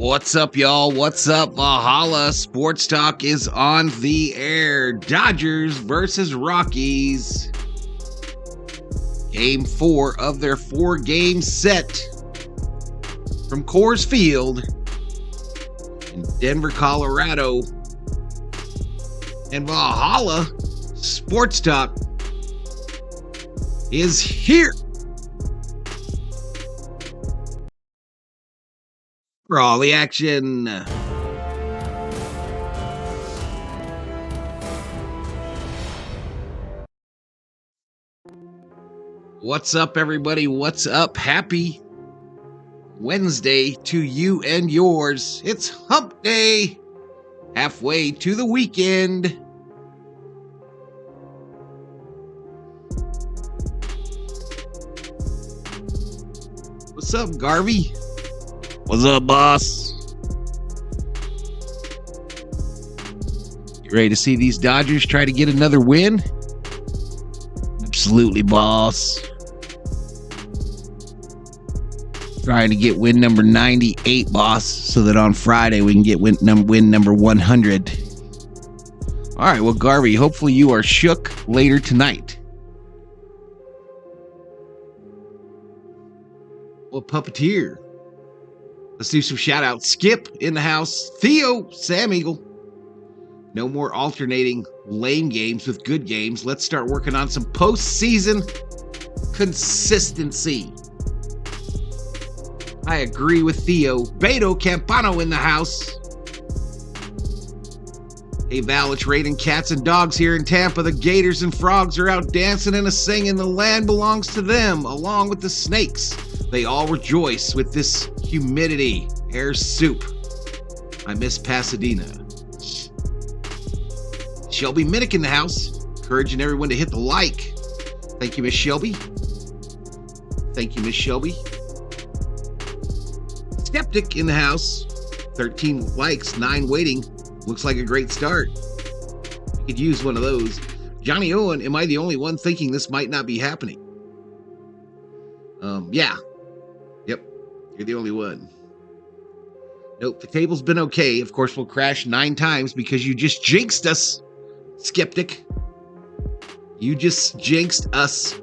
What's up, y'all? What's up? Valhalla Sports Talk is on the air. Dodgers versus Rockies. Game 4 of their 4-game set from Coors Field in Denver, Colorado. And Valhalla Sports Talk is here for all the action. What's up, everybody? What's up? Happy Wednesday to you and yours. It's Hump Day, halfway to the weekend. What's up, Garvey? What's up, boss? You ready to see these Dodgers try to get another win? Absolutely, boss. Trying to get win number 98, boss, so that on Friday we can get win number 100. All right, well, Garvey, hopefully you are shook later tonight. Well, Puppeteer. Let's do some shout outs. Skip in the house. Theo, Sam Eagle. No more alternating lame games with good games. Let's start working on some postseason consistency. I agree with Theo. Beto Campano in the house. Hey, Val, it's raining cats and dogs here in Tampa. The gators and frogs are out dancing and a-singing. The land belongs to them, along with the snakes. They all rejoice with this humidity. Air soup. I miss Pasadena. Shelby Minnick in the house. Encouraging everyone to hit the like. Thank you, Miss Shelby. Thank you, Miss Shelby. Skeptic in the house. 13 likes, 9 waiting. Looks like a great start. I could use one of those. Johnny Owen, am I the only one thinking this might not be happening? Yeah. Yep. You're the only one. Nope, the table's been okay. Of course, we'll crash 9 times because you just jinxed us, Skeptic. You just jinxed us.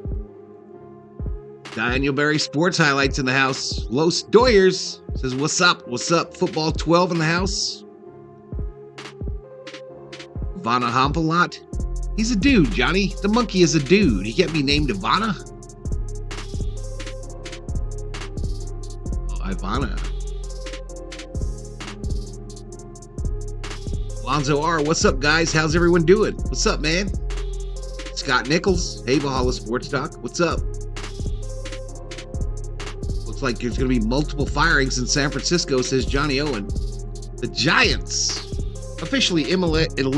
Daniel Berry Sports Highlights in the house. Los Doyers says, what's up? What's up? Football 12 in the house. Ivana Hampalot. He's a dude, Johnny. The monkey is a dude. He can't be named Ivana. Oh, Ivana. Alonzo R. What's up, guys? How's everyone doing? What's up, man? Scott Nichols. Hey, Valhalla Sports Talk. What's up? Looks like there's going to be multiple firings in San Francisco, says Johnny Owen. The Giants officially eliminated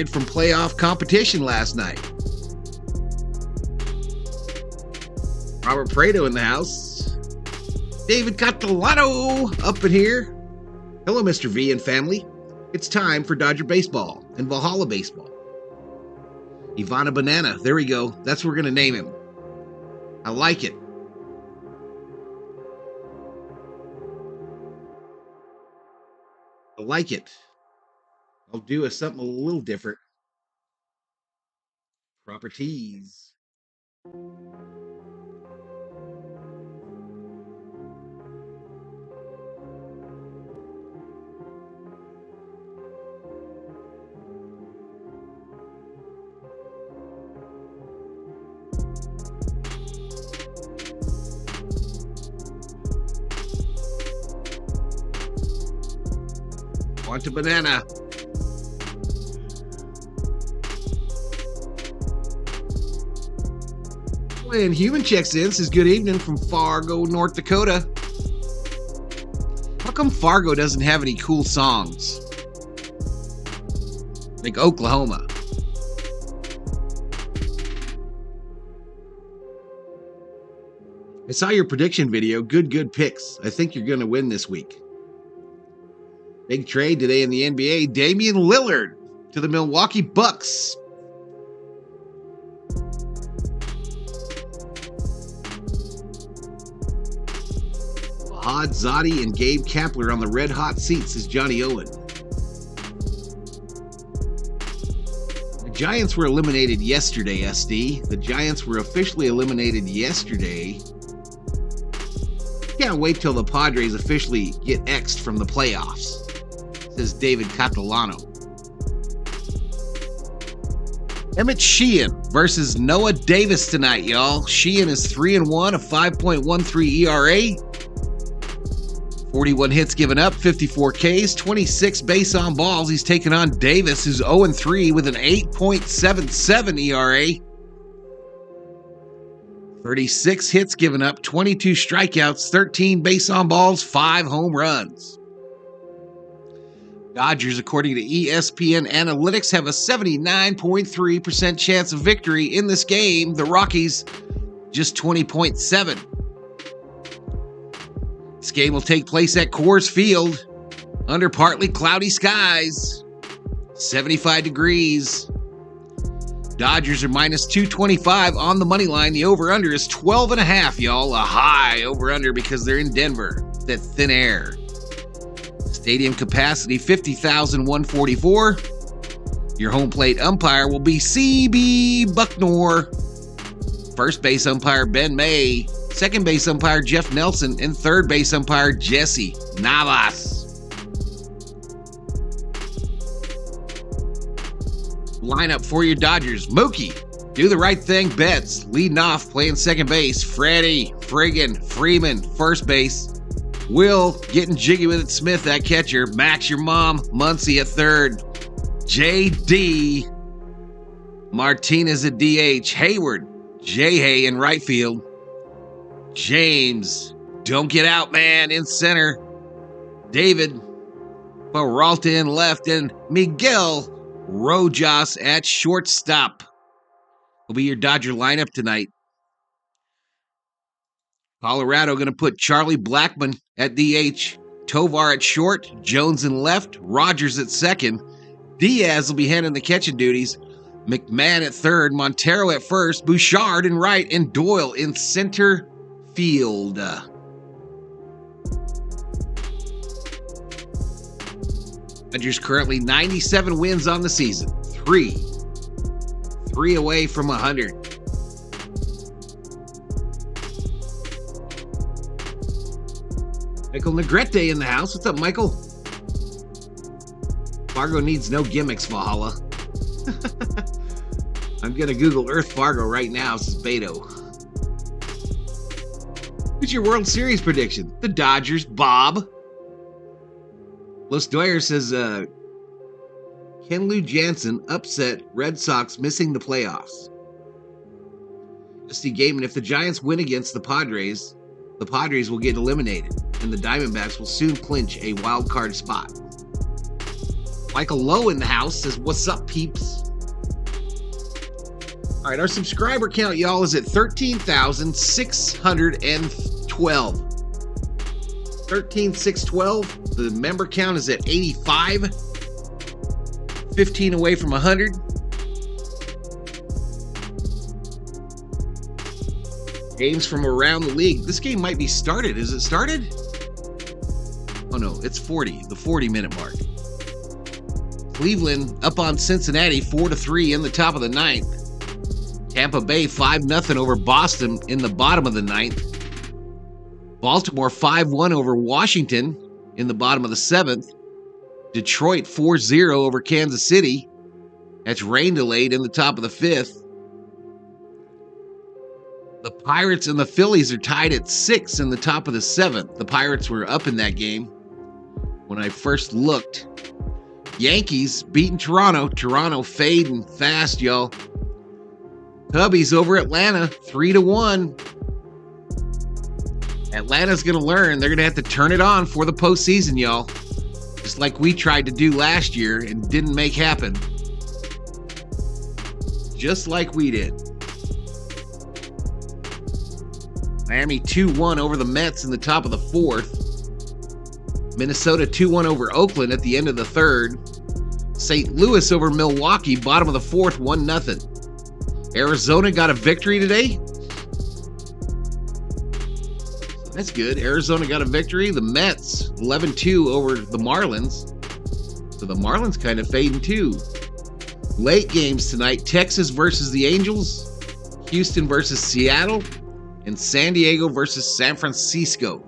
from playoff competition last night. Robert Prado in the house. David Catalano up in here. Hello, Mr. V and family. It's time for Dodger baseball and Valhalla baseball. Ivana Banana. There we go. That's what we're going to name him. I like it. I like it. I'll do something a little different. Properties. Want a banana. When Human checks in, says good evening from Fargo, North Dakota. How come Fargo doesn't have any cool songs? Like Oklahoma. I saw your prediction video. Good picks. I think you're going to win this week. Big trade today in the NBA. Damian Lillard to the Milwaukee Bucks. Fahad Zadi and Gabe Kapler on the red hot seats as Johnny Owen. The Giants were eliminated yesterday, SD. The Giants were officially eliminated yesterday. Can't wait till the Padres officially get X'd from the playoffs, says David Catalano. Emmett Sheehan versus Noah Davis tonight, y'all. Sheehan is 3-1, a 5.13 ERA. 41 hits given up, 54 Ks, 26 base on balls. He's taking on Davis, who's 0-3 with an 8.77 ERA. 36 hits given up, 22 strikeouts, 13 base on balls, 5 home runs. Dodgers, according to ESPN Analytics, have a 79.3% chance of victory in this game. The Rockies, just 20.7%. This game will take place at Coors Field under partly cloudy skies, 75 degrees. Dodgers are minus 225 on the money line. The over-under is 12.5, y'all. A high over-under because they're in Denver. That thin air. Stadium capacity, 50,144. Your home plate umpire will be C.B. Bucknor. First base umpire, Ben May. Second base umpire, Jeff Nelson. And third base umpire, Jesse Navas. Lineup for your Dodgers. Mookie, do the right thing, Betts. Leading off, playing second base. Freddie, friggin' Freeman, first base. Will, getting jiggy with it, Smith at catcher. Max, your mom. Muncy at third. J.D. Martinez at DH. Hayward, J.Hay in right field. James, don't get out, man, in center. David Peralta in left. And Miguel Rojas at shortstop will be your Dodger lineup tonight. Colorado going to put Charlie Blackmon at DH, Tovar at short, Jones in left, Rogers at second. Diaz will be handling the catching duties. McMahon at third, Montero at first, Bouchard in right, and Doyle in center field. Dodgers currently 97 wins on the season. Three away from 100. Michael Negrete in the house. What's up, Michael? Fargo needs no gimmicks, Valhalla. I'm going to Google Earth Fargo right now, says Beto. What's your World Series prediction? The Dodgers, Bob. Los Doyer says, Kenley Jansen upset Red Sox missing the playoffs. SD Gaiman, if the Giants win against the Padres will get eliminated, and the Diamondbacks will soon clinch a wild card spot. Michael Lowe in the house says, what's up, peeps? All right, our subscriber count, y'all, is at 13,612. 13,612. The member count is at 85. 15 away from 100. Games from around the league. This game might be started. Is it started? Oh no, it's 40. The 40-minute mark. Cleveland up on Cincinnati 4-3 in the top of the ninth. Tampa Bay 5-0 over Boston in the bottom of the ninth. Baltimore 5-1 over Washington in the bottom of the seventh. Detroit 4-0 over Kansas City. That's rain delayed in the top of the fifth. The Pirates and the Phillies are tied at 6 in the top of the seventh. The Pirates were up in that game when I first looked. Yankees beating Toronto. Toronto fading fast, y'all. Cubbies over Atlanta 3-1. Atlanta's going to learn. They're going to have to turn it on for the postseason, y'all. Just like we tried to do last year and didn't make happen. Just like we did. Miami 2-1 over the Mets in the top of the fourth. Minnesota 2-1 over Oakland at the end of the third. St. Louis over Milwaukee, bottom of the fourth, 1-0. Arizona got a victory today. That's good. Arizona got a victory. The Mets 11-2 over the Marlins. So the Marlins kind of fading too. Late games tonight: Texas versus the Angels, Houston versus Seattle, and San Diego versus San Francisco.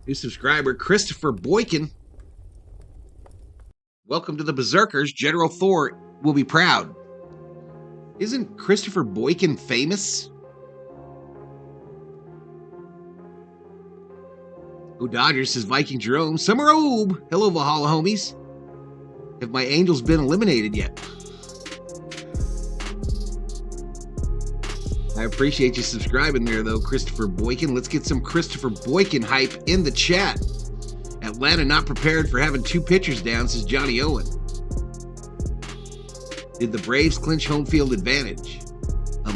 New subscriber Christopher Boykin. Welcome to the Berserkers. General Thor will be proud. Isn't Christopher Boykin famous? Go Dodgers, says Viking Jerome. Summer Obe. Hello, Valhalla homies. Have my Angels been eliminated yet? I appreciate you subscribing there, though, Christopher Boykin. Let's get some Christopher Boykin hype in the chat. Atlanta not prepared for having 2 pitchers down, says Johnny Owen. Did the Braves clinch home field advantage?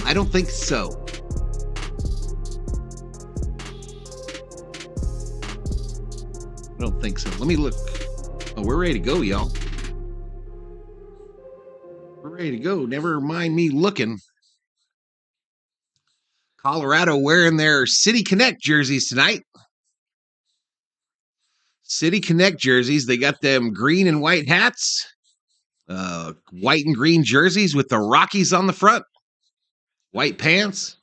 I don't think so. I don't think so. Let me look. Oh, we're ready to go, y'all. We're ready to go. Never mind me looking. Colorado wearing their City Connect jerseys tonight. City Connect jerseys. They got them green and white hats, white and green jerseys with the Rockies on the front, white pants,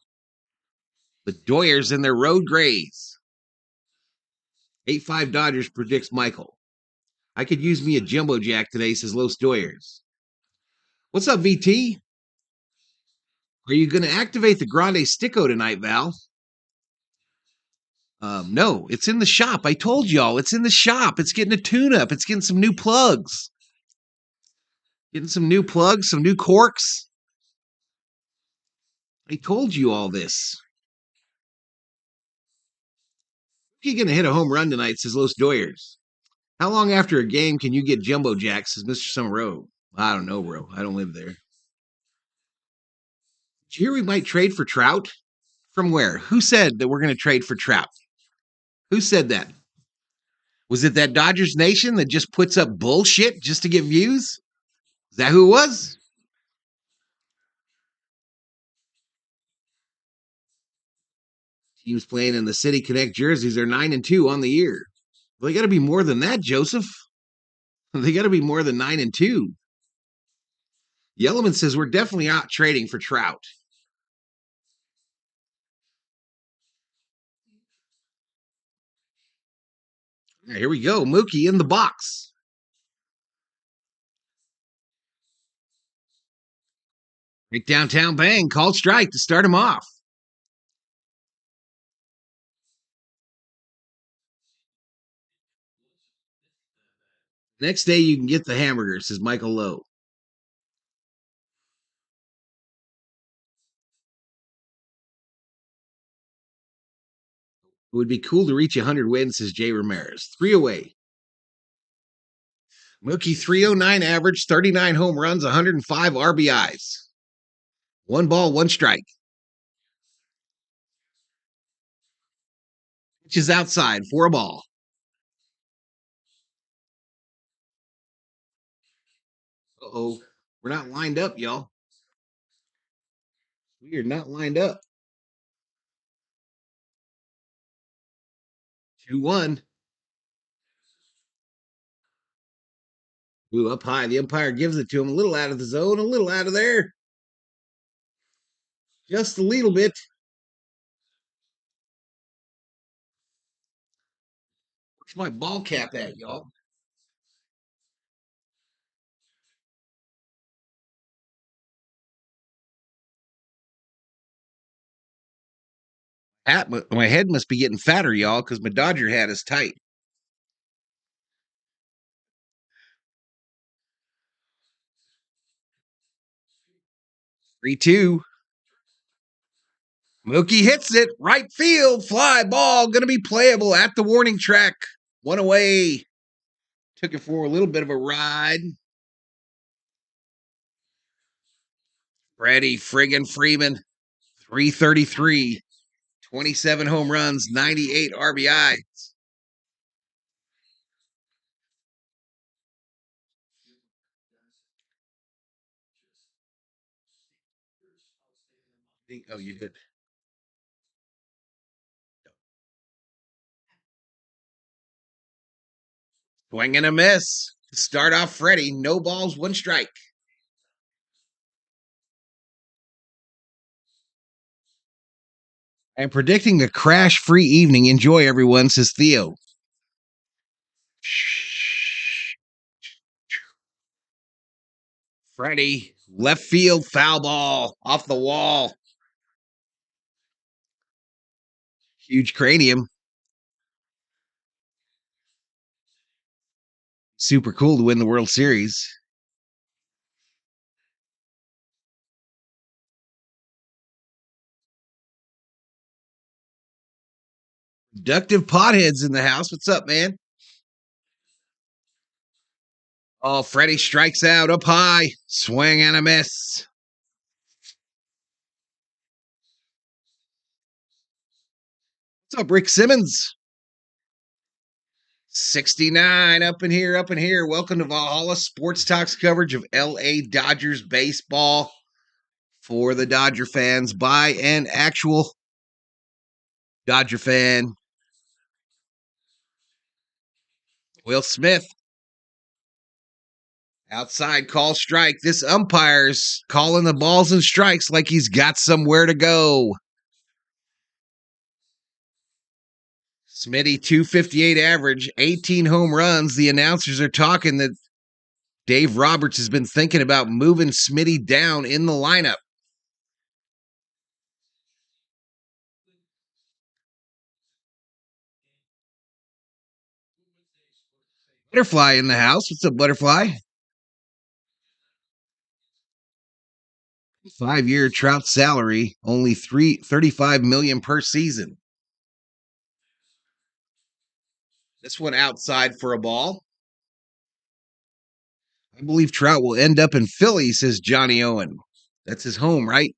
the Doyers in their road grays. 8-5 Dodgers predicts Michael. I could use me a jumbo jack today, says Los Doyers. What's up, VT? Are you going to activate the Grande Sticko tonight, Val? No, it's in the shop. I told y'all, it's in the shop. It's getting a tune-up. It's getting some new plugs. Getting some new plugs, some new corks. I told you all this. You're going to hit a home run tonight, says Los Doyers. How long after a game can you get jumbo jacks, says Mr. Summerrow? I don't know, bro. I don't live there. Did you hear we might trade for Trout? From where? Who said that we're going to trade for Trout? Who said that? Was it that Dodgers Nation that just puts up bullshit just to get views? Is that who it was? Teams playing in the City Connect jerseys are 9-2 on the year. Well, they got to be more than that, Joseph. They got to be more than 9-2. Yellowman says we're definitely out trading for Trout. Right, here we go. Mookie in the box. Right downtown bang. Called strike to start him off. Next day you can get the hamburger, says Michael Lowe. It would be cool to reach 100 wins, says Jay Ramirez. 3 away. Mookie 309 average, 39 home runs, 105 RBIs. 1 ball, 1 strike. Pitch is outside for a ball. Uh-oh. We're not lined up, y'all. We are not lined up. 2-1. Ooh, up high. The umpire gives it to him. A little out of the zone, a little out of there. Just a little bit. Where's my ball cap at, y'all? My head must be getting fatter, y'all, because my Dodger hat is tight. 3-2. Mookie hits it. Right field. Fly ball. Going to be playable at the warning track. 1 away. Took it for a little bit of a ride. Freddie friggin' Freeman. 333. 27 home runs, 98 RBI. Oh, you did. Swing and a miss. Start off Freddie. No balls, one strike. I'm predicting a crash-free evening. Enjoy, everyone, says Theo. Freddie, left field, foul ball, off the wall. Huge cranium. Super cool to win the World Series. Productive potheads in the house. What's up, man? Oh, Freddie strikes out up high. Swing and a miss. What's up, Rick Simmons? 69 up in here, up in here. Welcome to Valhalla Sports Talk's coverage of LA Dodgers baseball for the Dodger fans by an actual Dodger fan. Will Smith. Outside call strike. This umpire's calling the balls and strikes like he's got somewhere to go. Smitty, 258 average, 18 home runs. The announcers are talking that Dave Roberts has been thinking about moving Smitty down in the lineup. Butterfly in the house. What's up, Butterfly? 5-year Trout salary, only $35 million per season. This one outside for a ball. I believe Trout will end up in Philly, says Johnny Owen. That's his home, right?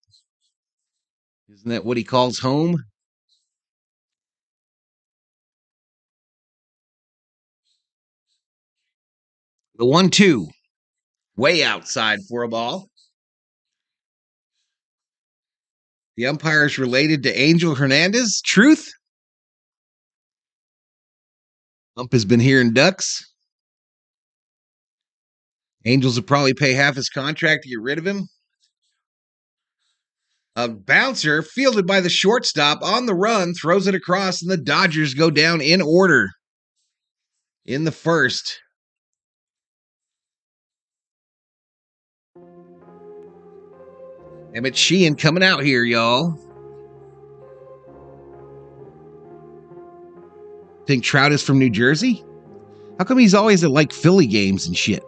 Isn't that what he calls home? The 1-2, way outside for a ball. The umpire is related to Angel Hernandez. Truth? Ump has been hearing ducks. Angels will probably pay half his contract to get rid of him. A bouncer fielded by the shortstop on the run, throws it across, and the Dodgers go down in order in the first. Emmett Sheen coming out here, y'all. Think Trout is from New Jersey? How come he's always at like Philly games and shit?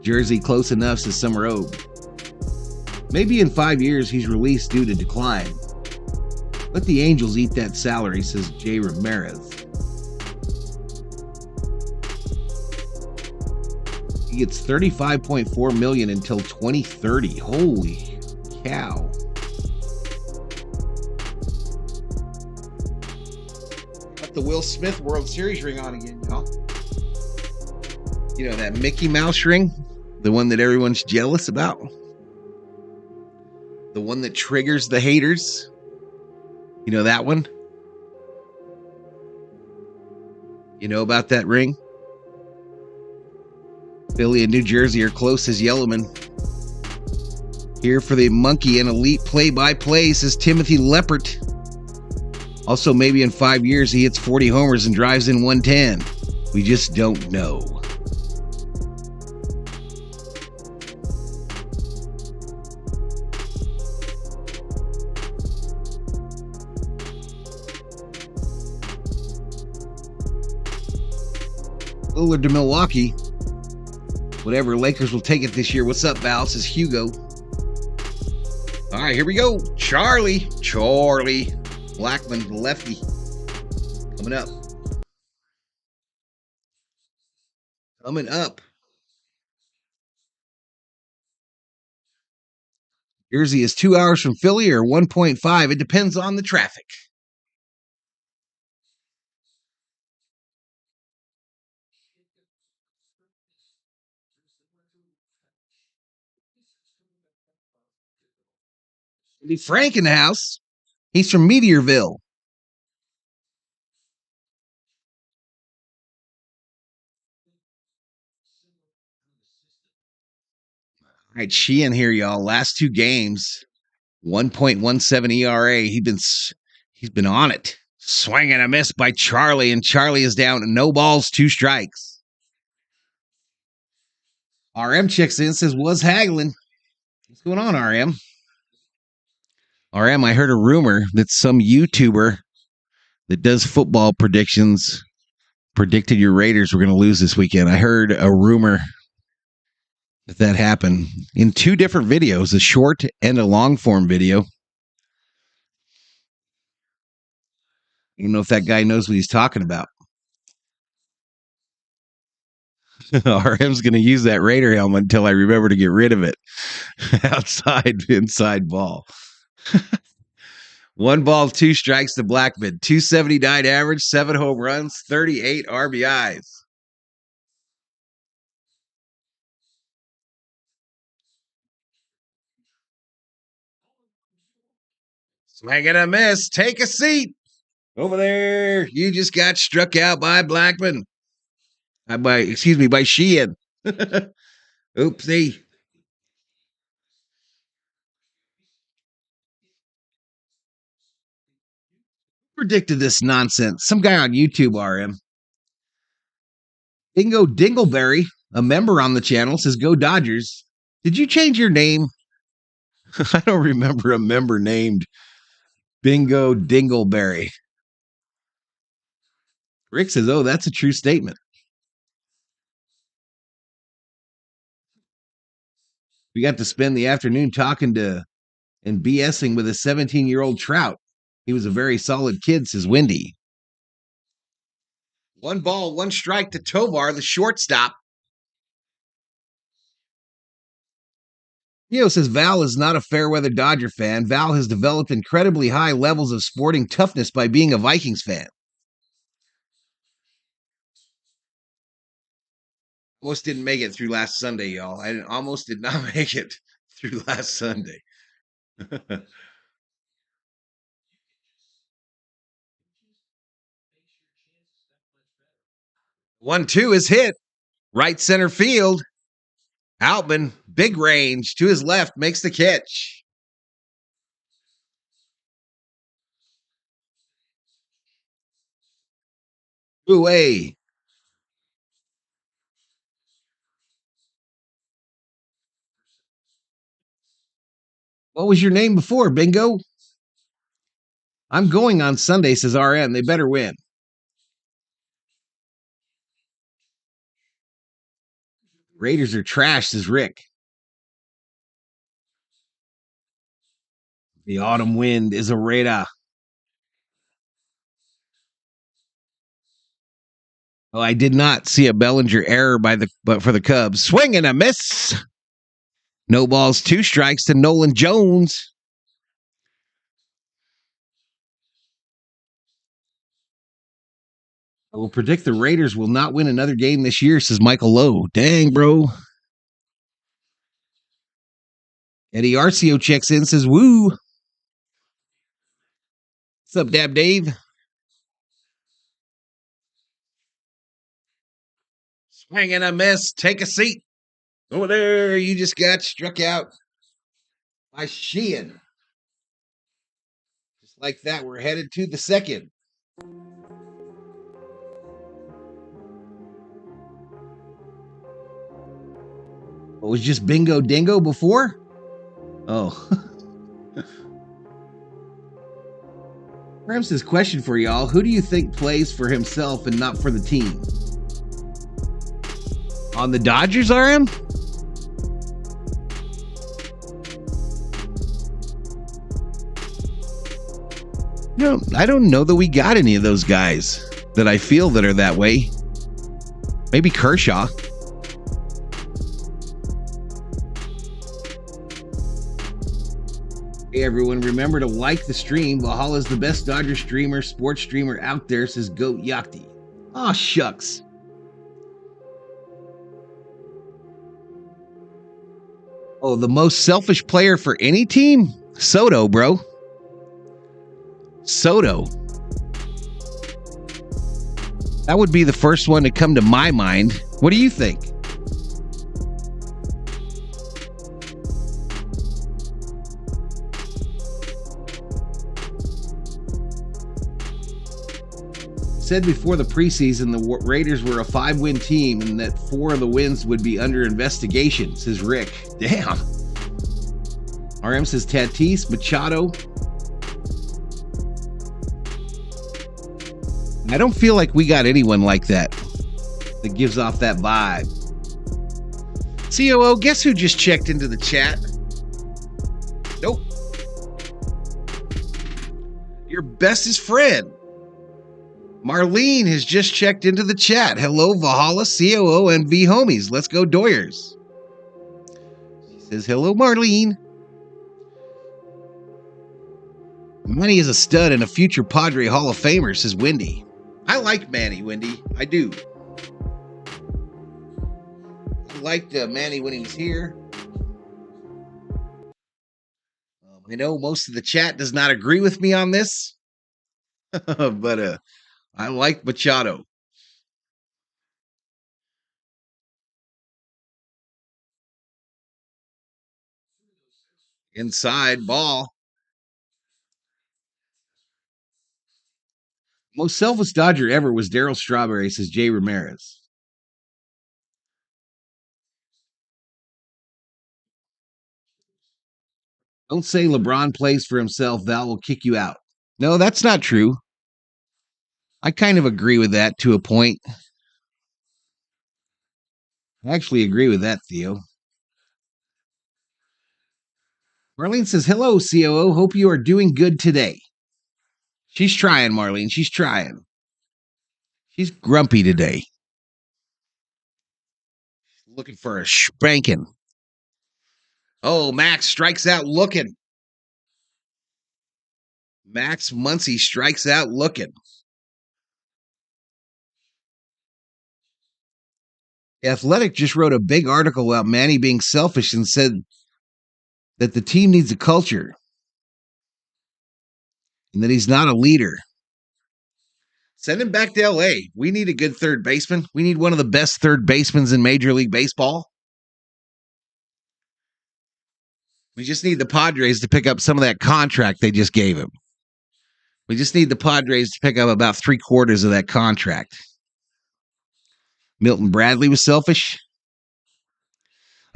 Jersey close enough, says Summer Oak. Maybe in 5 years he's released due to decline. Let the Angels eat that salary, says Jay Ramirez. He gets $35.4 million until 2030. Holy cow. Got the Will Smith World Series ring on again, y'all. You know, that Mickey Mouse ring? The one that everyone's jealous about? The one that triggers the haters? You know that one? You know about that ring? Philly and New Jersey are close as Yellowman. Here for the monkey and elite play-by-play, says Timothy Leppert. Also, maybe in 5 years he hits 40 homers and drives in 110. We just don't know. Lillard to Milwaukee. Whatever, Lakers will take it this year. What's up, Val? Says Hugo. All right, here we go. Charlie Blackman, lefty, coming up. Jersey is 2 hours from Philly or 1.5. It depends on the traffic. Be Frank in the house. He's from Meteorville. All right, Sheen here, y'all. Last 2 games, 1.17 ERA. He's been on it. Swing and a miss by Charlie, and Charlie is down. No balls, 2 strikes. RM checks in, says, was haggling. What's going on, RM? RM, I heard a rumor that some YouTuber that does football predictions predicted your Raiders were going to lose this weekend. I heard a rumor that happened in 2 different videos, a short and a long form video. I don't know if that guy knows what he's talking about. RM's going to use that Raider helmet until I remember to get rid of it. Inside ball. 1 ball, 2 strikes to Blackman. 279 average, 7 home runs, 38 RBIs. Swing and a miss. Take a seat. Over there. You just got struck out by Blackman. By Sheen. Oopsie. Predicted this nonsense. Some guy on YouTube, RM. Bingo Dingleberry, a member on the channel, says, go Dodgers. Did you change your name? I don't remember a member named Bingo Dingleberry. Rick says, oh, that's a true statement. We got to spend the afternoon talking to and BSing with a 17-year-old Trout. He was a very solid kid, says Wendy. 1 ball, 1 strike to Tovar, the shortstop. Theo says Val is not a fair-weather Dodger fan. Val has developed incredibly high levels of sporting toughness by being a Vikings fan. Almost didn't make it through last Sunday, y'all. I almost did not make it through last Sunday. 1-2 is hit. Right center field. Outman, big range to his left, makes the catch. Away. What was your name before, Bingo? I'm going on Sunday, says RM. They better win. Raiders are trash, says Rick. The autumn wind is a Raider. Oh, I did not see a Bellinger error but for the Cubs. Swing and a miss. No balls, 2 strikes to Nolan Jones. I will predict the Raiders will not win another game this year, says Michael Lowe. Dang, bro. Eddie Arcio checks in, says, woo. What's up, Dab Dave? Swing and a miss. Take a seat. Over there, you just got struck out by Sheen. Just like that, we're headed to the second. It was just Bingo Dingo before? Oh. Rams's question for y'all. Who do you think plays for himself and not for the team? On the Dodgers, RM? No, I don't know that we got any of those guys that I feel that are that way. Maybe Kershaw. Hey everyone, remember to like the stream. Valhalla is the best Dodger streamer, sports streamer out there, says Goat Yakti. Aw, shucks. Oh, the most selfish player for any team? Soto, bro. Soto. That would be the first one to come to my mind. What do you think? Said before the preseason the Raiders were a 5-win team and that 4 of the wins would be under investigation, says Rick. Damn. RM says Tatis, Machado. I don't feel like we got anyone like that gives off that vibe. COO, guess who just checked into the chat? Nope. Your bestest friend. Marlene has just checked into the chat. Hello, Valhalla, COO, and V homies. Let's go, Doyers. She says, hello, Marlene. Manny is a stud and a future Padre Hall of Famer, says Wendy. I like Manny, Wendy. I do. I liked Manny when he was here. I know most of the chat does not agree with me on this, but I like Machado. Inside ball. Most selfless Dodger ever was Darryl Strawberry, says Jay Ramirez. Don't say LeBron plays for himself. Val will kick you out. No, that's not true. I kind of agree with that to a point. I actually agree with that, Theo. Marlene says, hello, COO. Hope you are doing good today. She's trying, Marlene. She's trying. She's grumpy today. Looking for a spanking. Oh, Max strikes out looking. Max Muncy strikes out looking. Athletic just wrote a big article about Manny being selfish and said that the team needs a culture and that he's not a leader. Send him back to LA. We need a good third baseman. We need one of the best third basemen in Major League Baseball. We just need the Padres to pick up some of that contract they just gave him. We just need the Padres to pick up about 3/4 of that contract. Milton Bradley was selfish.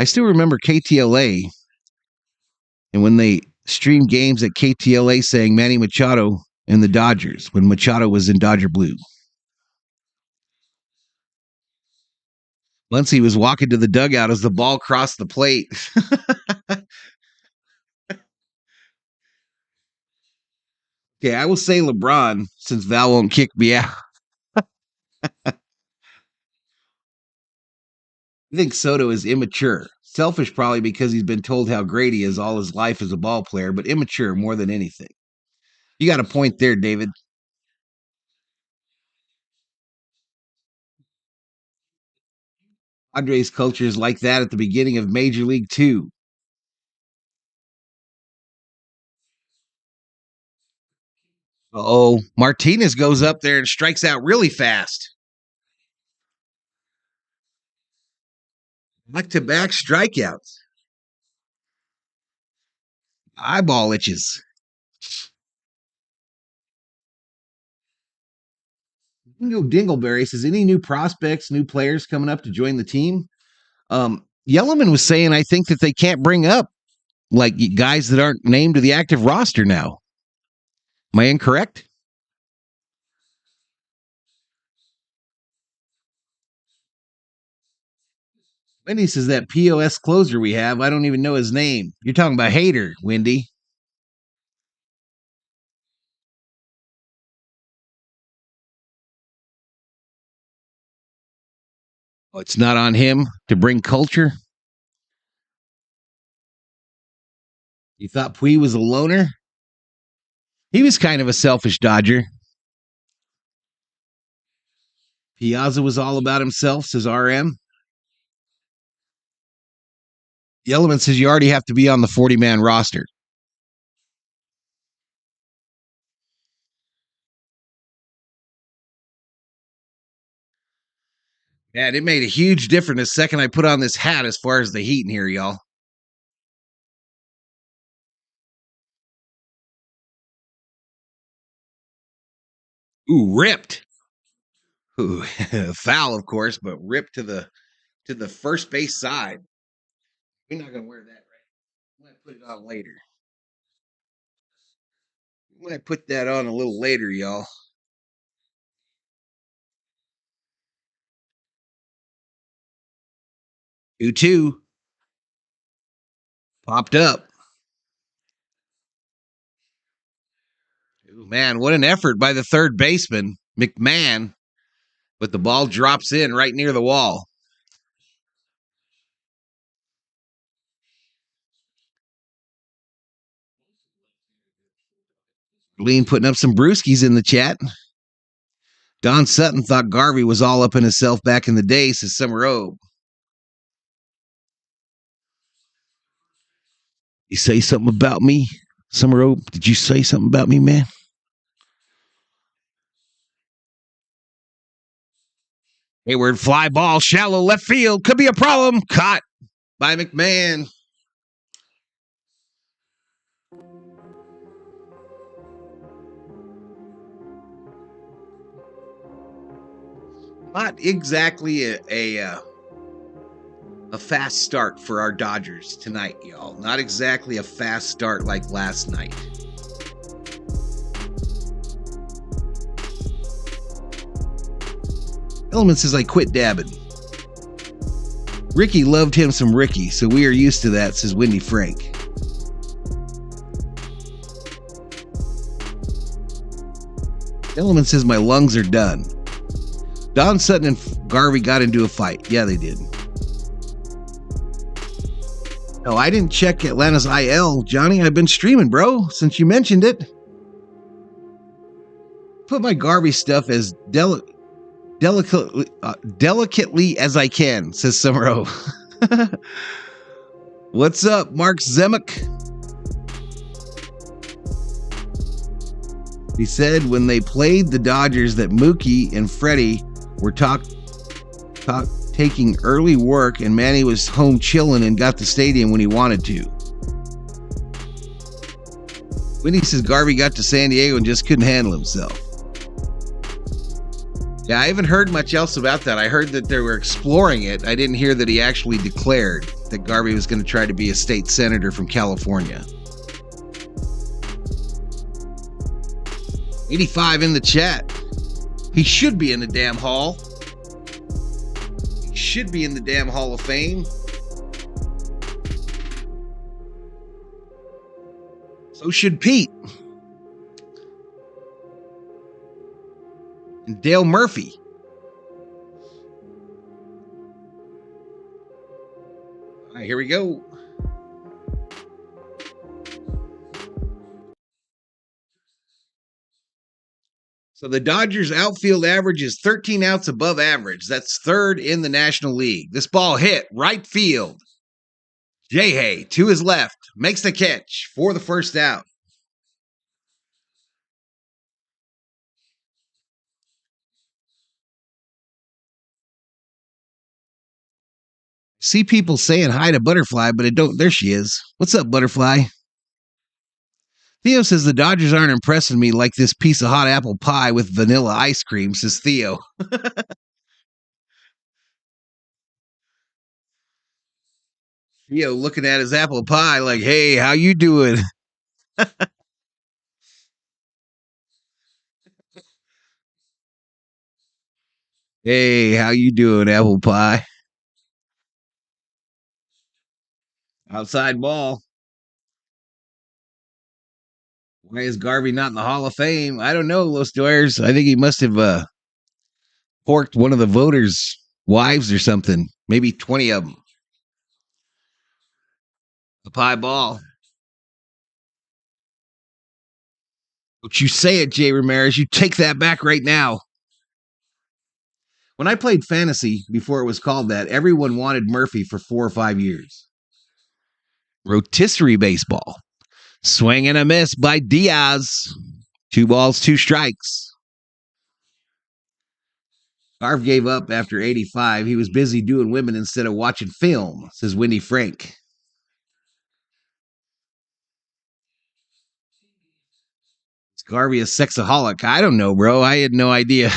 I still remember KTLA, and when they streamed games at KTLA saying Manny Machado and the Dodgers, when Machado was in Dodger blue. Muncy was walking to the dugout as the ball crossed the plate. Okay, I will say LeBron, since Val won't kick me out. I think Soto is immature. Selfish probably because he's been told how great he is all his life as a ball player, but immature more than anything. You got a point there, David. Padres culture is like that at the beginning of Major League 2. Uh-oh. Martinez goes up there and strikes out really fast. Back-to-back strikeouts. Eyeball itches. Dingo Dingleberry says, any new prospects, new players coming up to join the team? Yellowman was saying, I think that they can't bring up like guys that aren't named to the active roster now. Am I incorrect? Wendy says that POS closer we have, I don't even know his name. You're talking about Hader, Wendy. Oh, it's not on him to bring culture? You thought Pui was a loner? He was kind of a selfish Dodger. Piazza was all about himself, says RM. Yellowman says you already have to be on the 40-man roster. Man, it made a huge difference the second I put on this hat as far as the heat in here, y'all. Ooh, ripped. Ooh, foul, of course, but ripped to the first base side. We're not gonna wear that, right? I might put it on later. I might put that on a little later, y'all. 2-2. Popped up. Ooh, man, what an effort by the third baseman, McMahon, but the ball drops in right near the wall. Lean putting up some brewskis in the chat. Don Sutton thought Garvey was all up in himself back in the day, says Summer O. You say something about me, Summer O? Did you say something about me, man? Hayward fly ball, shallow left field. Could be a problem. Caught by McMahon. Not exactly a fast start for our Dodgers tonight, y'all. Not exactly a fast start like last night. Element says I quit dabbing. Ricky loved him some Ricky, so we are used to that, says Wendy Frank. Element says my lungs are done. Don Sutton and Garvey got into a fight. Yeah, they did. No, I didn't check Atlanta's IL, Johnny. I've been streaming, bro, since you mentioned it. Put my Garvey stuff as delicately as I can, says Summer. What's up, Mark Zemek? He said when they played the Dodgers that Mookie and Freddie were taking early work and Manny was home chilling and got the stadium when he wanted to. Winnie says Garvey got to San Diego and just couldn't handle himself. Yeah, I haven't heard much else about that. I heard that they were exploring it. I didn't hear that he actually declared that Garvey was going to try to be a state senator from California. 85 in the chat. He should be in the damn hall. He should be in the damn Hall of Fame. So should Pete. And Dale Murphy. All right, here we go. So the Dodgers outfield average is 13 outs above average. That's third in the National League. This ball hit right field. J-Hay to his left makes the catch for the first out. See people saying hi to Butterfly, but it don't. There she is. What's up, Butterfly? Theo says the Dodgers aren't impressing me like this piece of hot apple pie with vanilla ice cream, says Theo. Theo looking at his apple pie like, hey, how you doing? Hey, how you doing, apple pie? Outside ball. Why is Garvey not in the Hall of Fame? I don't know, Los Doyers. I think he must have porked one of the voters' wives or something. Maybe 20 of them. The pie ball. Don't you say it, Jay Ramirez. You take that back right now. When I played fantasy before it was called that, everyone wanted Murphy for 4 or 5 years. Rotisserie baseball. Swing and a miss by Diaz. 2 balls, 2 strikes. Garv gave up after 85. He was busy doing women instead of watching film, says Wendy Frank. Is Garvey a sexaholic? I don't know, bro. I had no idea.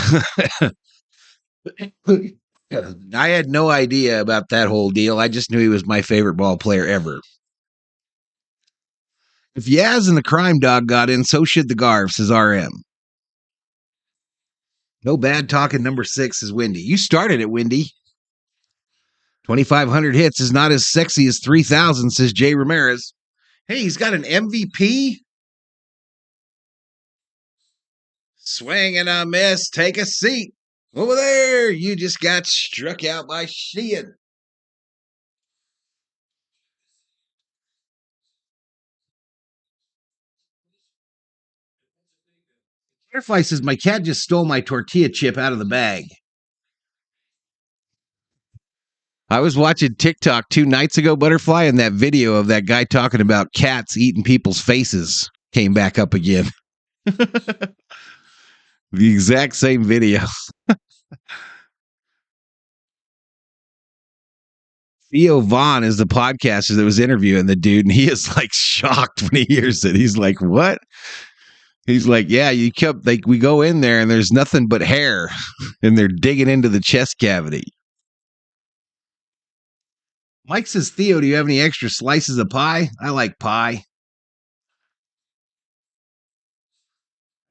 I had no idea about that whole deal. I just knew he was my favorite ball player ever. If Yaz and the crime dog got in, so should the Garv, says RM. No bad talking number 6 is Wendy. You started it, Wendy. 2,500 hits is not as sexy as 3,000, says Jay Ramirez. Hey, he's got an MVP. Swing and a miss. Take a seat. Over there, you just got struck out by Sheen. Butterfly says, my cat just stole my tortilla chip out of the bag. I was watching TikTok 2 nights ago, Butterfly, and that video of that guy talking about cats eating people's faces came back up again. The exact same video. Theo Vaughn is the podcaster that was interviewing the dude, and he is like shocked when he hears it. He's like, what? He's like, yeah, you kept, like, we go in there and there's nothing but hair, and they're digging into the chest cavity. Mike says, Theo, do you have any extra slices of pie? I like pie.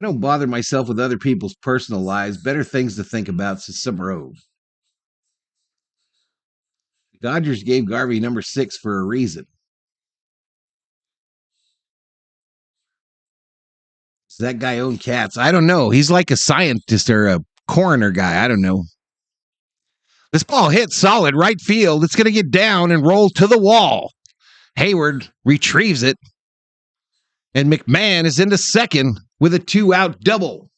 I don't bother myself with other people's personal lives. Better things to think about, says Summer Ove. The Dodgers gave Garvey number 6 for a reason. Does that guy own cats? I don't know. He's like a scientist or a coroner guy. I don't know. This ball hits solid right field. It's going to get down and roll to the wall. Hayward retrieves it. And McMahon is into second with a 2-out double.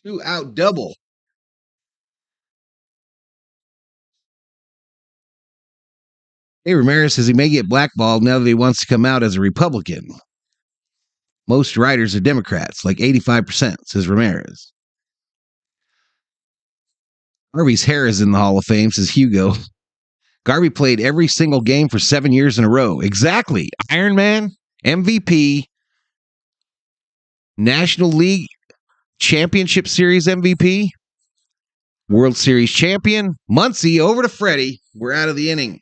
Two-out double. Hey, Ramirez says he may get blackballed now that he wants to come out as a Republican. Most writers are Democrats, like 85%, says Ramirez. Garvey's hair is in the Hall of Fame, says Hugo. Garvey played every single game for 7 years in a row. Exactly. Iron Man, MVP, National League Championship Series MVP, World Series champion. Muncie over to Freddie. We're out of the inning.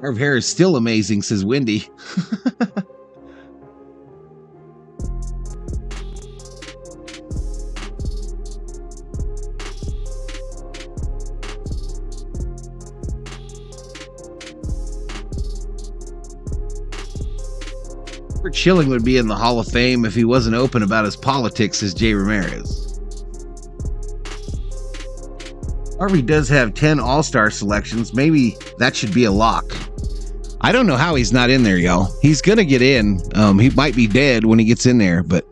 Our hair is still amazing, says Wendy. Schilling would be in the Hall of Fame if he wasn't open about his politics, says Jay Ramirez. Harvey does have 10 All-Star selections. Maybe that should be a lock. I don't know how he's not in there, y'all. He's going to get in. He might be dead when he gets in there, but...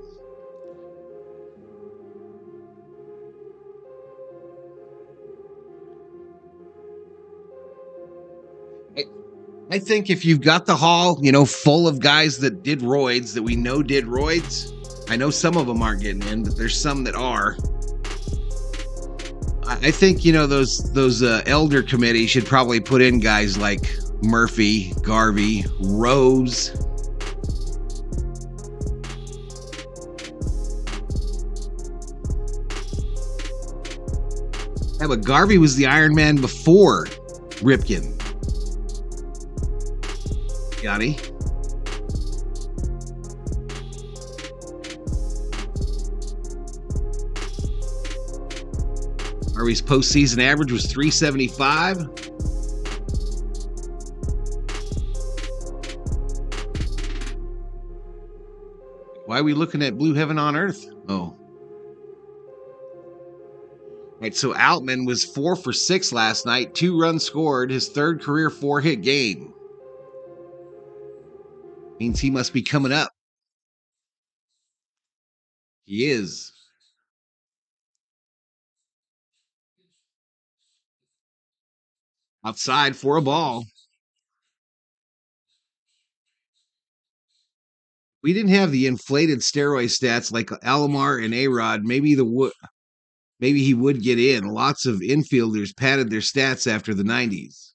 I think if you've got the hall, full of guys that did roids, that we know did roids, I know some of them aren't getting in, but there's some that are. I think, those elder committees should probably put in guys like Murphy, Garvey, Rose. Yeah, but Garvey was the Iron Man before Ripken. Yanni. Harvey's postseason average was .375. Why are we looking at blue heaven on earth? Oh. Right, so Outman was 4 for 6 last night, 2 runs scored, his third career 4-hit game. Means he must be coming up. He is. Outside for a ball. We didn't have the inflated steroid stats like Alomar and A-Rod. Maybe he would get in. Lots of infielders padded their stats after the 90s.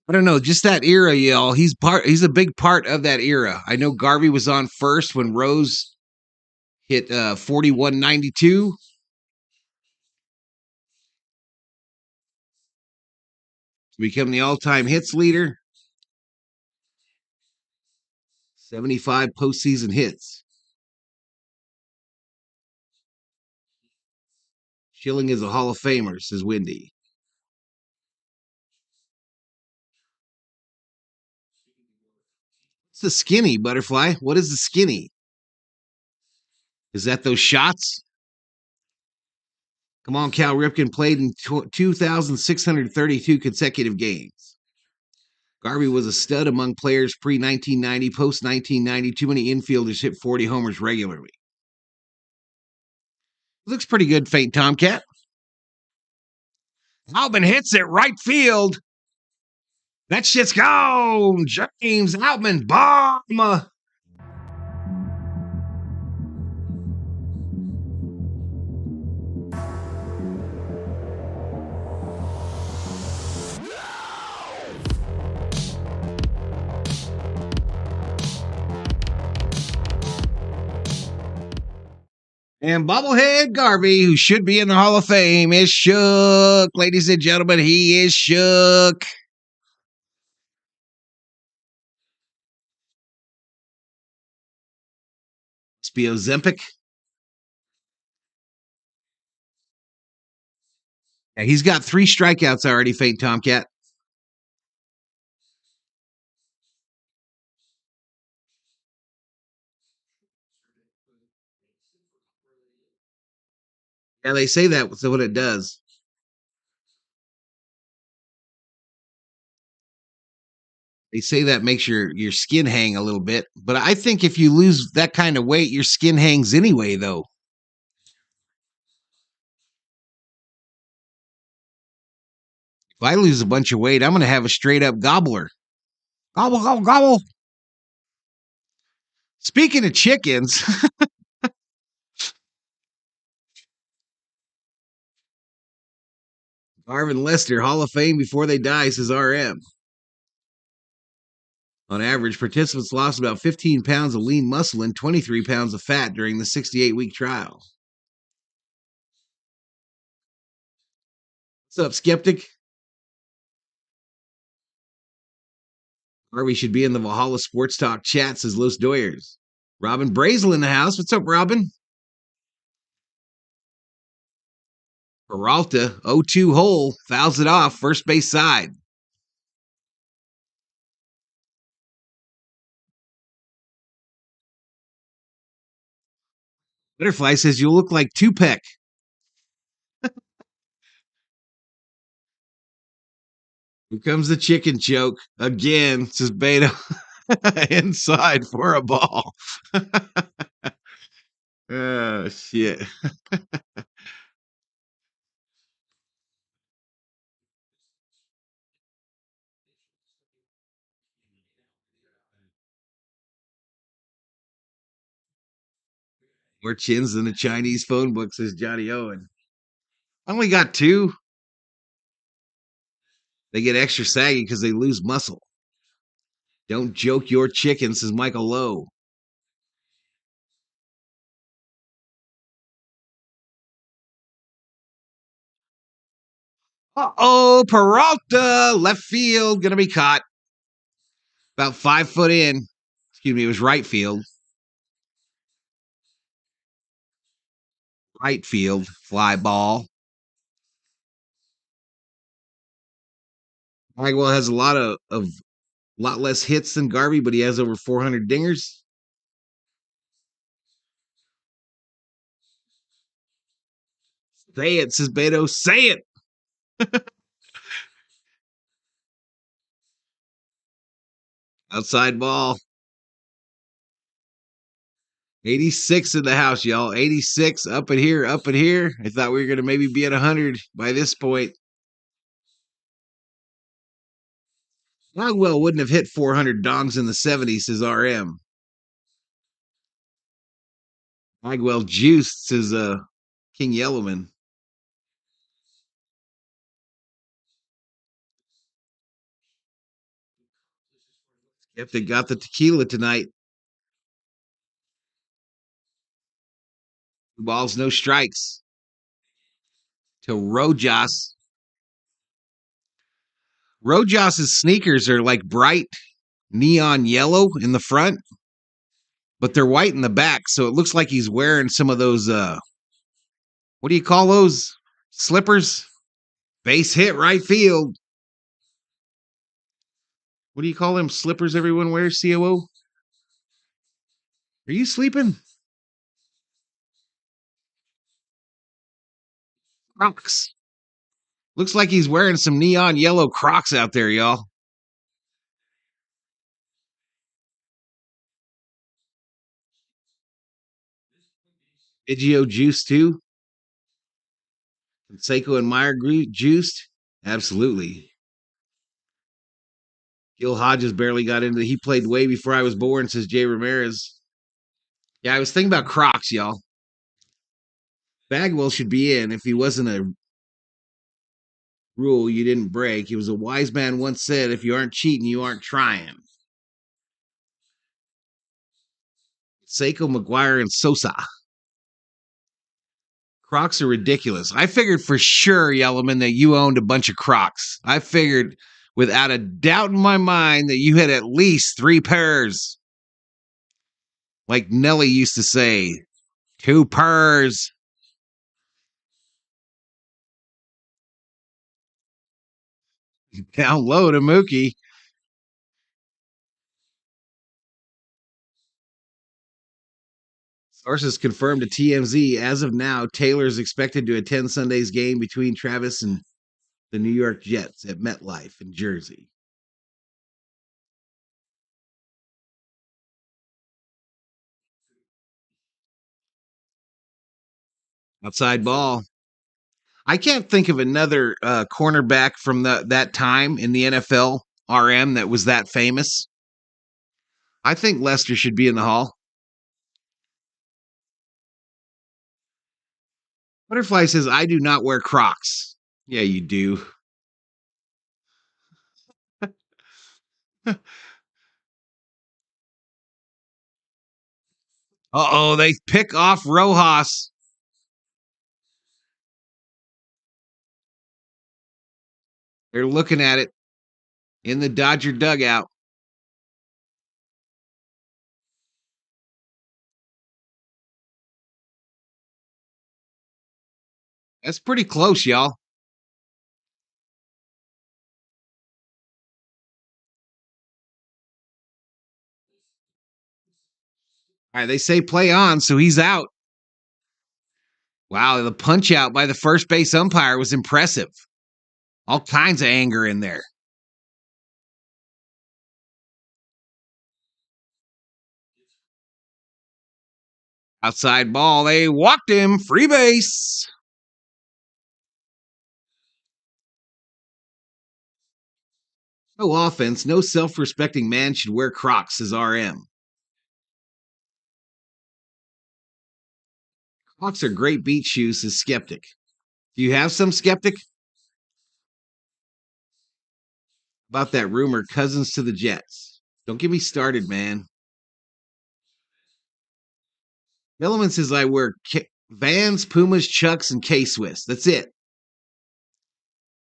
I don't know, just that era, y'all. He's a big part of that era. I know Garvey was on first when Rose hit 4192. To become the all-time hits leader. 75 postseason hits. Schilling is a Hall of Famer, says Wendy. What's the skinny, Butterfly? What is the skinny? Is that those shots? Come on, Cal Ripken played in 2,632 consecutive games. Garvey was a stud among players pre-1990, post-1990. Too many infielders hit 40 homers regularly. Looks pretty good, Faint Tomcat. Albin hits it right field. That shit's gone. James Outman, bomb. And bobblehead Garvey, who should be in the Hall of Fame, is shook. Ladies and gentlemen, he is shook. Must be Ozempic. Yeah, he's got 3 strikeouts already, Faint Tomcat. Yeah, they say that, so what it does. They say that makes your skin hang a little bit. But I think if you lose that kind of weight, your skin hangs anyway, though. If I lose a bunch of weight, I'm going to have a straight up gobbler. Gobble, gobble, gobble. Speaking of chickens, Marvin Lester, Hall of Fame before they die, says RM. On average, participants lost about 15 pounds of lean muscle and 23 pounds of fat during the 68-week trial. What's up, skeptic? Harvey should be in the Valhalla Sports Talk chat, says Los Doyers. Robin Brazel in the house. What's up, Robin? Peralta, 0-2 hole, fouls it off, first base side. Butterfly says you look like Tupac. Here comes the chicken choke again, says Beto. Inside for a ball. Oh, shit. More chins than a Chinese phone book, says Johnny Owen. I only got 2. They get extra saggy because they lose muscle. Don't joke your chicken, says Michael Lowe. Uh-oh, Peralta, left field, gonna be caught. About 5 foot in. Excuse me, it was right field. Right field, fly ball. Bagwell has a lot less hits than Garvey, but he has over 400 dingers. Say it, says Beto. Say it. Outside ball. 86 in the house, y'all. 86 up in here, up in here. I thought we were going to maybe be at 100 by this point. Bagwell wouldn't have hit 400 dongs in the 70s, says RM. Bagwell juiced, says King Yellowman. If they got the tequila tonight, 2 balls, no strikes. To Rojas. Rojas's sneakers are like bright neon yellow in the front, but they're white in the back, so it looks like he's wearing some of those what do you call those? Slippers? Base hit right field. What do you call them slippers everyone wears, COO? Are you sleeping? Crocs. Looks like he's wearing some neon yellow Crocs out there, y'all. Biggio juice too. Seiko and Meyer juiced. Absolutely. Gil Hodges barely got into. He played way before I was born, says Jay Ramirez. Yeah, I was thinking about Crocs, y'all. Bagwell should be in if he wasn't a rule you didn't break. He was a wise man once said, if you aren't cheating, you aren't trying. Seiko, McGuire, and Sosa. Crocs are ridiculous. I figured for sure, Yellowman, that you owned a bunch of Crocs. I figured without a doubt in my mind that you had at least 3 pairs. Like Nelly used to say, 2 pairs. Down low to Mookie. Sources confirmed to TMZ as of now, Taylor is expected to attend Sunday's game between Travis and the New York Jets at MetLife in Jersey. Outside ball. I can't think of another cornerback from that time in the NFL, RM, that was that famous. I think Lester should be in the Hall. Butterfly says, I do not wear Crocs. Yeah, you do. Uh-oh, they pick off Rojas. They're looking at it in the Dodger dugout. That's pretty close, y'all. All right, they say play on, so he's out. Wow, the punch out by the first base umpire was impressive. All kinds of anger in there. Outside ball, they walked him. Free base. No offense, no self-respecting man should wear Crocs, says RM. Crocs are great beach shoes, says Skeptic. Do you have some, Skeptic? About that rumor, Cousins to the Jets. Don't get me started, man. Milliman says I wear Vans, Pumas, Chucks, and K-Swiss. That's it.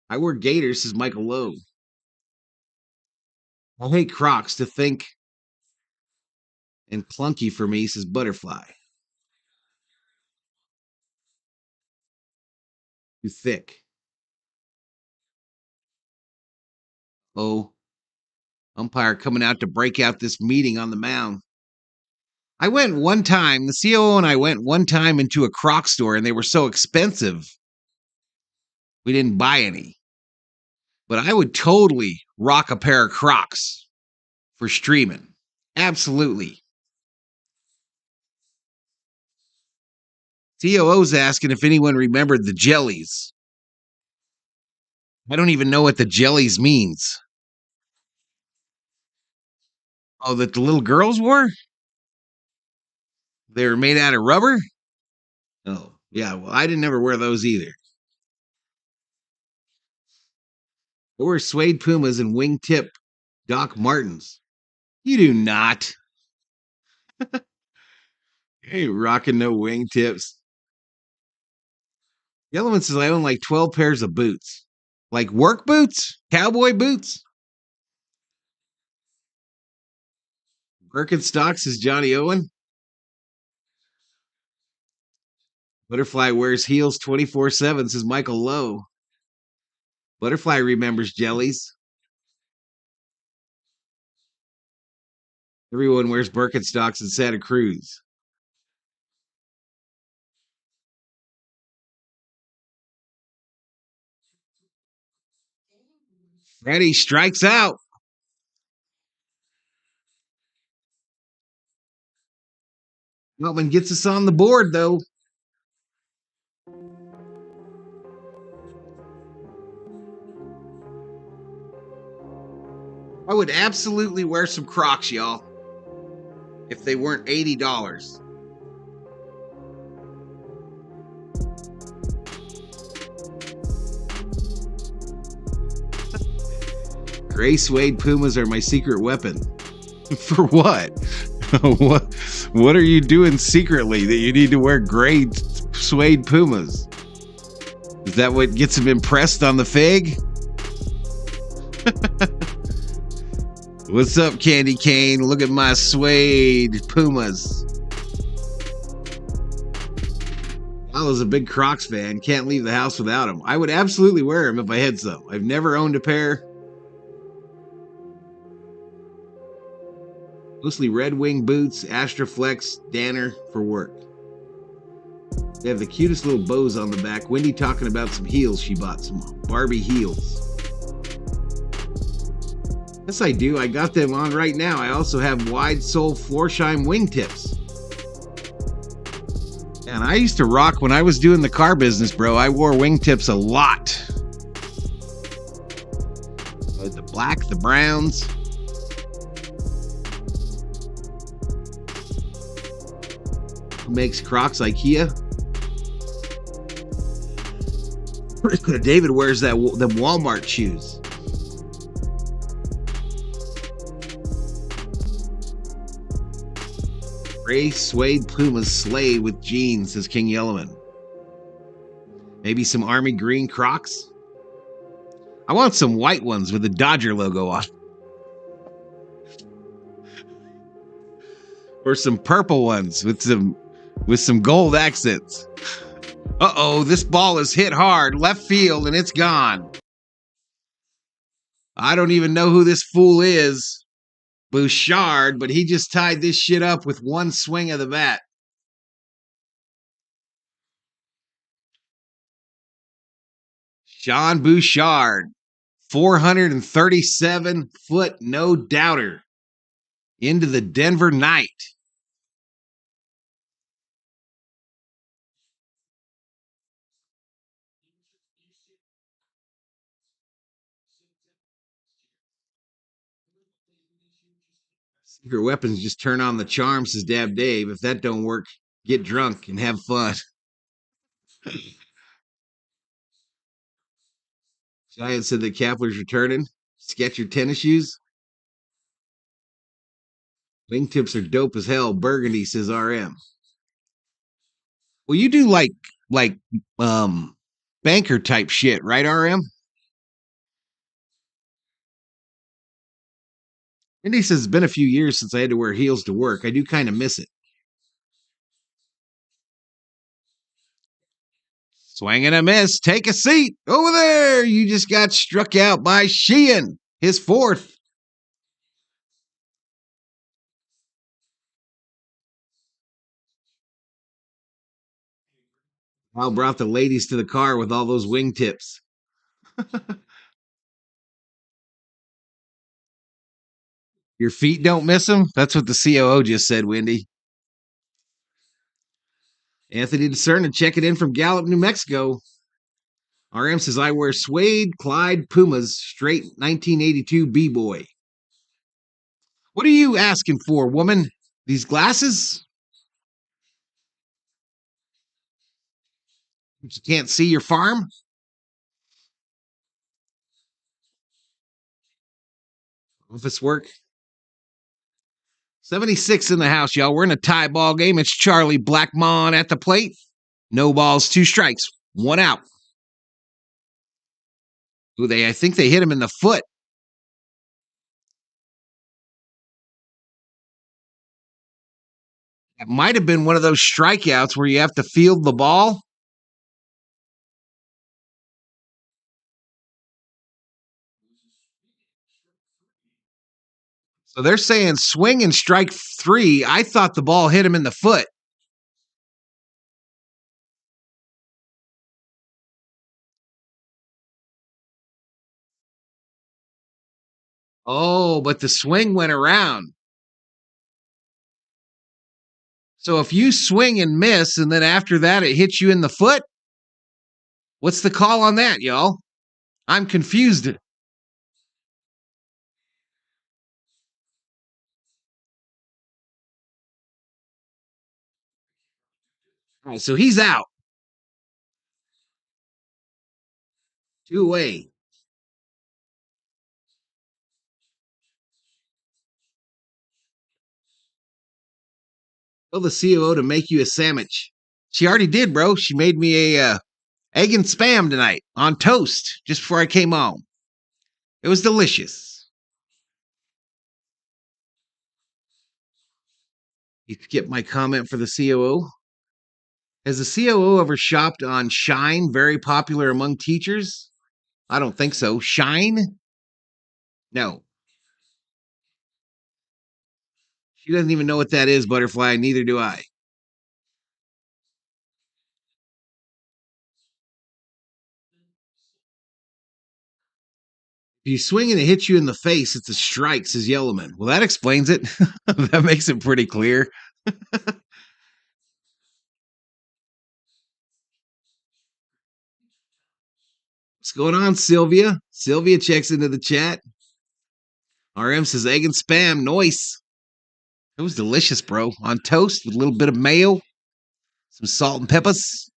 I wear Gators, says Michael Lowe. I hate Crocs to think and clunky for me, says Butterfly. Too thick. Oh, umpire coming out to break out this meeting on the mound. I went one time, the COO and I went one time into a Croc store, and they were so expensive, we didn't buy any. But I would totally rock a pair of Crocs for streaming. Absolutely. COO's asking if anyone remembered the jellies. I don't even know what the jellies means. Oh, that the little girls wore? They were made out of rubber? Oh, yeah. Well, I didn't ever wear those either. I wear suede Pumas and wingtip Doc Martens. You do not. Hey, rocking no wingtips. Yellowman says I own like 12 pairs of boots. Like work boots? Cowboy boots? Birkenstocks is Johnny Owen. Butterfly wears heels 24/7, says Michael Lowe. Butterfly remembers jellies. Everyone wears Birkenstocks in Santa Cruz. Freddie strikes out. Meltman gets us on the board, though. I would absolutely wear some Crocs, y'all, if they weren't $80. Gray suede Pumas are my secret weapon. For what? What are you doing secretly that you need to wear gray suede Pumas? Is that what gets him impressed on the fig? What's up, Candy Cane? Look at my suede Pumas. I was a big Crocs fan. Can't leave the house without them. I would absolutely wear them if I had some. I've never owned a pair. Mostly Red Wing boots, Astroflex, Danner for work. They have the cutest little bows on the back. Wendy talking about some heels she bought, some Barbie heels. Yes, I do. I got them on right now. I also have wide sole Florsheim wingtips. And I used to rock when I was doing the car business, bro. I wore wingtips a lot. The black, the browns. Who makes Crocs? IKEA. David wears them Walmart shoes. Gray suede Pumas slay with jeans, says King Yellowman. Maybe some army green Crocs? I want some white ones with the Dodger logo on. Or some purple ones with some gold accents. Uh-oh, this ball is hit hard, left field, and it's gone. I don't even know who this fool is. Bouchard, but he just tied this shit up with one swing of the bat. Sean Bouchard, 437-foot no doubter into the Denver night. Secret weapons just turn on the charm, says Dab Dave. If that don't work, get drunk and have fun. Giant said that Kapler's returning. Sketch your tennis shoes. Wingtips are dope as hell. Burgundy, says RM. Well, you do like banker type shit, right, RM? And he says it's been a few years since I had to wear heels to work. I do kind of miss it. Swing and a miss. Take a seat. Over there. You just got struck out by Sheen. His fourth. Al brought the ladies to the car with all those wingtips. Your feet don't miss him? That's what the COO just said, Wendy. Anthony Discernin checking in from Gallup, New Mexico. RM says, I wear suede Clyde Pumas, straight 1982 B-boy. What are you asking for, woman? These glasses? You can't see your farm? Office work? 76 in the house, y'all. We're in a tie ball game. It's Charlie Blackmon at the plate. No balls, 2 strikes, 1 out. Ooh, I think they hit him in the foot. It might have been one of those strikeouts where you have to field the ball. So they're saying swing and strike 3. I thought the ball hit him in the foot. Oh, but the swing went around. So if you swing and miss, and then after that it hits you in the foot, what's the call on that, y'all? I'm confused. All right, so he's out. 2 away. Tell the COO to make you a sandwich. She already did, bro. She made me a egg and spam tonight on toast just before I came home. It was delicious. You could get my comment for the COO. Has the COO ever shopped on Shine, very popular among teachers? I don't think so. Shine? No. She doesn't even know what that is, Butterfly. Neither do I. If you swing and it hits you in the face, it's a strike, says Yellowman. Well, that explains it. That makes it pretty clear. What's going on, Sylvia? Sylvia checks into the chat. RM says egg and spam, nice. It was delicious, bro. On toast with a little bit of mayo, some salt and peppers.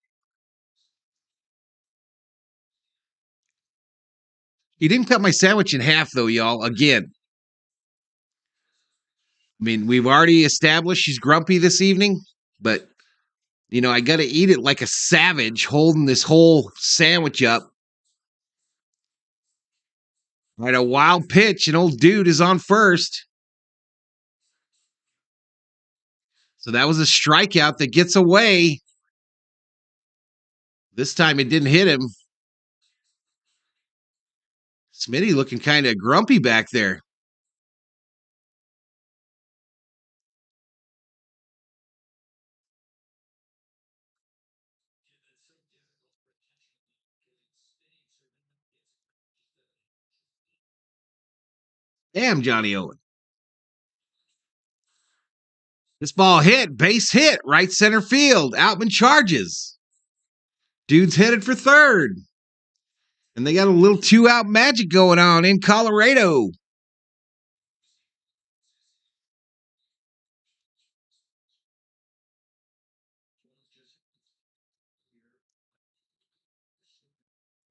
He didn't cut my sandwich in half, though, y'all. Again. I mean, we've already established she's grumpy this evening, but, I got to eat it like a savage holding this whole sandwich up. Right, a wild pitch, and old dude is on first. So that was a strikeout that gets away. This time it didn't hit him. Smitty looking kind of grumpy back there. Damn, Johnny Owen. This ball hit, base hit, right center field. Outman charges. Dude's headed for third. And they got a little 2-out magic going on in Colorado.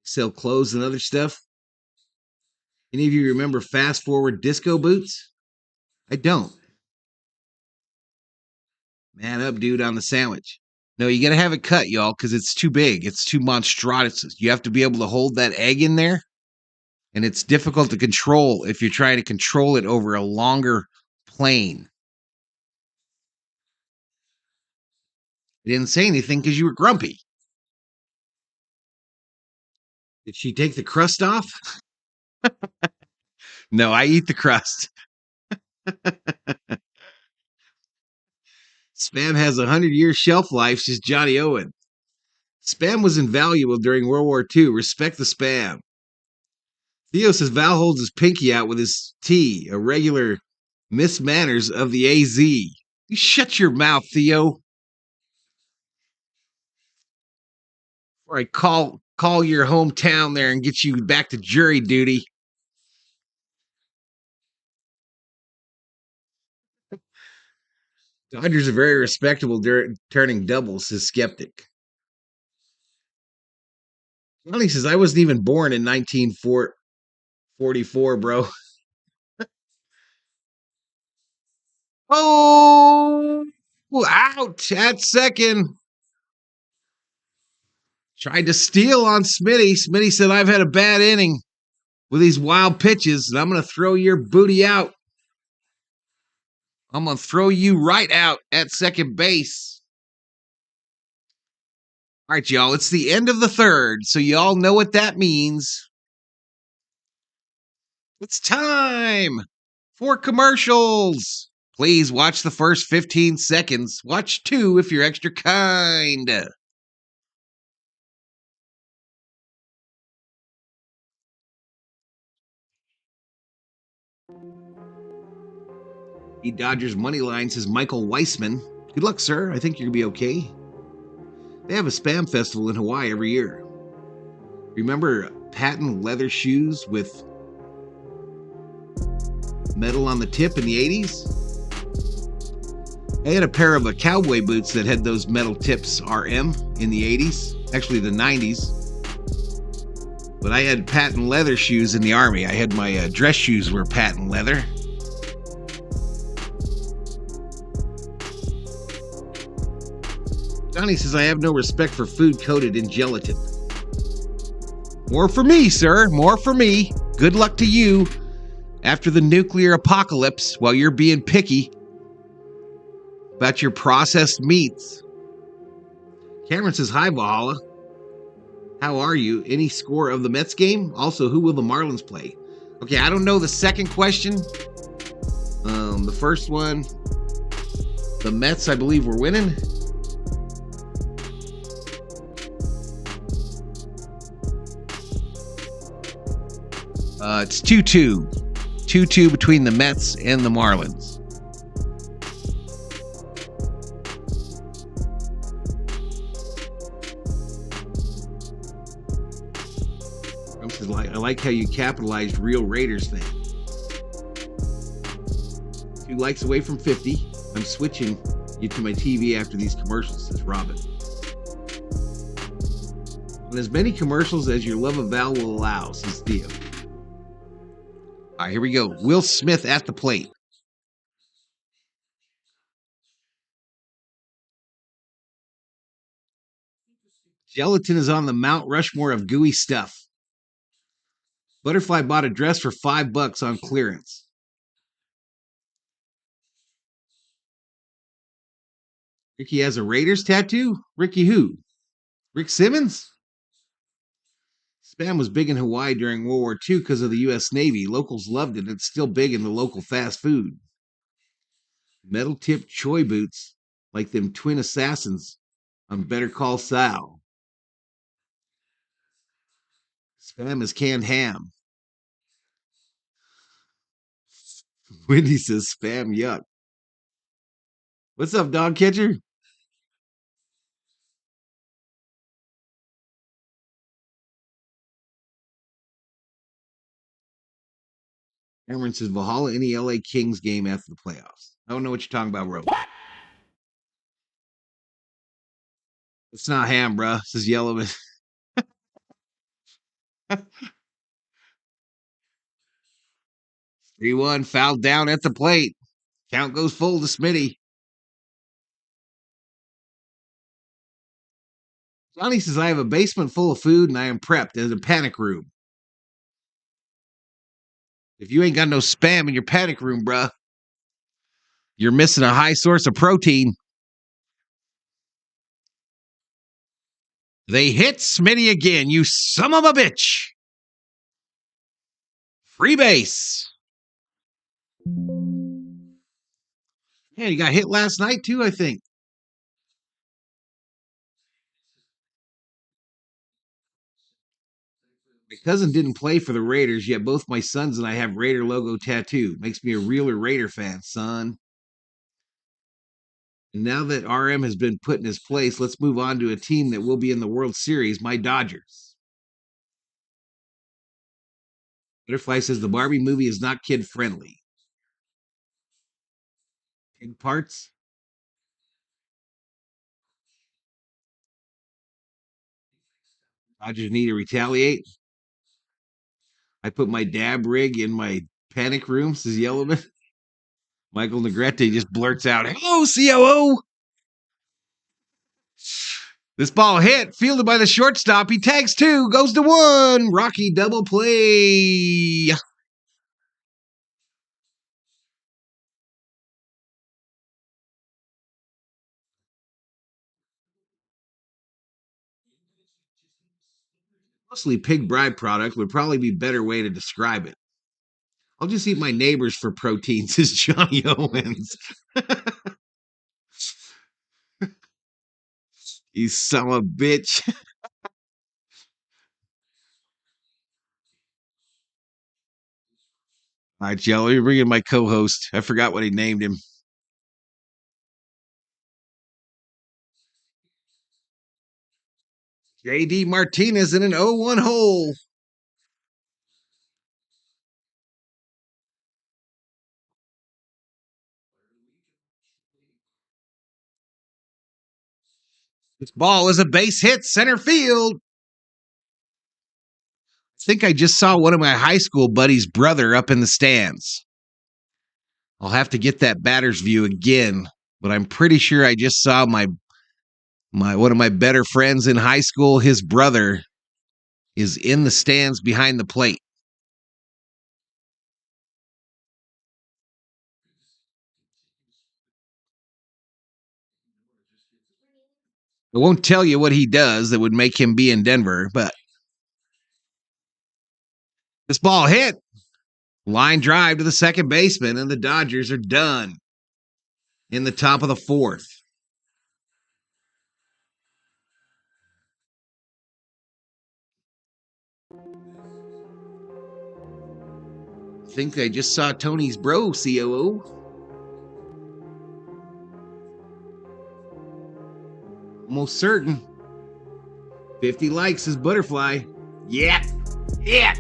Sell clothes and other stuff. Any of you remember Fast Forward disco boots? I don't. Man up, dude, on the sandwich. No, you got to have it cut, y'all, because it's too big. It's too monstrous. You have to be able to hold that egg in there. And it's difficult to control if you're trying to control it over a longer plane. You didn't say anything because you were grumpy. Did she take the crust off? No, I eat the crust. Spam has a 100-year shelf life, says Johnny Owen. Spam was invaluable during World War II. Respect the spam. Theo says Val holds his pinky out with his T, a regular Miss Manners of the AZ. You shut your mouth, Theo. Or I call your hometown there and get you back to jury duty. Dodgers are very respectable turning doubles, says Skeptic. Johnny says, I wasn't even born in 1944, bro. Oh, out at second. Tried to steal on Smitty. Smitty said, I've had a bad inning with these wild pitches, and I'm going to throw your booty out. I'm going to throw you right out at second base. All right, y'all, it's the end of the third, so y'all know what that means. It's time for commercials. Please watch the first 15 seconds. Watch 2 if you're extra kind. The Dodgers money line says Michael Weissman. Good luck, sir. I think you're going to be okay. They have a Spam Festival in Hawaii every year. Remember patent leather shoes with metal on the tip in the 80s? I had a pair of cowboy boots that had those metal tips RM in the 80s. Actually, the 90s. But I had patent leather shoes in the Army. I had my dress shoes were patent leather. Johnny says, I have no respect for food coated in gelatin. More for me, sir. More for me. Good luck to you after the nuclear apocalypse while you're being picky about your processed meats. Cameron says, hi, Valhalla. How are you? Any score of the Mets game? Also, who will the Marlins play? Okay, I don't know the second question. The first one, the Mets, I believe, were winning. It's 2-2. 2-2 between the Mets and the Marlins. I like how you capitalized real Raiders thing. 2 likes away from 50. I'm switching you to my TV after these commercials, says Robin. And as many commercials as your love of Val will allow, says Theo. All right, here we go. Will Smith at the plate. Gelatin is on the Mount Rushmore of gooey stuff. Butterfly bought a dress for $5 on clearance. Ricky has a Raiders tattoo? Ricky who? Rick Simmons? Spam was big in Hawaii during World War II because of the U.S. Navy. Locals loved it. It's still big in the local fast food. Metal tipped choy boots, like them twin assassins on Better Call Saul. Spam is canned ham. Wendy says spam yuck. What's up, dog catcher? Cameron says Valhalla any LA Kings game after the playoffs. I don't know what you're talking about, bro. It's not ham, bro. Says Yellowman. 3-1 fouled down at the plate. Count goes full to Smitty. Johnny says, I have a basement full of food and I am prepped as a panic room. If you ain't got no spam in your panic room, bruh, you're missing a high source of protein. They hit Smitty again, you son of a bitch. Free base. Yeah, he got hit last night too, I think. My cousin didn't play for the Raiders, yet both my sons and I have Raider logo tattoo. Makes me a realer Raider fan, son. And now that RM has been put in his place, let's move on to a team that will be in the World Series, my Dodgers. Butterfly says the Barbie movie is not kid friendly. Pig parts? Dodgers need to retaliate. I put my dab rig in my panic room, says Yellowman. Michael Negrete just blurts out, "Hello, COO." This ball hit, fielded by the shortstop. He tags two, goes to one. Rocky double play. Mostly pig bride product would probably be a better way to describe it. I'll just eat my neighbors for protein, says Johnny Owens. You son of a bitch. All right, Joe, let me bring in my co-host. I forgot what he named him. JD Martinez in an 0-1 hole. This ball is a base hit, center field. I think I just saw one of my high school buddies' brother up in the stands. I'll have to get that batter's view again, but I'm pretty sure I just saw my one of my better friends in high school. His brother is in the stands behind the plate. I won't tell you what he does that would make him be in Denver, but this ball hit. Line drive to the second baseman, and the Dodgers are done in the top of the fourth. I think I just saw Tony's bro, COO. Almost certain. 50 likes is Butterfly. Yeah. Yeah.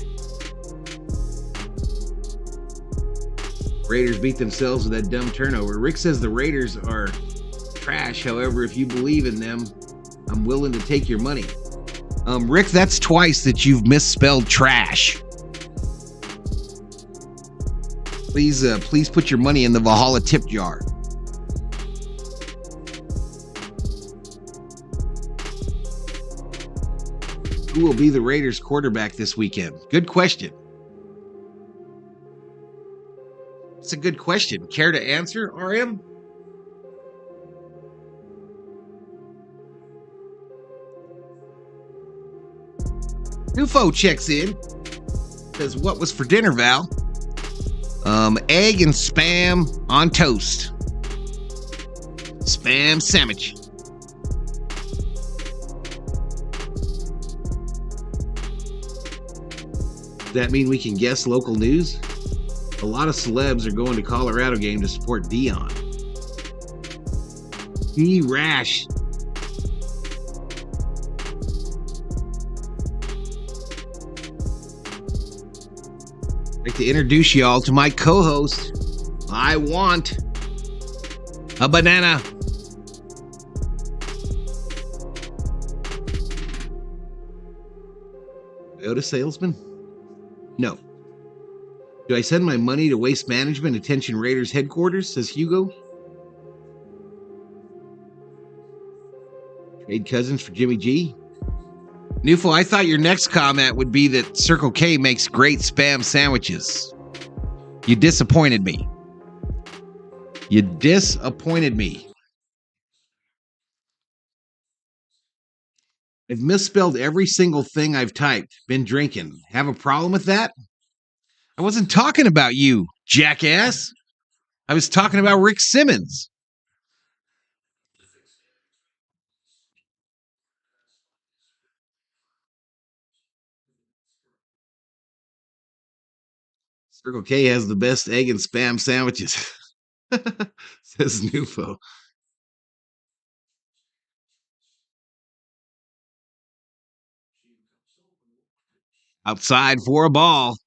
Raiders beat themselves with that dumb turnover. Rick says the Raiders are trash. However, if you believe in them, I'm willing to take your money. Rick, that's twice that you've misspelled trash. Please put your money in the Valhalla tip jar. Who will be the Raiders quarterback this weekend? Good question. It's a good question. Care to answer, RM? Nufo checks in. Says, what was for dinner, Val? Egg and spam on toast. Spam sandwich. Does that mean we can guess local news? A lot of celebs are going to Colorado game to support Dion. D-Rash. I'd like to introduce y'all to my co-host. I want a banana. Toyota salesman? No. Do I send my money to Waste Management Attention Raiders headquarters, says Hugo? Trade Cousins for Jimmy G? Nufo, I thought your next comment would be that Circle K makes great spam sandwiches. You disappointed me. You disappointed me. I've misspelled every single thing I've typed. Been drinking. Have a problem with that? I wasn't talking about you, jackass. I was talking about Rick Simmons. Circle K has the best egg and spam sandwiches, says Nufo. Outside for a ball.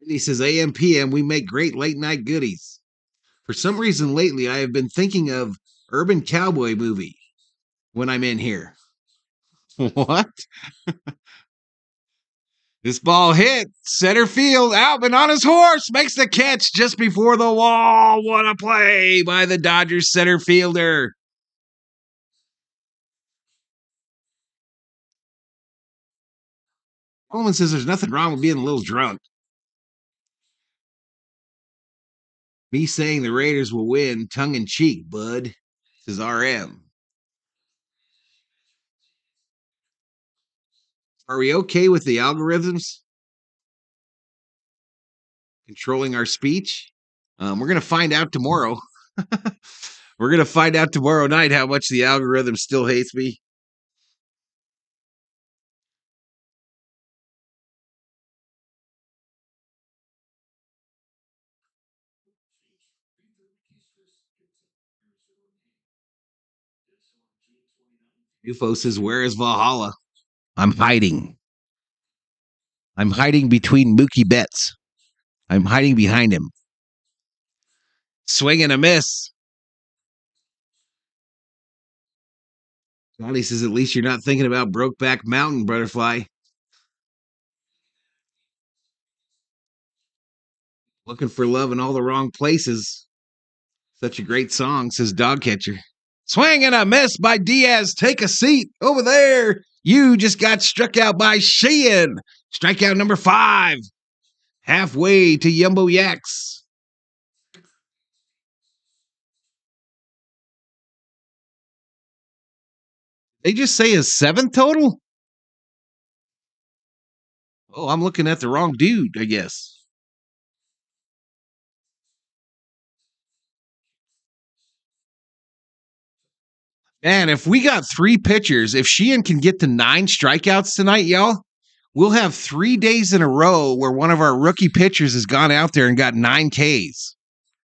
He says, AM, PM, we make great late night goodies. For some reason lately, I have been thinking of Urban Cowboy movie when I'm in here. What? This ball hit center field. Outman on his horse makes the catch just before the wall. What a play by the Dodgers center fielder. Coleman says there's nothing wrong with being a little drunk. Me saying the Raiders will win, tongue in cheek, bud, says RM. Are we okay with the algorithms controlling our speech? We're going to find out tomorrow. We're going to find out tomorrow night how much the algorithm still hates me. UFO says, where is Valhalla? I'm hiding. I'm hiding between Mookie Betts. I'm hiding behind him. Swing and a miss. Johnny says, at least you're not thinking about Brokeback Mountain, Butterfly. Looking for love in all the wrong places. Such a great song, says Dogcatcher. Swing and a miss by Diaz. Take a seat over there. You just got struck out by Sheen. Strikeout number 5. Halfway to Yumbo Yaks. They just say his 7th total? Oh, I'm looking at the wrong dude, I guess. Man, if we got 3 pitchers, if Sheehan can get to 9 strikeouts tonight, y'all, we'll have 3 days in a row where one of our rookie pitchers has gone out there and got 9 Ks.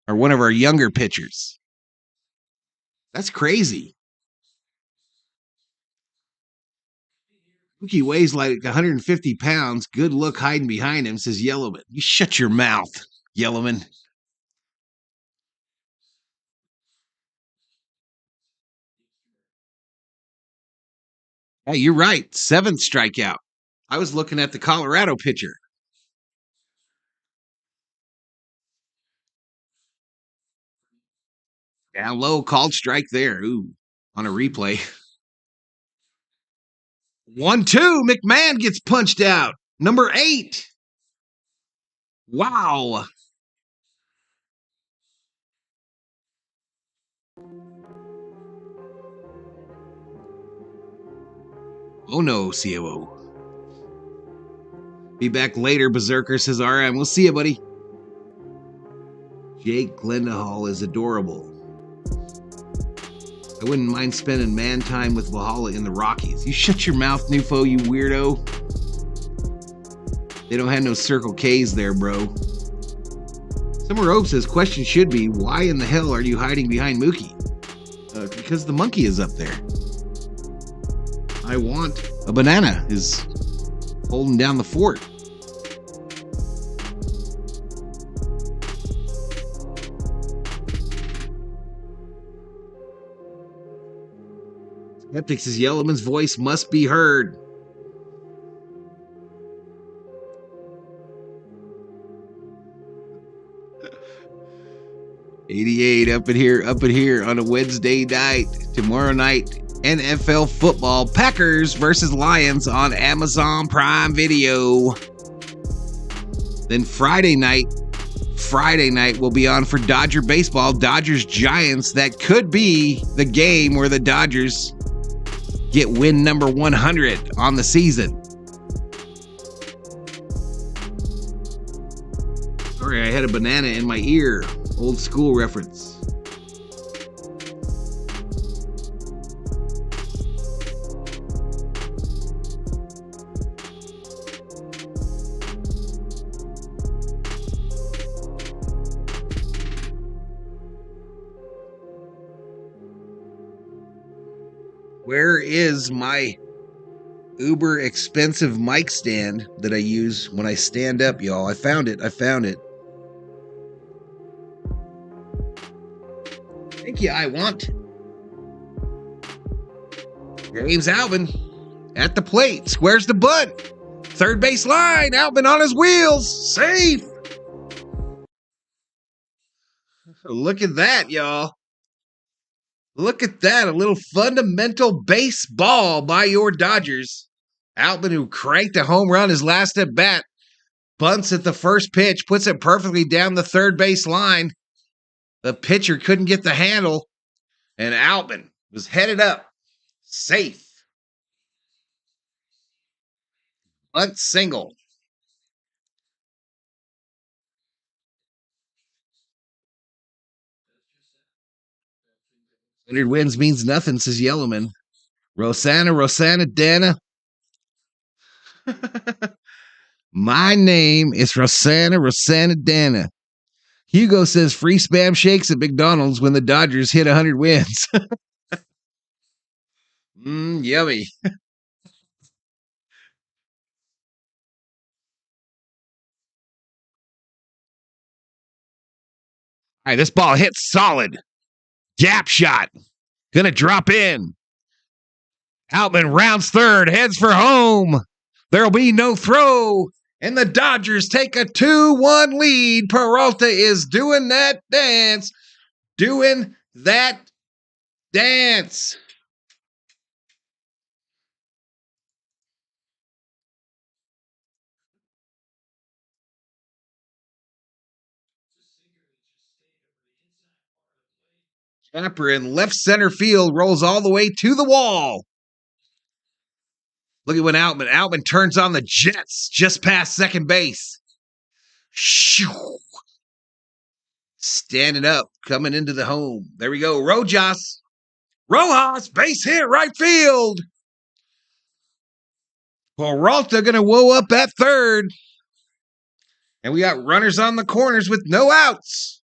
Or one of our younger pitchers. That's crazy. Mookie weighs like 150 pounds. Good look hiding behind him, says Yellowman. You shut your mouth, Yellowman. Hey, you're right. 7th strikeout. I was looking at the Colorado pitcher. Down low, called strike there. Ooh, on a replay. 1-2. McMahon gets punched out. Number 8. Wow. Oh no, COO. Be back later, Berserker, says RM. We'll see you, buddy. Jake Glendahall is adorable. I wouldn't mind spending man time with Valhalla in the Rockies. You shut your mouth, Nufo, you weirdo. They don't have no Circle Ks there, bro. Summer Ope says, question should be, why in the hell are you hiding behind Mookie? Because the monkey is up there. I want a banana is holding down the fort. Skeptic says Yellowman's voice must be heard. $88 up in here on a Wednesday night. Tomorrow night, NFL football, Packers versus Lions on Amazon Prime Video. Then Friday night will be on for Dodger baseball. Dodgers Giants. That could be the game where the Dodgers get win number 100 on the season. Sorry, I had a banana in my ear. Old school reference. Where is my uber expensive mic stand that I use when I stand up, y'all? I found it. Thank you, I want. James Albin at the plate. Squares the bunt. Third base line. Albin on his wheels. Safe. Look at that, y'all. Look at that. A little fundamental baseball by your Dodgers. Albin, who cranked a home run his last at bat, bunts at the first pitch, puts it perfectly down the third base line. The pitcher couldn't get the handle, and Albin was headed up. Safe. Bunt single. 100 wins means nothing, says Yellowman. Rosanna, Dana. My name is Rosanna, Dana. Hugo says free spam shakes at McDonald's when the Dodgers hit 100 wins. Yummy. All right, this ball hits solid. Gap shot. Gonna drop in. Outman rounds third, heads for home. There'll be no throw. And the Dodgers take a 2-1 lead. Peralta is doing that dance. Capper in left center field rolls all the way to the wall. Look at when Outman turns on the Jets just past second base. Shoo. Standing up, coming into the home. There we go. Rojas, base hit, right field. Peralta going to woe up at third. And we got runners on the corners with no outs.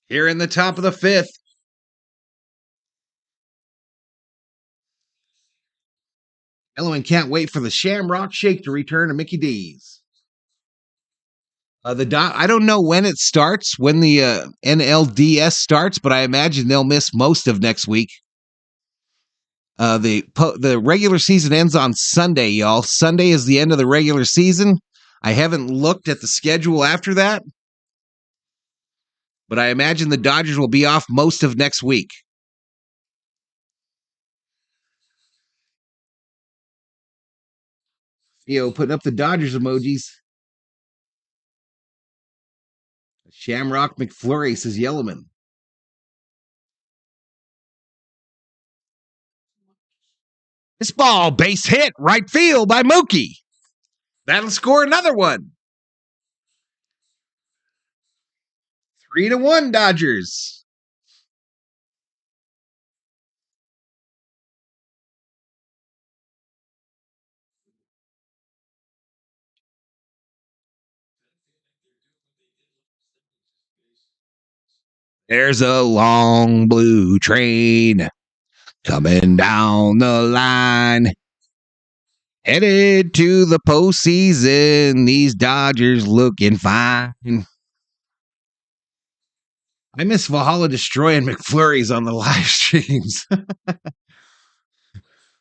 Here in the top of the fifth. Ellen can't wait for the Shamrock Shake to return to Mickey D's. I don't know when it starts, when the NLDS starts, but I imagine they'll miss most of next week. The regular season ends on Sunday, y'all. Sunday is the end of the regular season. I haven't looked at the schedule after that, but I imagine the Dodgers will be off most of next week. Theo putting up the Dodgers emojis. Shamrock McFlurry, says Yellowman. This ball, base hit, right field by Mookie. That'll score another one. 3-1 Dodgers. There's a long blue train coming down the line. Headed to the postseason. These Dodgers looking fine. I miss Valhalla destroying McFlurries on the live streams.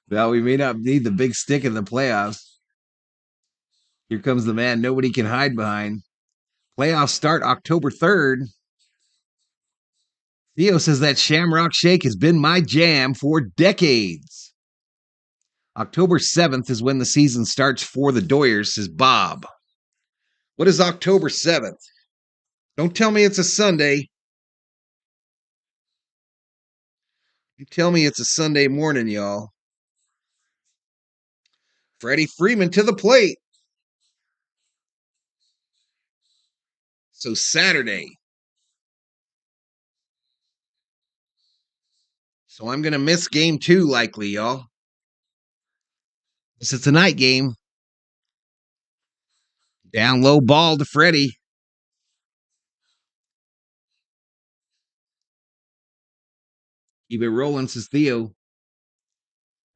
Well, we may not need the big stick in the playoffs. Here comes the man nobody can hide behind. Playoffs start October 3rd. Theo says that Shamrock Shake has been my jam for decades. October 7th is when the season starts for the Doyers, says Bob. What is October 7th? Don't tell me it's a Sunday. You tell me it's a Sunday morning, y'all. Freddie Freeman to the plate. So Saturday. So I'm going to miss game 2 likely, y'all. This is a night game. Down low ball to Freddie. Keep it rolling, says Theo.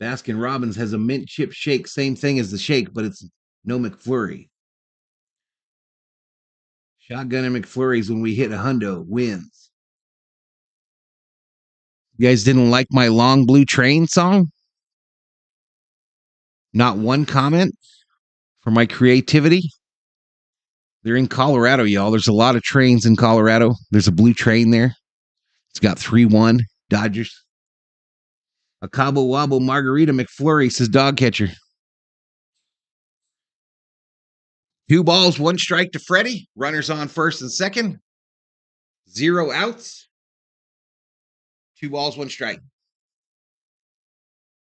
Baskin Robbins has a mint chip shake. Same thing as the shake, but it's no McFlurry. Shotgun and McFlurries when we hit a hundo wins. You guys didn't like my Long Blue Train song? Not one comment for my creativity? They're in Colorado, y'all. There's a lot of trains in Colorado. There's a blue train there. It's got 3-1 Dodgers. A Cabo Wabo Margarita McFlurry, says Dog Catcher. 2 balls, 1 strike to Freddie. Runners on first and second. 0 outs. 2 balls, 1 strike.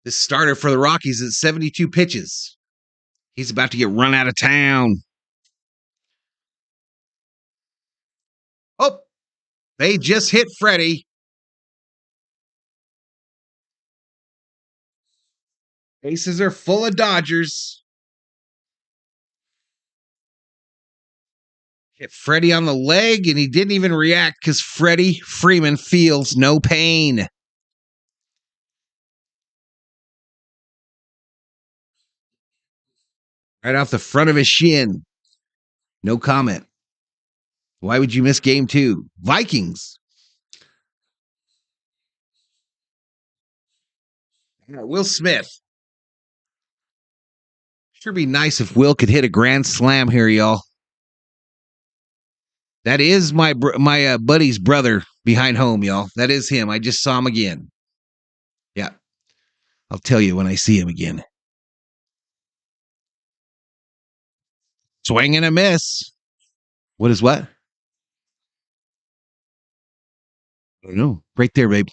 This starter for the Rockies is 72 pitches. He's about to get run out of town. Oh, they just hit Freddie. Bases are full of Dodgers. Hit Freddie on the leg, and he didn't even react because Freddie Freeman feels no pain. Right off the front of his shin. No comment. Why would you miss game 2? Vikings. Will Smith. Sure be nice if Will could hit a grand slam here, y'all. That is my buddy's brother behind home, y'all. That is him. I just saw him again. Yeah. I'll tell you when I see him again. Swing and a miss. What is what? I don't know. Right there, babe.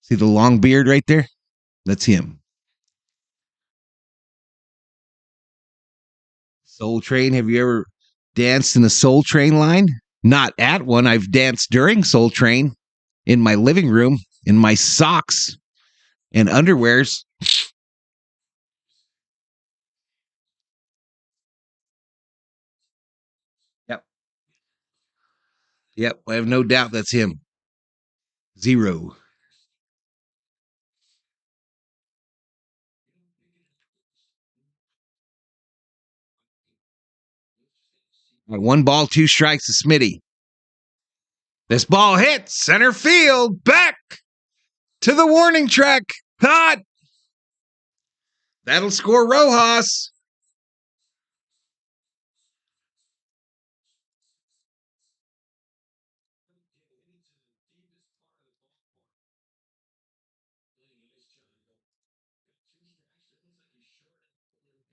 See the long beard right there? That's him. Soul Train. Have you ever danced in a Soul Train line? Not at one. I've danced during Soul Train in my living room in my socks and underwears. Yep. Yep. I have no doubt that's him. 0. Right, 1 ball, 2 strikes to Smitty. This ball hits center field. Back to the warning track. Caught. That'll score Rojas.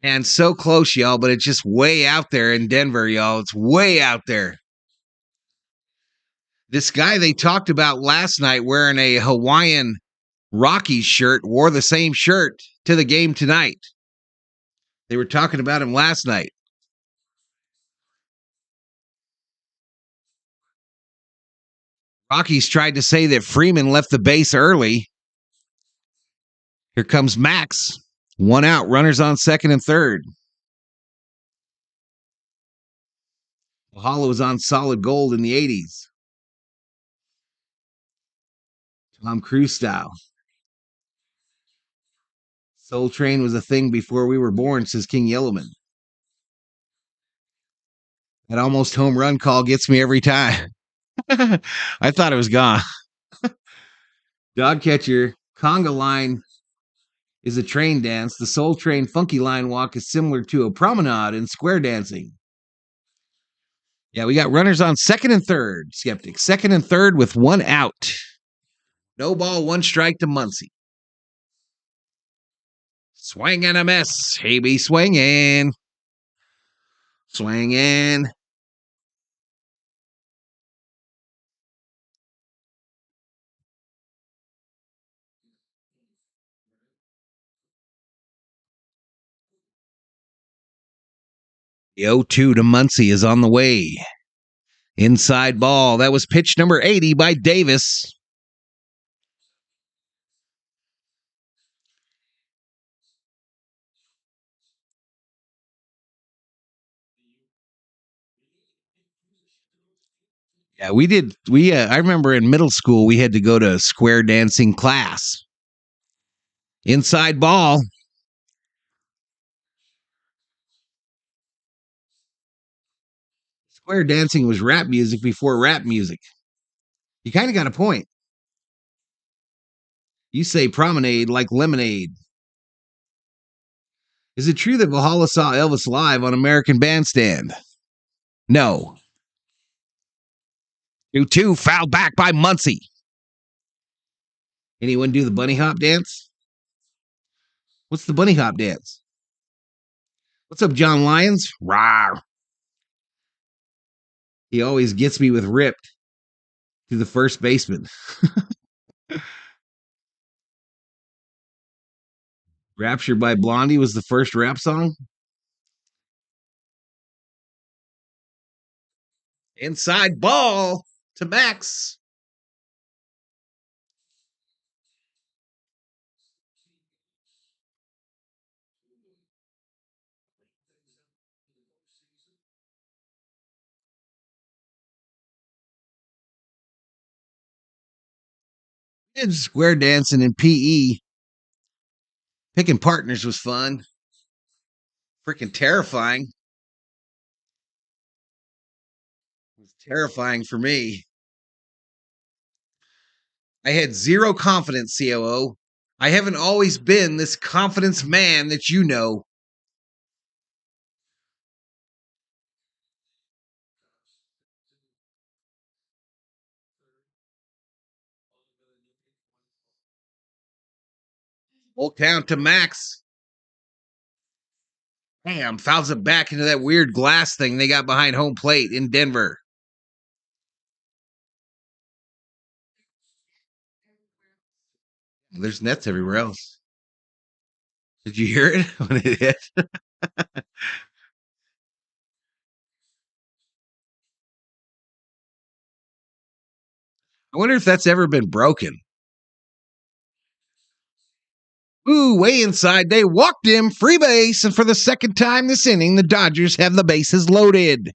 And so close, y'all, but it's just way out there in Denver, y'all. It's way out there. This guy they talked about last night wearing a Hawaiian Rockies shirt wore the same shirt to the game tonight. They were talking about him last night. Rockies tried to say that Freeman left the base early. Here comes Max. 1 out, runners on second and third. Valhalla was on solid gold in the 80s. Tom Cruise style. Soul Train was a thing before we were born, says King Yellowman. That almost home run call gets me every time. I thought it was gone. Dog catcher, conga line is a train dance. The Soul Train funky line walk is similar to a promenade in square dancing. Yeah, we got runners on second and third. Skeptic. Second and third with 1 out. No ball, 1 strike to Muncy. Swing and a miss. He be swinging. Swinging. The 0-2 to Muncie is on the way. Inside ball. That was pitch number 80 by Davis. Yeah, we did. I remember in middle school, we had to go to square dancing class. Inside ball. Square dancing was rap music before rap music. You kind of got a point. You say promenade like lemonade. Is it true that Valhalla saw Elvis live on American Bandstand? No. 2-2, fouled back by Muncie. Anyone do the bunny hop dance? What's the bunny hop dance? What's up, John Lyons? Rawr. He always gets me with ripped to the first baseman. Rapture by Blondie was the first rap song. Inside ball to Max. Did square dancing in PE. Picking partners was fun. Freaking terrifying. It was terrifying for me. I had zero confidence, COO. I haven't always been this confidence man that you know. Old town to Max. Damn, fouls it back into that weird glass thing they got behind home plate in Denver. There's nets everywhere else. Did you hear it when it hit? I wonder if that's ever been broken. Ooh, way inside. They walked him. Free base. And for the second time this inning, the Dodgers have the bases loaded.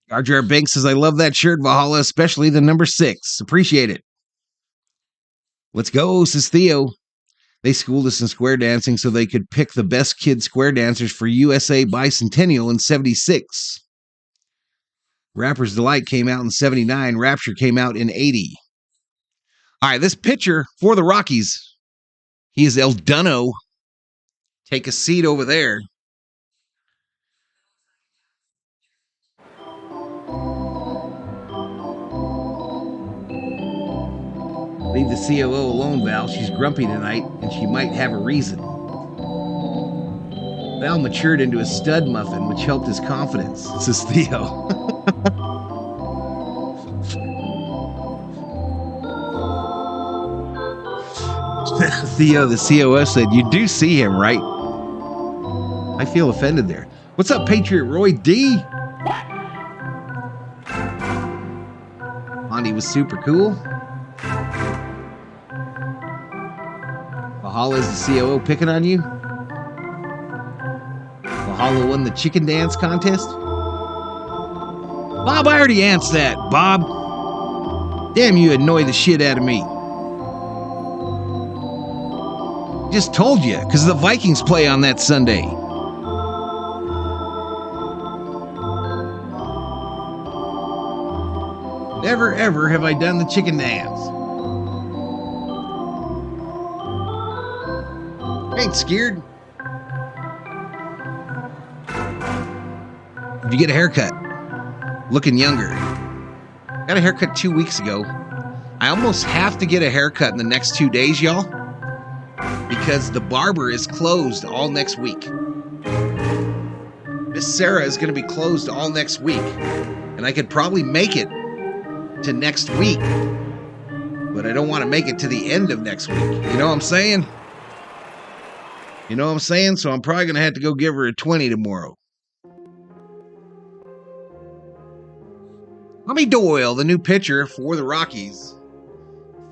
RJ Banks says, I love that shirt, Valhalla, especially the number 6. Appreciate it. Let's go, says Theo. They schooled us in square dancing so they could pick the best kid square dancers for USA Bicentennial in 76. Rapper's Delight came out in 79. Rapture came out in 80. All right, this pitcher for the Rockies, he is El Dunno. Take a seat over there. Leave the COO alone, Val. She's grumpy tonight, and she might have a reason. Val matured into a stud muffin, which helped his confidence, says Theo. Theo, the COO, said, you do see him, right? I feel offended there. What's up, Patriot Roy D? Monty was super cool. Valhalla is the COO picking on you? Valhalla won the chicken dance contest? Bob, I already answered that, Bob. Damn, you annoy the shit out of me. Just told you, because the Vikings play on that Sunday. Never, ever have I done the chicken dance. Ain't scared. If you get a haircut, looking younger. Got a haircut 2 weeks ago. I almost have to get a haircut in the next 2 days, y'all. because the barber is closed all next week. Miss Sarah is going to be closed all next week, and I could probably make it to next week, but I don't want to make it to the end of next week. You know what I'm saying? So I'm probably going to have to go give her a 20 tomorrow. Tommy Doyle, the new pitcher for the Rockies.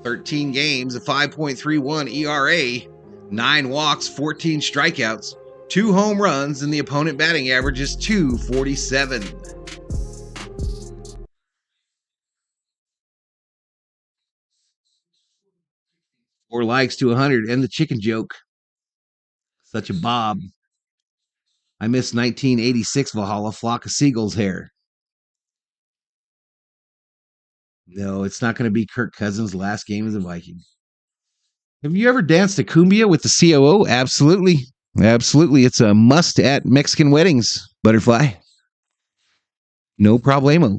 13 games, a 5.31 ERA, 9 walks, 14 strikeouts, 2 home runs, and the opponent batting average is .247. 4 likes to 100, and the chicken joke. Such a bob. I miss 1986 Valhalla, flock of seagulls hair. No, it's not going to be Kirk Cousins' last game as a Viking. Have you ever danced a cumbia with the COO? Absolutely. Absolutely. It's a must at Mexican weddings, Butterfly. No problemo.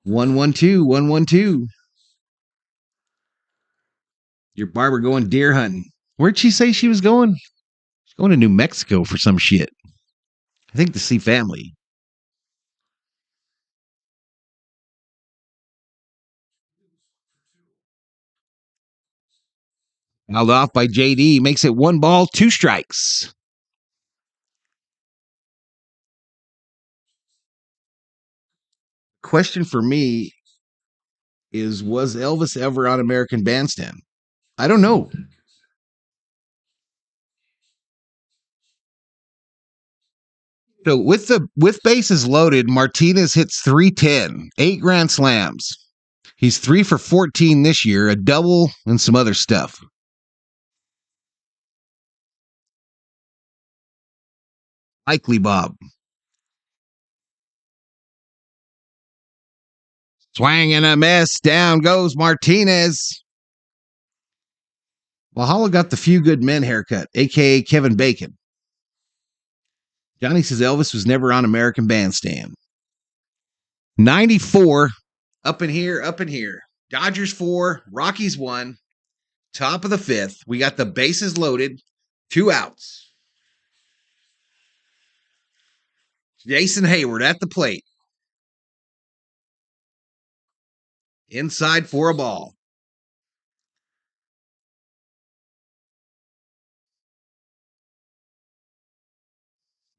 112, 112. Your barber going deer hunting. Where'd she say she was going? She's going to New Mexico for some shit. I think to see family. Held off by JD. Makes it 1 ball, 2 strikes. Question for me is, was Elvis ever on American Bandstand? I don't know. So with bases loaded, Martinez hits .310, 8 grand slams. He's 3 for 14 this year, a double and some other stuff. Likely Bob. Swang and a miss. Down goes Martinez. Valhalla got the Few Good Men haircut, a.k.a. Kevin Bacon. Johnny says Elvis was never on American Bandstand. 94. Up in here. Dodgers 4, Rockies 1. Top of the 5th. We got the bases loaded. 2 outs. Jason Hayward at the plate. Inside for a ball.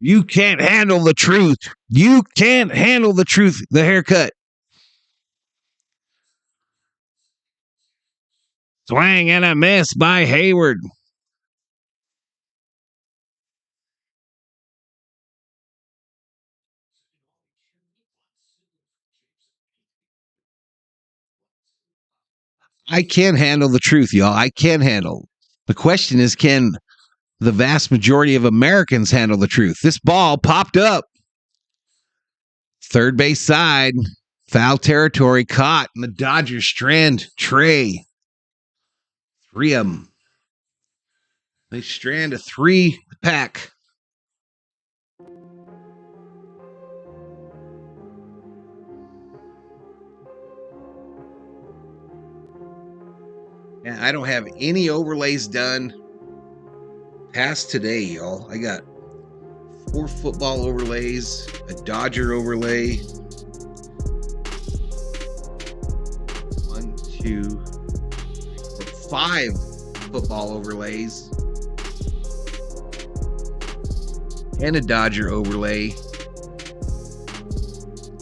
You can't handle the truth. You can't handle the truth. The haircut. Swang and a miss by Hayward. I can't handle the truth, y'all. I can handle. The question is, can the vast majority of Americans handle the truth? This ball popped up. Third base side. Foul territory caught. And the Dodgers strand Trey. 3 of them. They strand a 3-pack. And I don't have any overlays done past today, y'all. I got 4 football overlays, a Dodger overlay. 1, 2, 3, 4, 5 football overlays. And a Dodger overlay.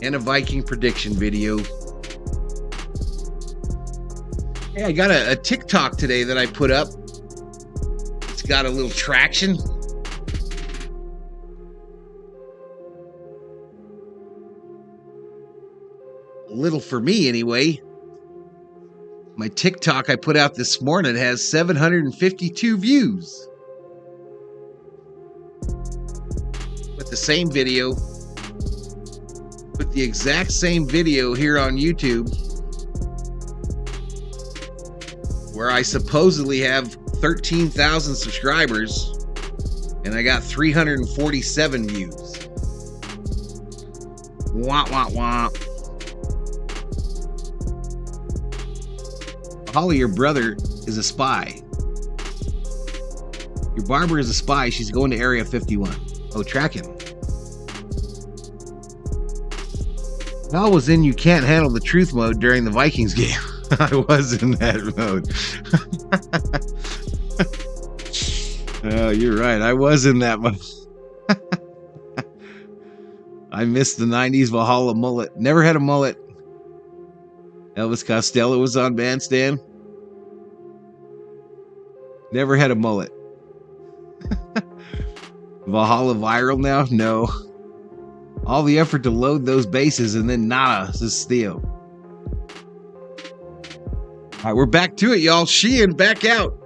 And a Viking prediction video. Hey, I got a TikTok today that I put up. It's got a little traction. A little for me, anyway. My TikTok I put out this morning has 752 views. With the same video. Put the exact same video here on YouTube, where I supposedly have 13,000 subscribers, and I got 347 views. Wah, wah, wah. Holly, your brother is a spy. Your barber is a spy. She's going to Area 51. Oh, tracking. Val was in You Can't Handle the Truth mode during the Vikings game. I was in that mode. Oh, you're right. I was in that mode. I missed the 90s Valhalla mullet. Never had a mullet. Elvis Costello was on Bandstand. Never had a mullet. Valhalla viral now? No. All the effort to load those bases and then nada. This is steal. All right, we're back to it, y'all. Sheen back out.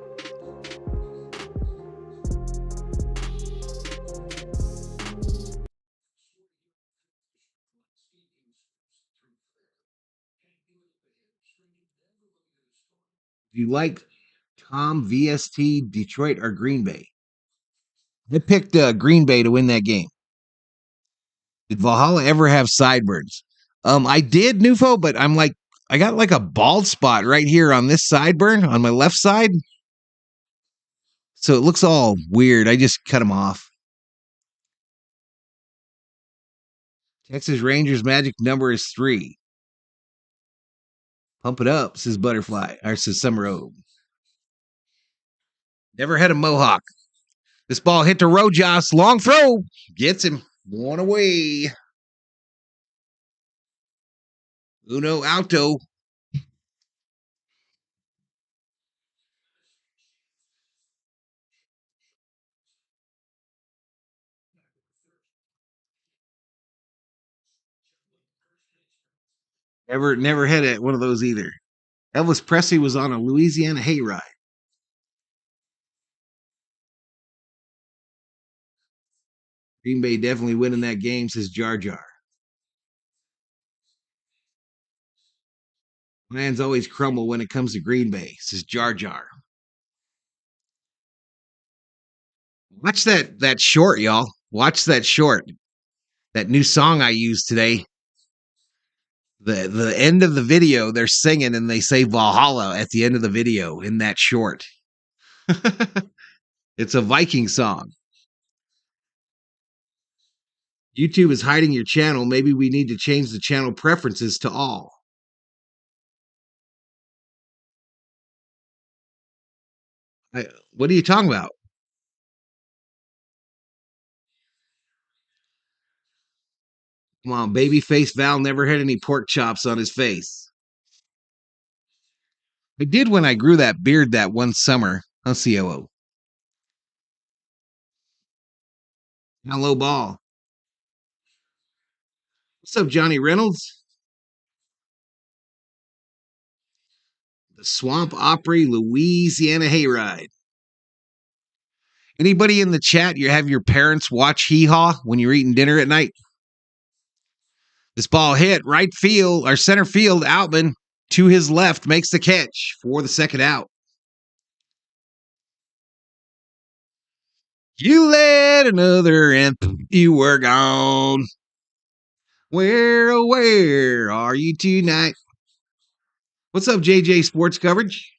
Do you like Tom VST, Detroit, or Green Bay? I picked Green Bay to win that game. Did Valhalla ever have sideburns? I did, Nufo, but I'm like, I got like a bald spot right here on this sideburn on my left side. So it looks all weird. I just cut them off. Texas Rangers magic number is 3. Pump it up, says Butterfly, or says Summer Oak. Never had a mohawk. This ball hit to Rojas. Long throw. Gets him. One away. Uno Alto. Never had one of those either. Elvis Presley was on a Louisiana hayride. Green Bay definitely winning that game, says Jar Jar. Plans always crumble when it comes to Green Bay, says Jar Jar. Watch that short, y'all. Watch that short. That new song I used today. The end of the video, they're singing and they say Valhalla at the end of the video in that short. It's a Viking song. YouTube is hiding your channel. Maybe we need to change the channel preferences to all. What are you talking about? Come on, babyface Val never had any pork chops on his face. I did when I grew that beard that one summer. COO. Now low ball. What's up, Johnny Reynolds? The Swamp Opry Louisiana Hayride. Anybody in the chat, you have your parents watch Hee Haw when you're eating dinner at night? This ball hit right field, or center field. Outman to his left makes the catch for the second out. You let another in, you were gone. Where, oh, where are you tonight? What's up, JJ Sports Coverage?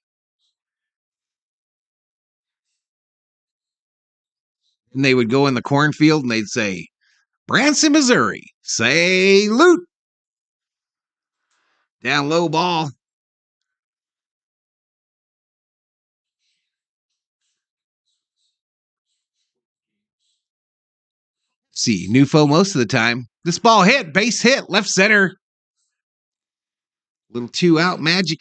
And they would go in the cornfield and they'd say, Branson, Missouri, salute. Down low ball. See, Nufo most of the time. This ball hit, base hit, left center. Little 2 out magic.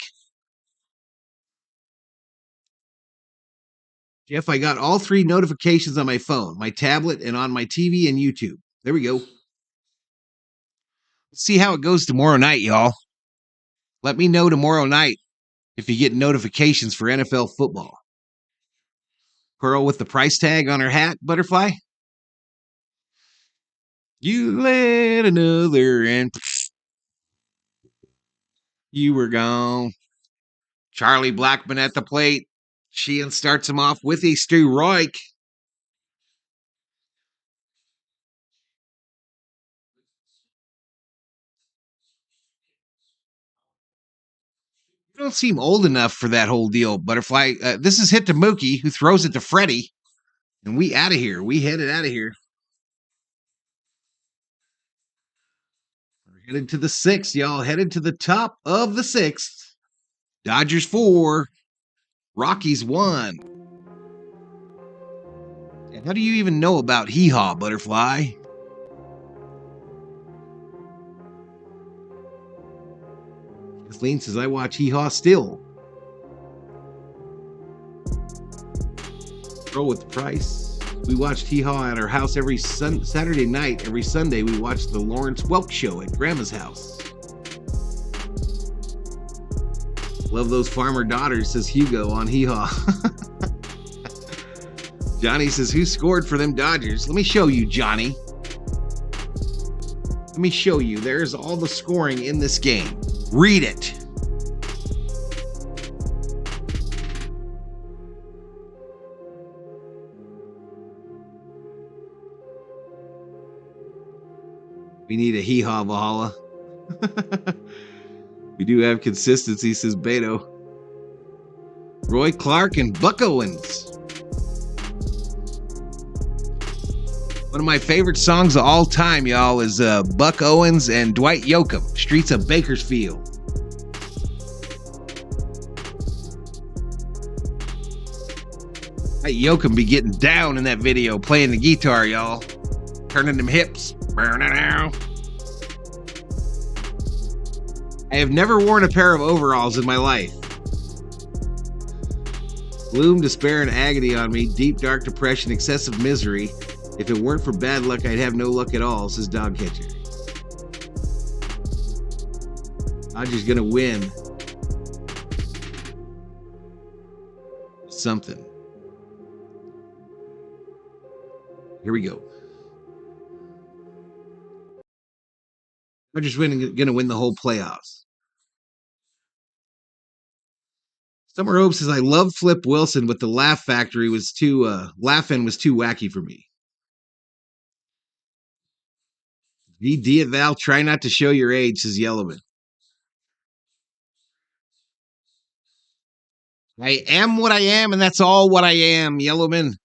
Jeff, I got all 3 notifications on my phone, my tablet, and on my TV and YouTube. There we go. Let's see how it goes tomorrow night, y'all. Let me know tomorrow night if you get notifications for NFL football. Pearl with the price tag on her hat, Butterfly. You let another in. You were gone. Charlie Blackman at the plate. Sheehan starts him off with a Stu Roik. You don't seem old enough for that whole deal, Butterfly. This is hit to Mookie, who throws it to Freddie. And we out of here. We headed out of here. We're headed to the 6th, y'all. Headed to the top of the 6th. Dodgers 4, Rockies 1. And how do you even know about hee-haw, Butterfly? Kathleen says, I watch hee-haw still. Roll with the price. We watched hee-haw at our house every Saturday night. Every Sunday, we watched the Lawrence Welk Show at Grandma's house. Love those farmer daughters, says Hugo on hee-haw. Johnny says, who scored for them Dodgers? Let me show you, Johnny. Let me show you. There's all the scoring in this game. Read it. We need a hee-haw, Valhalla. We do have consistency, says Beto. Roy Clark and Buck Owens. One of my favorite songs of all time, y'all, is Buck Owens and Dwight Yoakam, Streets of Bakersfield. That Yoakam be getting down in that video, playing the guitar, y'all. Turning them hips. I have never worn a pair of overalls in my life. Gloom, despair, and agony on me. Deep, dark depression, excessive misery. If it weren't for bad luck, I'd have no luck at all, says Dog Catcher. Dodger's gonna win. Something. Here we go. Dodgers gonna win the whole playoffs. Summer Hope says, I love Flip Wilson, but the Laugh Factory was laughing was too wacky for me. VD at Val, try not to show your age, says Yellowman. I am what I am, and that's all what I am, Yellowman.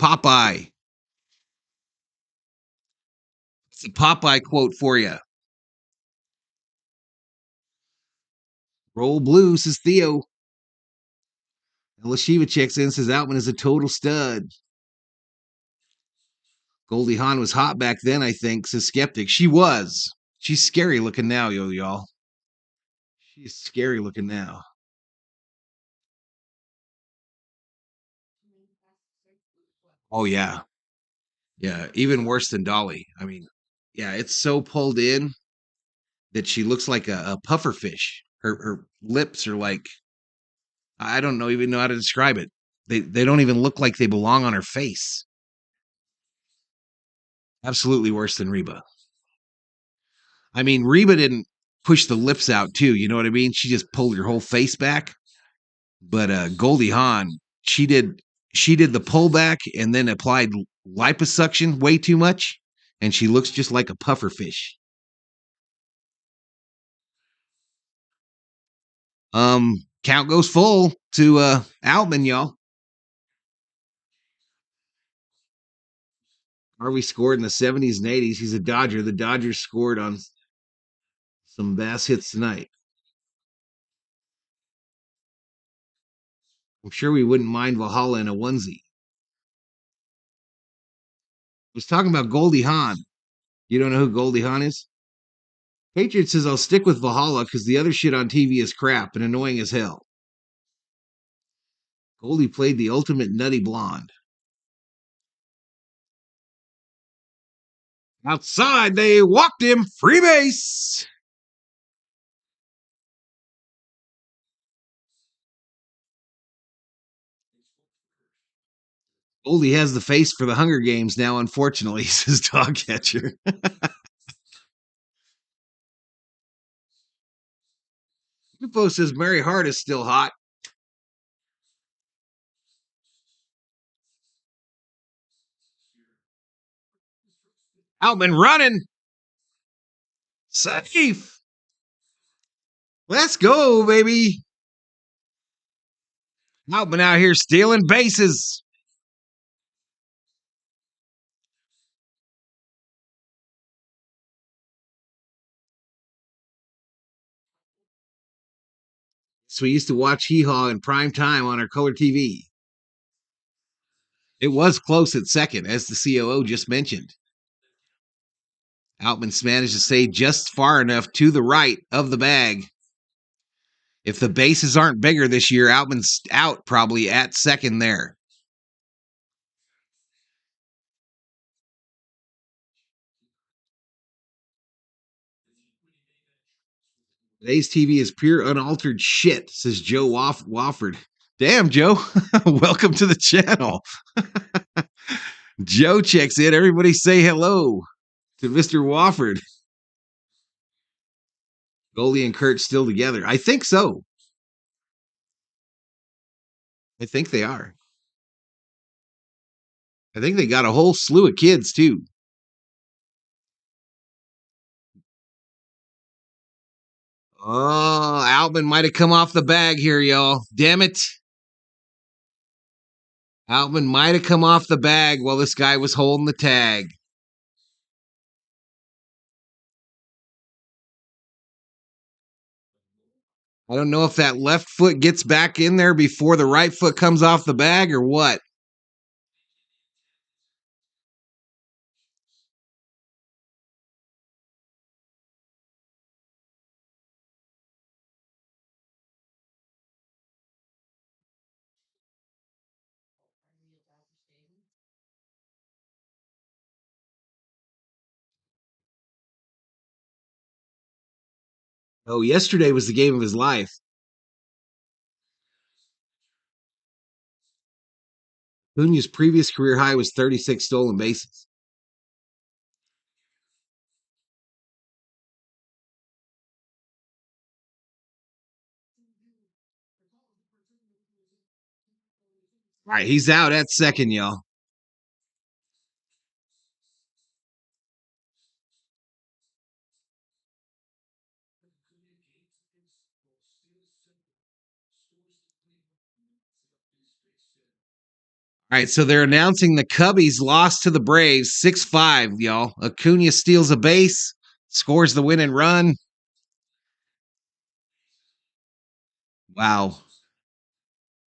Popeye. It's a Popeye quote for you. Roll blue, says Theo. Lashiva checks in, says Outman is a total stud. Goldie Hawn was hot back then, I think, says Skeptic. She was. She's scary looking now, y'all. She's scary looking now. Oh, yeah. Yeah, even worse than Dolly. I mean, yeah, it's so pulled in that she looks like a puffer fish. Her lips are like, I don't even know how to describe it. They don't even look like they belong on her face. Absolutely worse than Reba. I mean, Reba didn't push the lips out too, you know what I mean? She just pulled her whole face back. But Goldie Hawn, she did the pullback and then applied liposuction way too much, and she looks just like a puffer fish. Count goes full to Altman, y'all. Harvey scored in the 70s and 80s. He's a Dodger. The Dodgers scored on some bass hits tonight. I'm sure we wouldn't mind Valhalla in a onesie. I was talking about Goldie Hawn. You don't know who Goldie Hawn is? Patriot says, I'll stick with Valhalla because the other shit on TV is crap and annoying as hell. Goldie played the ultimate nutty blonde. Outside, they walked him. Free base. Goldie has the face for the Hunger Games now, unfortunately, says Dog Catcher. Lupo says Mary Hart is still hot. Outman running. Safe. Let's go, baby. Outman out here stealing bases. Mets. We used to watch Hee Haw in prime time on our color TV. It was close at second, as the COO just mentioned. Outman's managed to stay just far enough to the right of the bag. If the bases aren't bigger this year, Outman's out probably at second there. Today's TV is pure unaltered shit, says Joe Wofford. Damn, Joe. Welcome to the channel. Joe checks in. Everybody say hello to Mr. Wofford. Goldie and Kurt still together. I think so. I think they are. I think they got a whole slew of kids, too. Oh, Outman might have come off the bag here, y'all. Damn it. Outman might have come off the bag while this guy was holding the tag. I don't know if that left foot gets back in there before the right foot comes off the bag or what. Oh, yesterday was the game of his life. Acuna's previous career high was 36 stolen bases. All right, he's out at second, y'all. All right, so they're announcing the Cubbies lost to the Braves 6-5, y'all. Acuna steals a base, scores the winning run. Wow.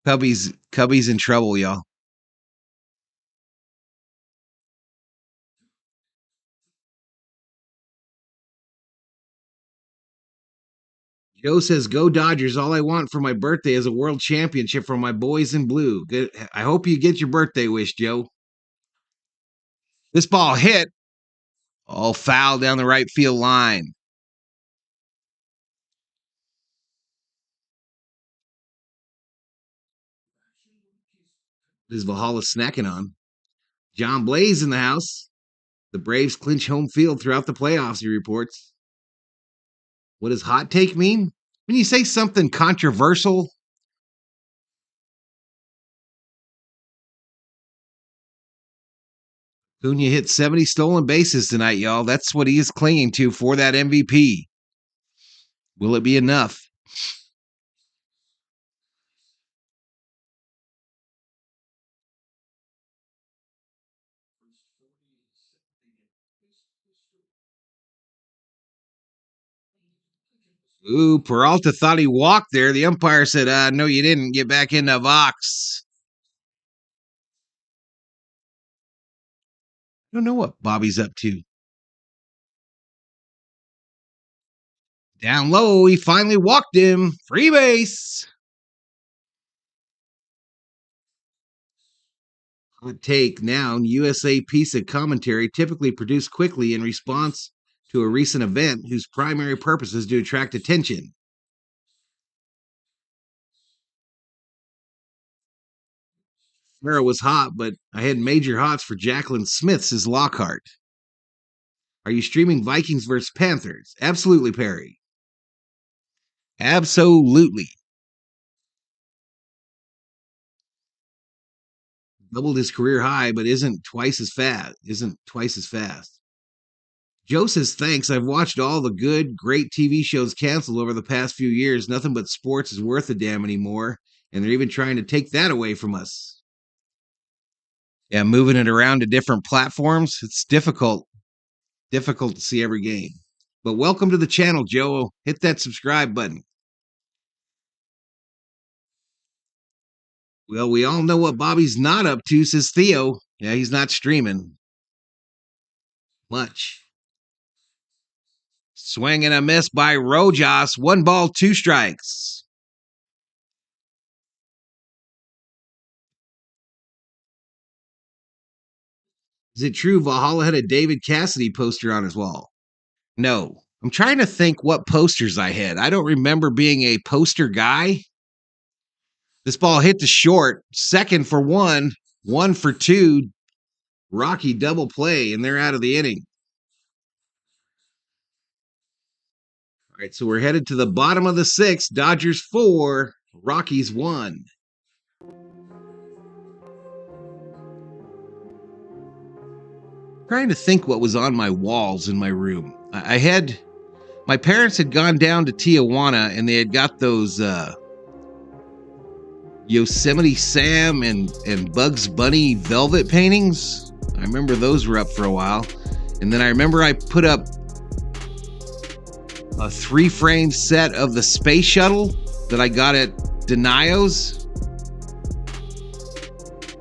Cubbies in trouble, y'all. Joe says, "Go Dodgers. All I want for my birthday is a world championship for my boys in blue." Good. I hope you get your birthday wish, Joe. This ball hit. All foul down the right field line. This is Valhalla snacking on. John Blaze in the house. The Braves clinch home field throughout the playoffs, he reports. What does hot take mean? When you say something controversial, Acuna hit 70 stolen bases tonight, y'all. That's what he is clinging to for that MVP. Will it be enough? Ooh, Peralta thought he walked there. The umpire said, no, you didn't. Get back in the box. I don't know what Bobby's up to. Down low, he finally walked him. Free base. Hot take now. USA piece of commentary typically produced quickly in response to a recent event whose primary purpose is to attract attention. Farrah was hot, but I had major hots for Jacqueline Smith, says Lockhart. Are you streaming Vikings versus Panthers? Absolutely, Perry. Absolutely. Doubled his career high, but isn't twice as fast. Joe says, thanks. I've watched all the good, great TV shows canceled over the past few years. Nothing but sports is worth a damn anymore. And they're even trying to take that away from us. Yeah, moving it around to different platforms, it's difficult to see every game. But welcome to the channel, Joe. Hit that subscribe button. Well, we all know what Bobby's not up to, says Theo. Yeah, he's not streaming much. Swing and a miss by Rojas. 1 ball, 2 strikes. Is it true Valhalla had a David Cassidy poster on his wall? No. I'm trying to think what posters I had. I don't remember being a poster guy. This ball hit the short. 2nd for 1, 1 for 2. Rocky double play, and they're out of the inning. All right, so we're headed to the bottom of the 6th. Dodgers 4, Rockies 1. Trying to think what was on my walls in my room. My parents had gone down to Tijuana, and they had got those Yosemite Sam and Bugs Bunny velvet paintings. I remember those were up for a while. And then I remember I put up a 3-frame set of the space shuttle that I got at Denio's.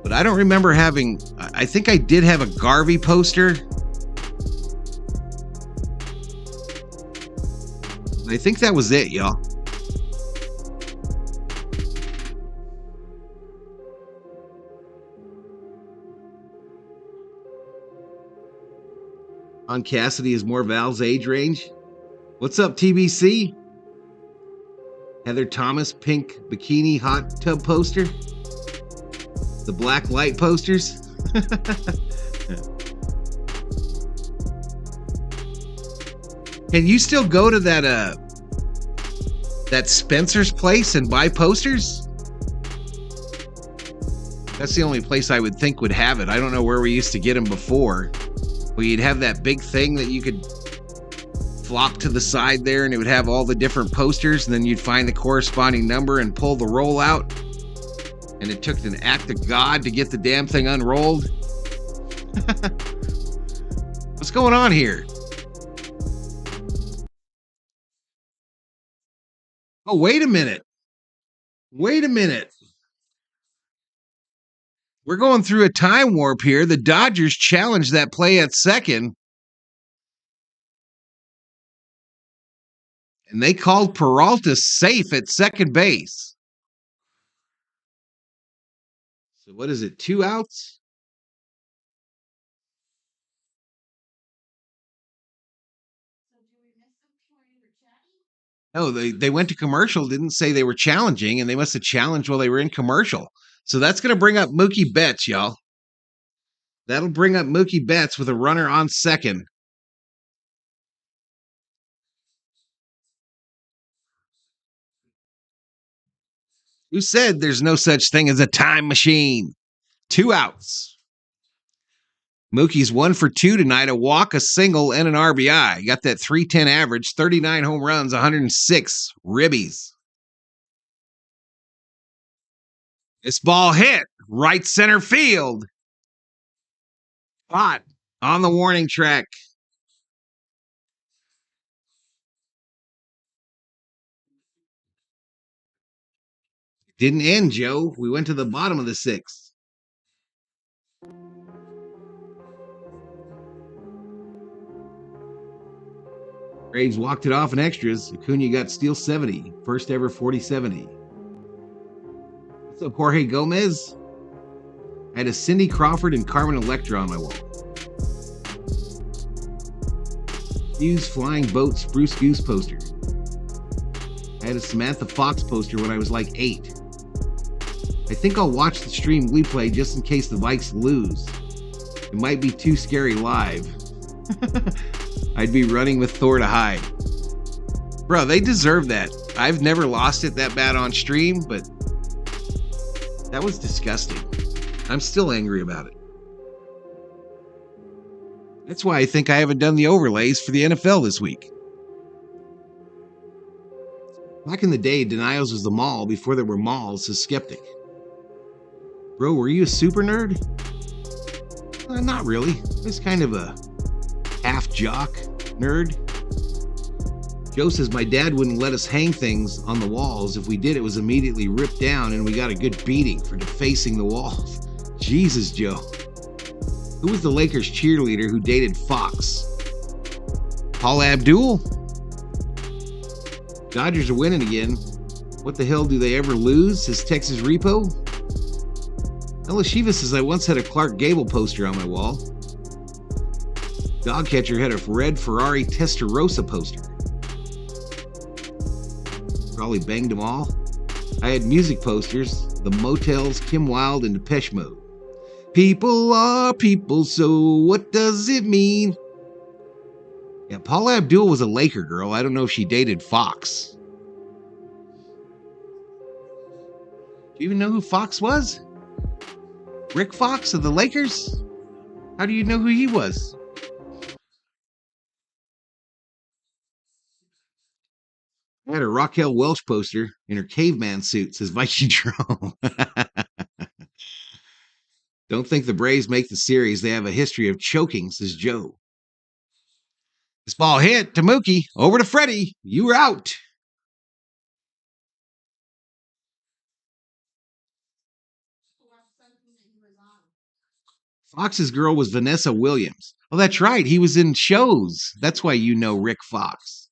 But I don't remember having... I think I did have a Garvey poster. I think that was it, y'all. On Cassidy is more Val's age range. What's up, TBC? Heather Thomas pink bikini hot tub poster. The black light posters. Can you still go to that Spencer's place and buy posters? That's the only place I would think would have it. I don't know where we used to get them before. Where you'd have that big thing that you could flop to the side there, and it would have all the different posters, and then you'd find the corresponding number and pull the roll out. And it took an act of God to get the damn thing unrolled. What's going on here? Oh, wait a minute. Wait a minute. We're going through a time warp here. The Dodgers challenged that play at second. And they called Peralta safe at second base. So what is it, 2 outs? No, they went to commercial, didn't say they were challenging, and they must have challenged while they were in commercial. So that's going to bring up Mookie Betts, y'all. That'll bring up Mookie Betts with a runner on second. Who said there's no such thing as a time machine? 2 outs. Mookie's 1 for 2 tonight, a walk, a single, and an RBI. Got that .310 average, 39 home runs, 106 ribbies. This ball hit right center field. Hot on the warning track. Didn't end, Joe. We went to the bottom of the 6th. Braves walked it off in extras. Acuna got steal 70. First ever 40-70. What's up, Jorge Gomez? I had a Cindy Crawford and Carmen Electra on my wall. Hughes Flying Boat Spruce Goose poster. I had a Samantha Fox poster when I was like 8. I think I'll watch the stream replay just in case the Vikes lose. It might be too scary live. I'd be running with Thor to hide. Bro, they deserve that. I've never lost it that bad on stream, but that was disgusting. I'm still angry about it. That's why I think I haven't done the overlays for the NFL this week. Back in the day, Denials was the mall before there were malls, says Skeptic. Bro, were you a super nerd? Not really. Just kind of a half jock nerd. Joe says, my dad wouldn't let us hang things on the walls. If we did, it was immediately ripped down and we got a good beating for defacing the walls. Jesus, Joe. Who was the Lakers cheerleader who dated Fox? Paula Abdul? Dodgers are winning again. What the hell, do they ever lose? Says Texas Repo. Ella Shiva says, I once had a Clark Gable poster on my wall. Dogcatcher had a red Ferrari Testarossa poster. Probably banged them all. I had music posters, the Motels, Kim Wilde, and Depeche Mode. People are people, so what does it mean? Yeah, Paula Abdul was a Laker girl. I don't know if she dated Fox. Do you even know who Fox was? Rick Fox of the Lakers? How do you know who he was? I had a Raquel Welch poster in her caveman suit, says Viking Jerome. Don't think the Braves make the series. They have a history of choking, says Joe. This ball hit to Mookie. Over to Freddie. You were out. Fox's girl was Vanessa Williams. Oh, that's right. He was in shows. That's why you know Rick Fox.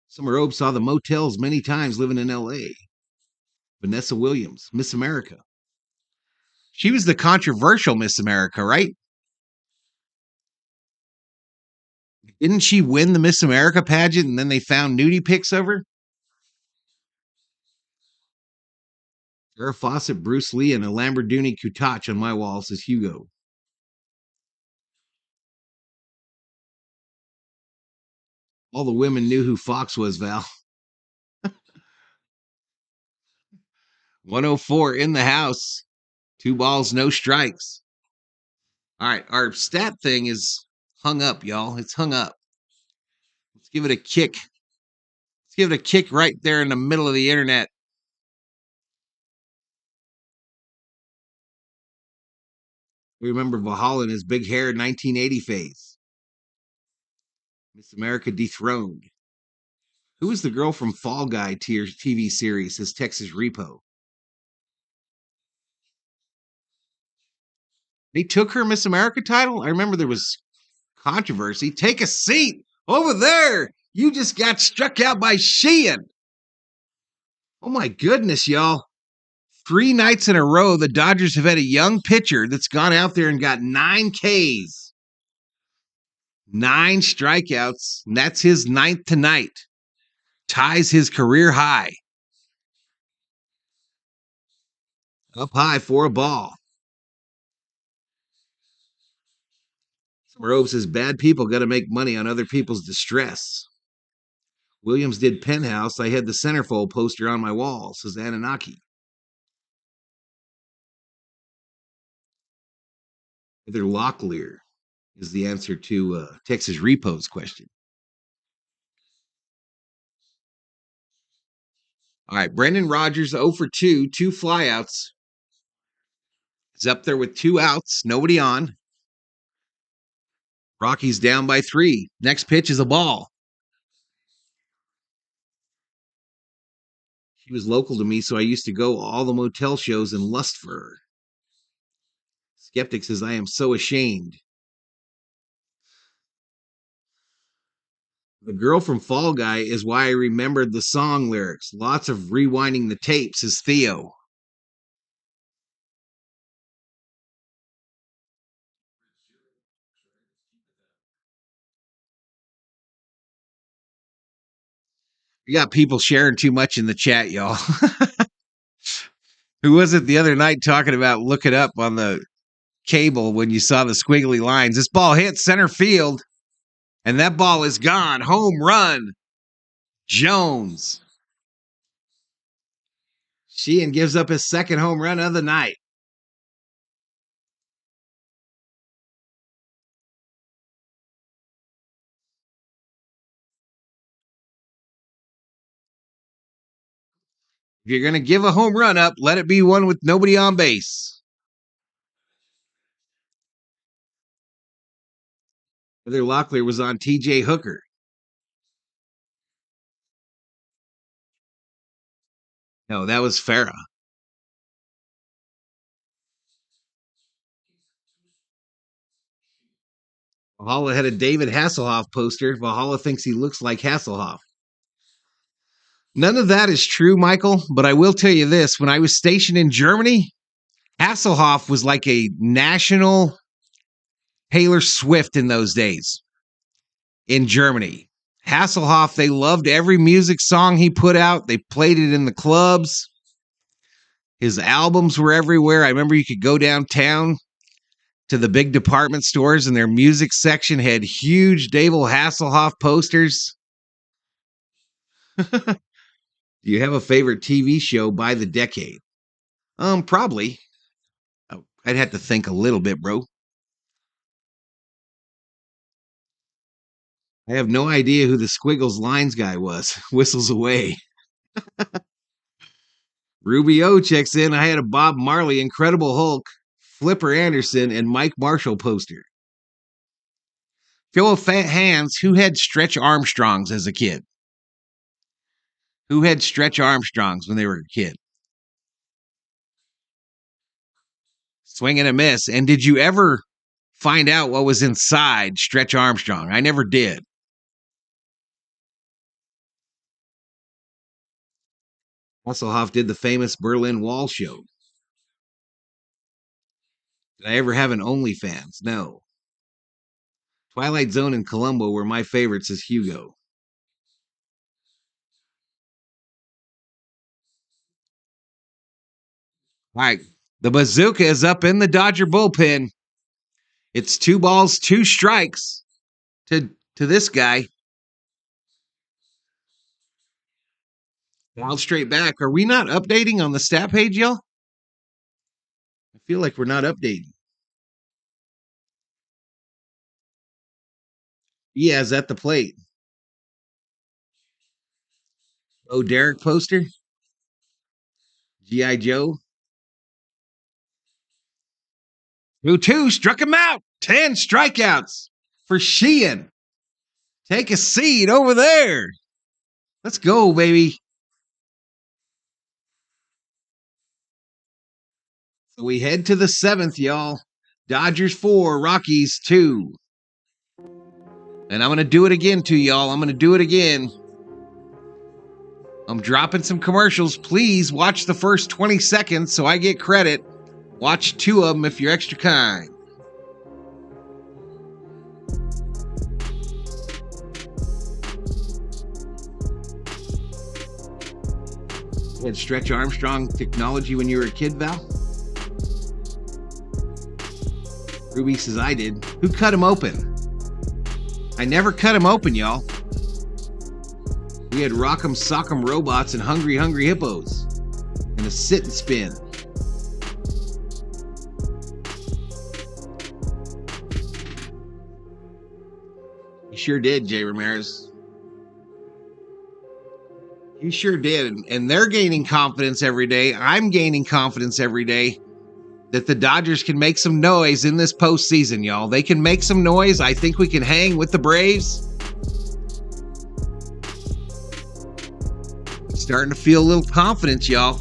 Summer Obe saw the Motels many times living in L.A. Vanessa Williams, Miss America. She was the controversial Miss America, right? Didn't she win the Miss America pageant and then they found nudie pics of her? Farrah Fawcett, Bruce Lee, and a Lamborghini Countach on my wall, says Hugo. All the women knew who Fox was, Val. 104 in the house. 2 balls, no strikes. All right, our stat thing is hung up, y'all. It's hung up. Let's give it a kick. Let's give it a kick right there in the middle of the internet. We remember Valhalla in his big hair 1980 phase. Miss America dethroned. Who is the girl from Fall Guy TV series, his Texas Repo? They took her Miss America title? I remember there was controversy. Take a seat over there. You just got struck out by Sheen. Oh my goodness, y'all. 3 nights in a row, the Dodgers have had a young pitcher that's gone out there and got 9 Ks. 9 strikeouts, and that's his 9th tonight. Ties his career high. Up high for a ball. Rove says, bad people got to make money on other people's distress. Williams did Penthouse. I had the centerfold poster on my wall, says Anunnaki. Heather Locklear is the answer to Texas Repo's question. All right, Brendan Rodgers, 0 for 2, 2 flyouts. He's up there with 2 outs, nobody on. Rockies down by 3. Next pitch is a ball. She was local to me, so I used to go all the motel shows and lust for her. Skeptic says, I am so ashamed. The girl from Fall Guy is why I remembered the song lyrics. Lots of rewinding the tapes, is Theo. You got people sharing too much in the chat, y'all. Who was it the other night talking about look it up on the cable when you saw the squiggly lines? This ball hit center field, and that ball is gone. Home run. Jones. Sheen gives up his 2nd home run of the night. If you're going to give a home run up, let it be one with nobody on base. Heather Locklear was on TJ Hooker. No, that was Farah. Valhalla had a David Hasselhoff poster. Valhalla thinks he looks like Hasselhoff. None of that is true, Michael, but I will tell you this. When I was stationed in Germany, Hasselhoff was like a national Taylor Swift in those days in Germany. Hasselhoff, they loved every music song he put out. They played it in the clubs. His albums were everywhere. I remember you could go downtown to the big department stores and their music section had huge David Hasselhoff posters. Do you have a favorite TV show by the decade? Probably. I'd have to think a little bit, bro. I have no idea who the Squiggles Lines guy was. Whistles away. Rubio checks in. I had a Bob Marley, Incredible Hulk, Flipper Anderson, and Mike Marshall poster. Show of fat hands, who had Stretch Armstrongs as a kid? Who had Stretch Armstrongs when they were a kid? Swing and a miss. And did you ever find out what was inside Stretch Armstrong? I never did. Hasselhoff did the famous Berlin Wall show. Did I ever have an OnlyFans? No. Twilight Zone and Columbo were my favorites as Hugo. All right. The bazooka is up in the Dodger bullpen. It's 2 balls, 2 strikes to this guy. Foul straight back. Are we not updating on the stat page, y'all? I feel like we're not updating. Diaz at the plate. Oh, Derek poster. G.I. Joe. 2-2 struck him out. 10 strikeouts for Sheen. Take a seat over there. Let's go, baby. So we head to the 7th, y'all. Dodgers 4, Rockies 2. And I'm going to do it again to y'all. I'm going to do it again. I'm dropping some commercials. Please watch the first 20 seconds so I get credit. Watch 2 of them if you're extra kind. You had Stretch Armstrong technology when you were a kid, Val? Ruby says I did. Who cut him open? I never cut him open, y'all. We had Rock'em Sock'em Robots and Hungry Hungry Hippos. And a sit and spin. You sure did, Jay Ramirez. You sure did. And they're gaining confidence every day. I'm gaining confidence every day that the Dodgers can make some noise in this postseason, y'all. They can make some noise. I think we can hang with the Braves. Starting to feel a little confidence, y'all,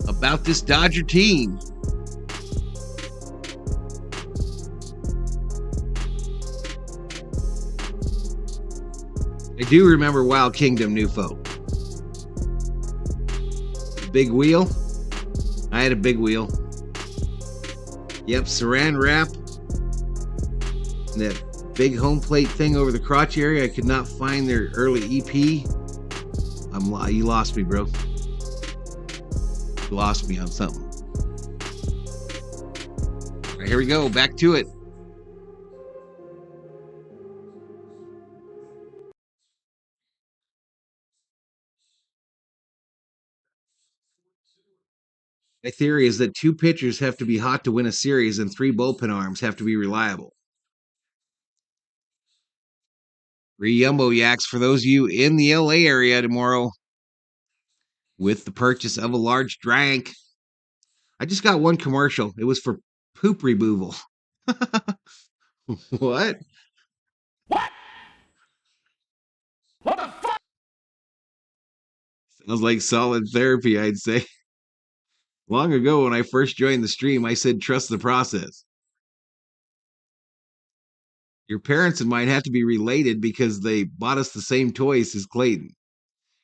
about this Dodger team. I do remember Wild Kingdom, Nufo. Big wheel. I had a big wheel. Yep, saran wrap. And that big home plate thing over the crotch area. I could not find their early EP. You lost me, bro. You lost me on something. All right, here we go. Back to it. My theory is that 2 pitchers have to be hot to win a series and 3 bullpen arms have to be reliable. 3 Yumbo Yaks for those of you in the LA area tomorrow with the purchase of a large drink. I just got one commercial. It was for poop removal. What? Sounds like solid therapy, I'd say. Long ago, when I first joined the stream, I said, trust the process. Your parents and mine have to be related because they bought us the same toys as Clayton.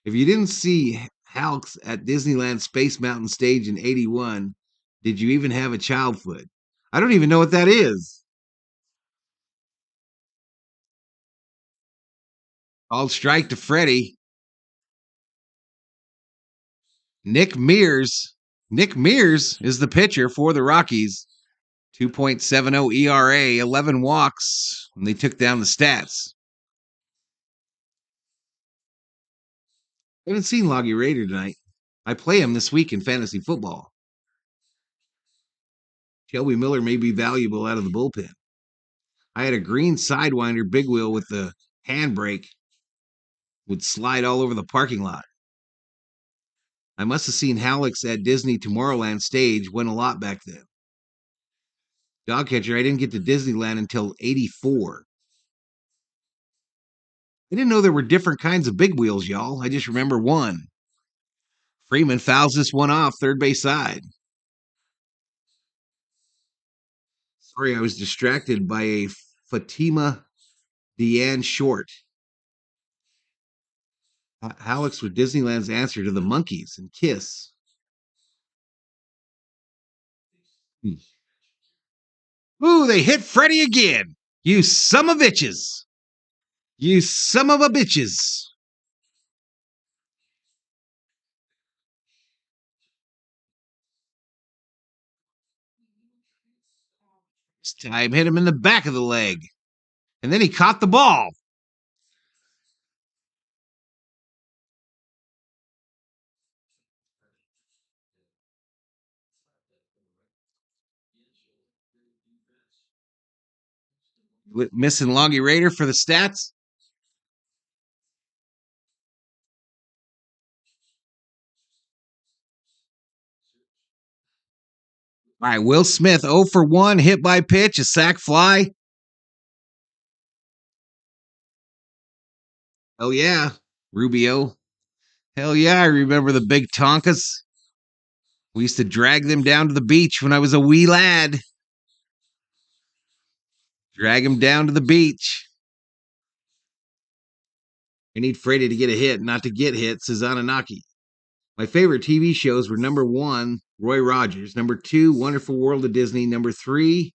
If you didn't see Halks at Disneyland Space Mountain stage in 81, did you even have a child foot? I don't even know what that is. Called strike to Freddie. Nick Mears. Nick Mears is the pitcher for the Rockies. 2.70 ERA, 11 walks, and they took down the stats. I haven't seen Loggy Raider tonight. I play him this week in fantasy football. Shelby Miller may be valuable out of the bullpen. I had a green Sidewinder big wheel with the handbrake, would slide all over the parking lot. I must have seen Halleck's at Disney Tomorrowland stage, went a lot back then. Dog catcher, I didn't get to Disneyland until 84. I didn't know there were different kinds of big wheels, y'all. I just remember one. Freeman fouls this one off third base side. Sorry, I was distracted by a Fatima Deanne short. Halleck's with Disneyland's answer to the Monkeys and Kiss. Ooh, they hit Freddie again. You son of bitches. You son of a bitches. This time hit him in the back of the leg. And then he caught the ball. Missing Loggy Raider for the stats. All right, Will Smith 0 for 1, hit by pitch, a sac fly. Hell yeah, Rubio. Hell yeah, I remember the big Tonkas. We used to drag them down to the beach when I was a wee lad. Drag them down to the beach. I need Freddie to get a hit, not to get hit, says Anunnaki. My favorite TV shows were number 1, Roy Rogers. Number 2, Wonderful World of Disney. Number 3,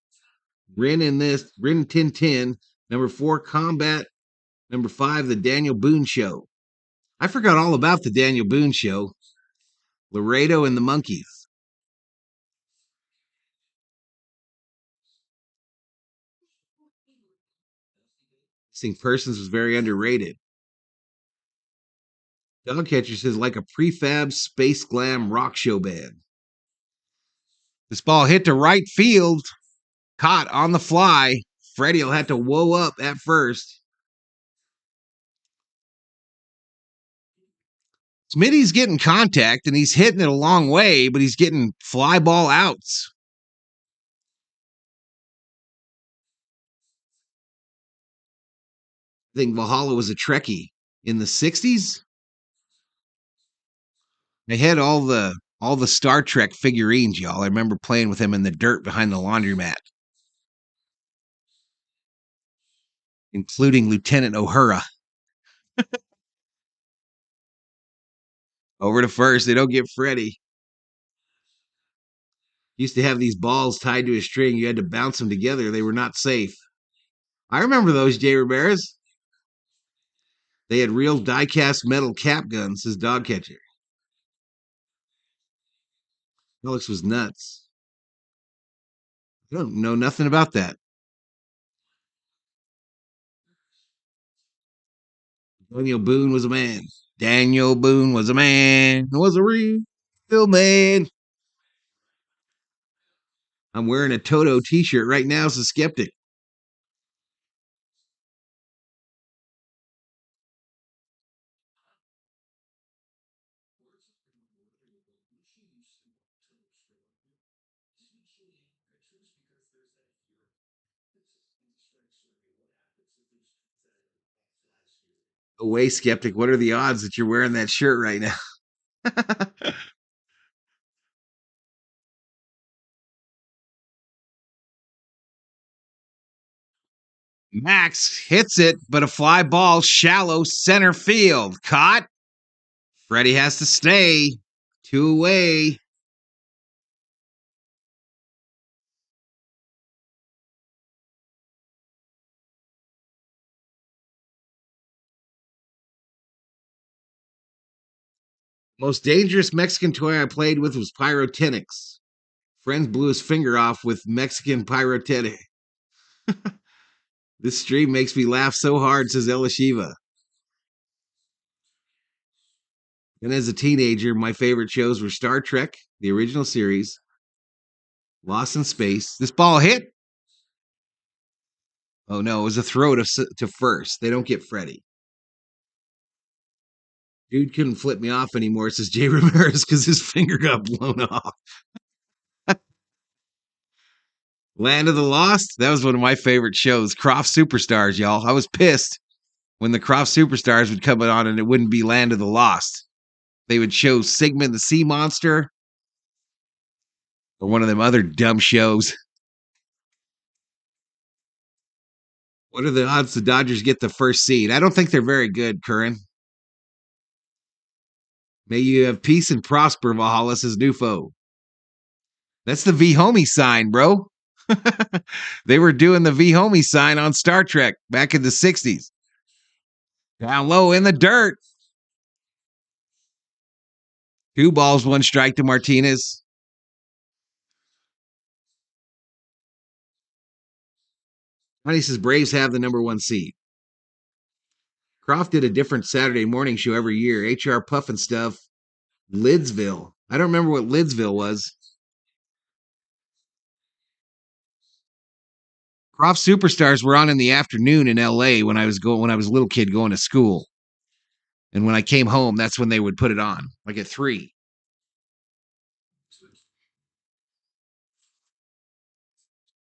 Rin Tin Tin. Number 4, Combat. Number 5, The Daniel Boone Show. I forgot all about the Daniel Boone Show. Laredo and the Monkeys. Missing Persons was very underrated. Dogcatcher says like a prefab space glam rock show band. This ball hit to right field, caught on the fly. Freddie will have to whoa up at first. Smitty's getting contact and he's hitting it a long way, but he's getting fly ball outs. I think Valhalla was a Trekkie in the 60s. They had all the Star Trek figurines, y'all. I remember playing with them in the dirt behind the laundromat, including Lieutenant Uhura. Over to first. They don't get Freddie. Used to have these balls tied to a string. You had to bounce them together. They were not safe. I remember those, Jay Ramirez. They had real die-cast metal cap guns as dog catcher. Alex was nuts. I don't know nothing about that. Daniel Boone was a man. Daniel Boone was a man. Was a real man. I'm wearing a Toto t-shirt right now as a skeptic. Away skeptic. What are the odds that you're wearing that shirt right now? Max hits it, but a fly ball shallow center field. Caught. Freddie has to stay. 2 away. Most dangerous Mexican toy I played with was pyrotechnics. Friend blew his finger off with Mexican pyrotechnic. This stream makes me laugh so hard, says Elishiva. And as a teenager, my favorite shows were Star Trek, the original series, Lost in Space. This ball hit. Oh no, it was a throw to first. They don't get Freddie. Dude couldn't flip me off anymore, says Jay Ramirez, because his finger got blown off. Land of the Lost, that was one of my favorite shows. Croft Superstars, y'all. I was pissed when the Croft Superstars would come on and it wouldn't be Land of the Lost. They would show Sigmund the Sea Monster or one of them other dumb shows. What are the odds the Dodgers get the first seed? I don't think they're very good, Curran. May you have peace and prosper, Valhalla, says Nufo. That's the V Homie sign, bro. They were doing the V Homie sign on Star Trek back in the 60s. Down low in the dirt. 2 balls, 1 strike to Martinez. Honey says Braves have the number 1 seed. Croft did a different Saturday morning show every year. HR Puff and stuff. Lidsville. I don't remember what Lidsville was. Croft Superstars were on in the afternoon in LA when I was a little kid going to school. And when I came home, that's when they would put it on, like at 3.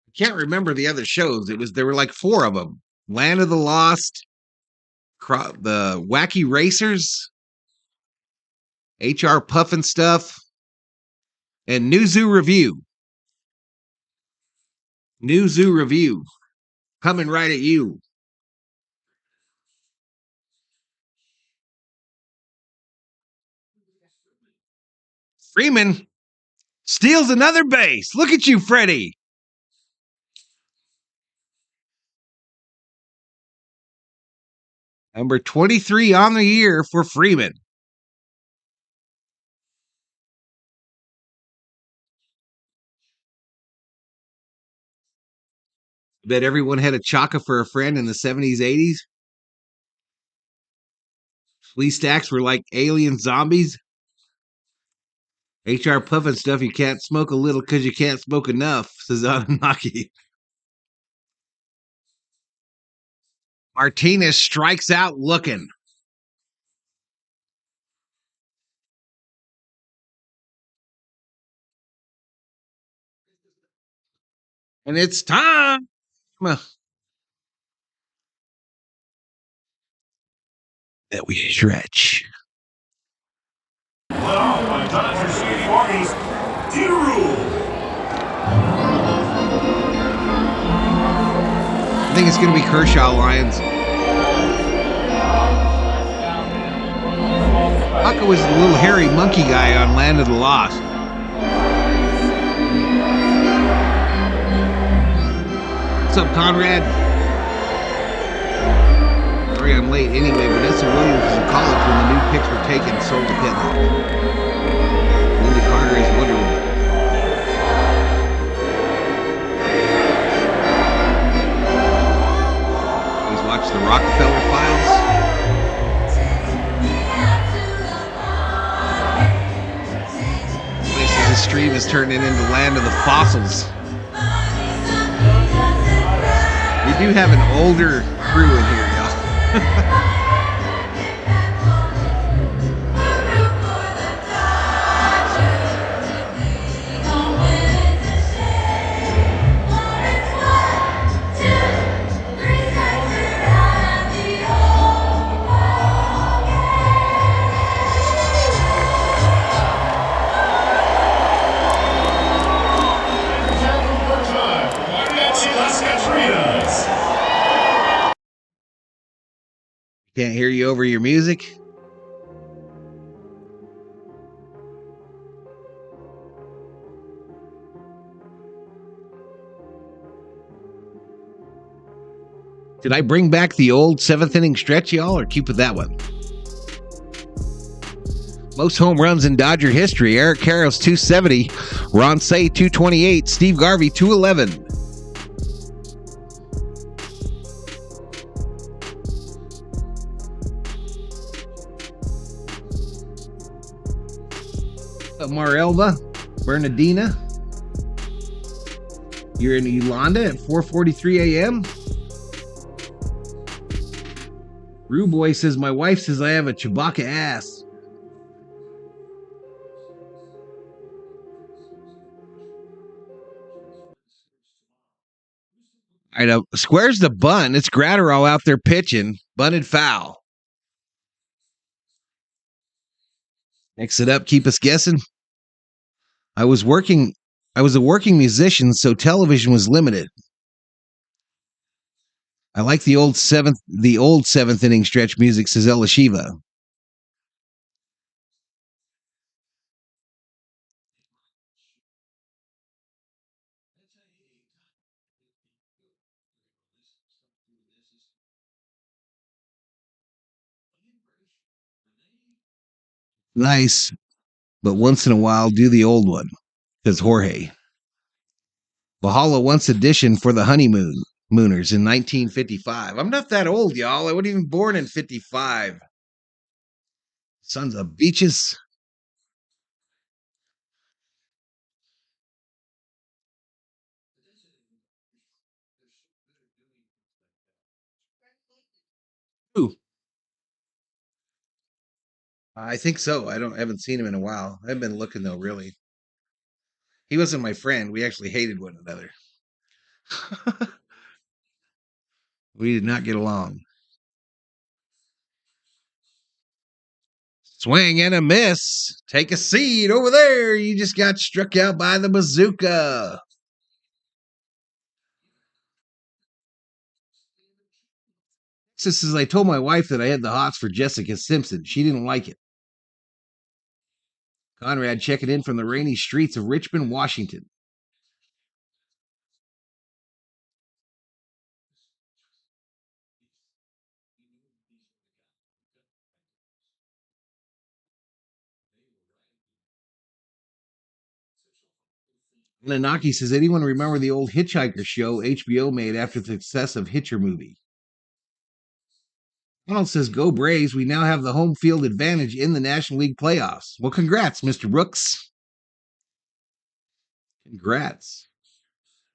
I can't remember the other shows. There were like 4 of them. Land of the Lost, the Wacky Racers, HR Puff and stuff, and New Zoo Review. New Zoo Review. Coming right at you. Freeman steals another base. Look at you, Freddie. Number 23 on the year for Freeman. Bet everyone had a Chaka for a friend in the 70s, 80s. Flea stacks were like alien zombies. HR Puff and stuff, you can't smoke a little because you can't smoke enough, says Anunnaki. Martinez strikes out looking. And it's time. That we stretch. Well, Dodgers Rockies, D-Rule. I think it's going to be Kershaw Lions. Haka was the little hairy monkey guy on Land of the Lost. What's up, Conrad? Sorry I'm late anyway. Vanessa Williams was in college when the new picks were taken and sold to Penhawk. Linda Carter is Wonder Woman. Always watch the Rockefeller Files. This stream is turning into Land of the Fossils. We do have an older crew in here, y'all. Can't hear you over your music. Did I bring back the old 7th inning stretch, y'all, or keep with that one? Most home runs in Dodger history. Eric Karros, 270. Ron Cey, 228. Steve Garvey, 211. Marelva, Bernardina. You're in Yolanda at 4:43 a.m. Rue Boy says, my wife says I have a Chewbacca ass. All right, squares the bunt. It's Gratterall out there pitching. Bunted foul. Mix it up. Keep us guessing. I was a working musician, so television was limited. I like the old seventh inning stretch music, says Elishiva. Nice, but once in a while, do the old one, says Jorge. Valhalla once edition for the Honeymooners in 1955. I'm not that old, y'all. I wasn't even born in 55. Sons of beaches. Ooh. I think so. I haven't seen him in a while. I haven't been looking though, really. He wasn't my friend. We actually hated one another. We did not get along. Swing and a miss. Take a seat over there. You just got struck out by the bazooka. This is, I told my wife that I had the hots for Jessica Simpson. She didn't like it. Conrad checking in from the rainy streets of Richmond, Washington. Nanaki says, anyone remember the old Hitchhiker show HBO made after the success of Hitcher movie? Donald says, go Braves. We now have the home field advantage in the National League playoffs. Well, congrats, Mr. Brooks. Congrats.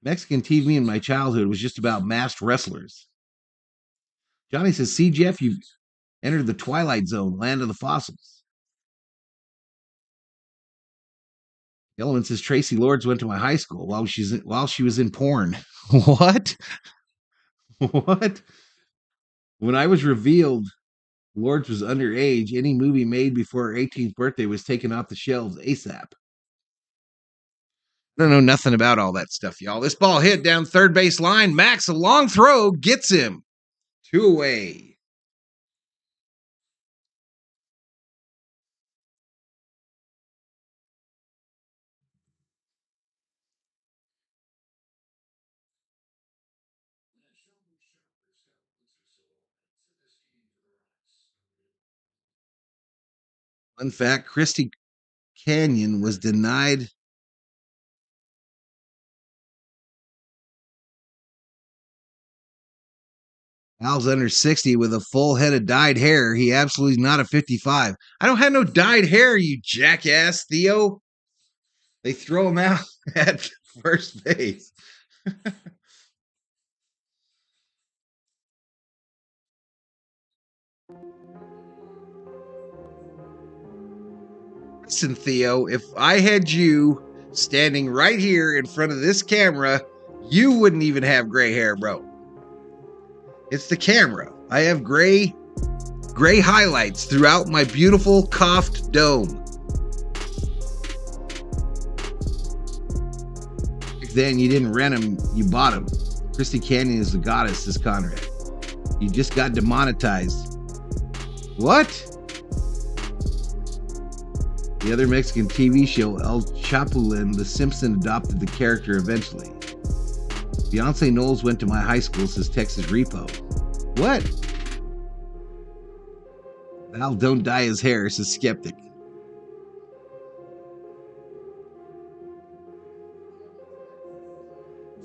Mexican TV in my childhood was just about masked wrestlers. Johnny says, see, Jeff, you entered the Twilight Zone, land of the fossils. Yellowman says, Tracy Lords went to my high school while she was in porn. What? What? When I was revealed Lords was underage, any movie made before her 18th birthday was taken off the shelves ASAP. I don't know nothing about all that stuff, y'all. This ball hit down third base line. Max, a long throw, gets him. 2 away. Fun fact, Christy Canyon was denied Al's under 60 with a full head of dyed hair. He absolutely is not a 55. I don't have no dyed hair, you jackass, Theo. They throw him out at first base. Listen, Theo, if I had you standing right here in front of this camera, you wouldn't even have gray hair, bro. It's the camera. I have gray highlights throughout my beautiful coughed dome. Back then, you didn't rent them, you bought them. Christy Canyon is the goddess, says Conrad. You just got demonetized. What? The other Mexican TV show, El Chapulín, The Simpsons adopted the character eventually. Beyonce Knowles went to my high school, says Texas Repo. What? Val don't dye his hair, says Skeptic.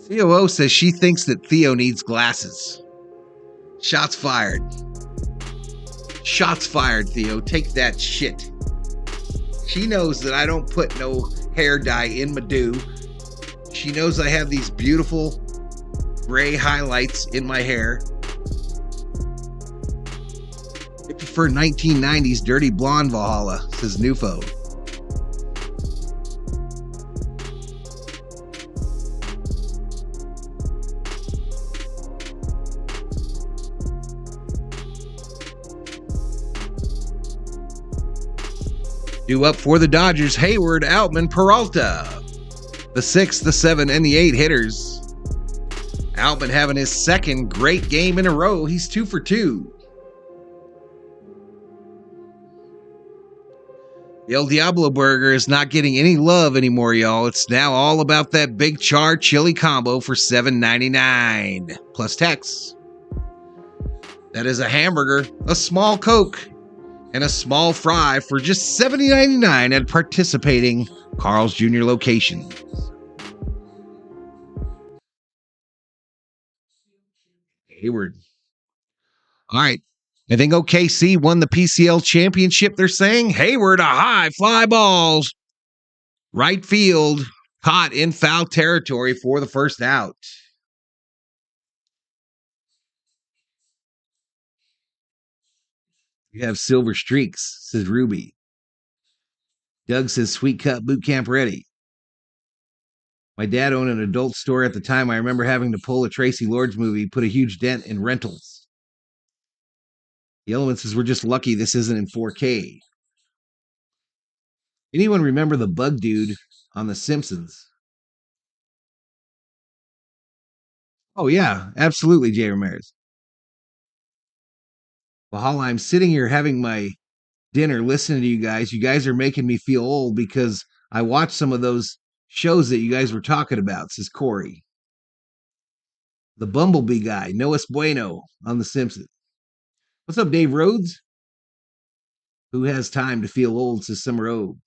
COO says she thinks that Theo needs glasses. Shots fired. Shots fired, Theo. Take that shit. She knows that I don't put no hair dye in my do. She knows I have these beautiful gray highlights in my hair. I prefer 1990s dirty blonde Valhalla, says Nufo. Due up for the Dodgers, Hayward, Outman, Peralta. The 6, the 7, and the 8 hitters. Outman having his second great game in a row. He's 2 for 2. The El Diablo burger is not getting any love anymore, y'all. It's now all about that big char chili combo for $7.99 plus tax. That is a hamburger, a small Coke, and a small fry for just $70.99 at participating Carl's Jr. locations. Hayward. All right. I think OKC won the PCL championship. They're saying Hayward, a high fly balls. Right field, caught in foul territory for the first out. You have silver streaks, says Ruby. Doug says Sweet Cut Boot Camp ready. My dad owned an adult store at the time. I remember having to pull a Tracy Lords movie, put a huge dent in rentals. The Element says we're just lucky this isn't in 4K. Anyone remember the bug dude on The Simpsons? Oh, yeah, absolutely, Jay Ramirez. Valhalla, I'm sitting here having my dinner listening to you guys. You guys are making me feel old because I watched some of those shows that you guys were talking about, says Corey. The Bumblebee guy, Noah Bueno on The Simpsons. What's up, Dave Rhodes? Who has time to feel old, says Summer O.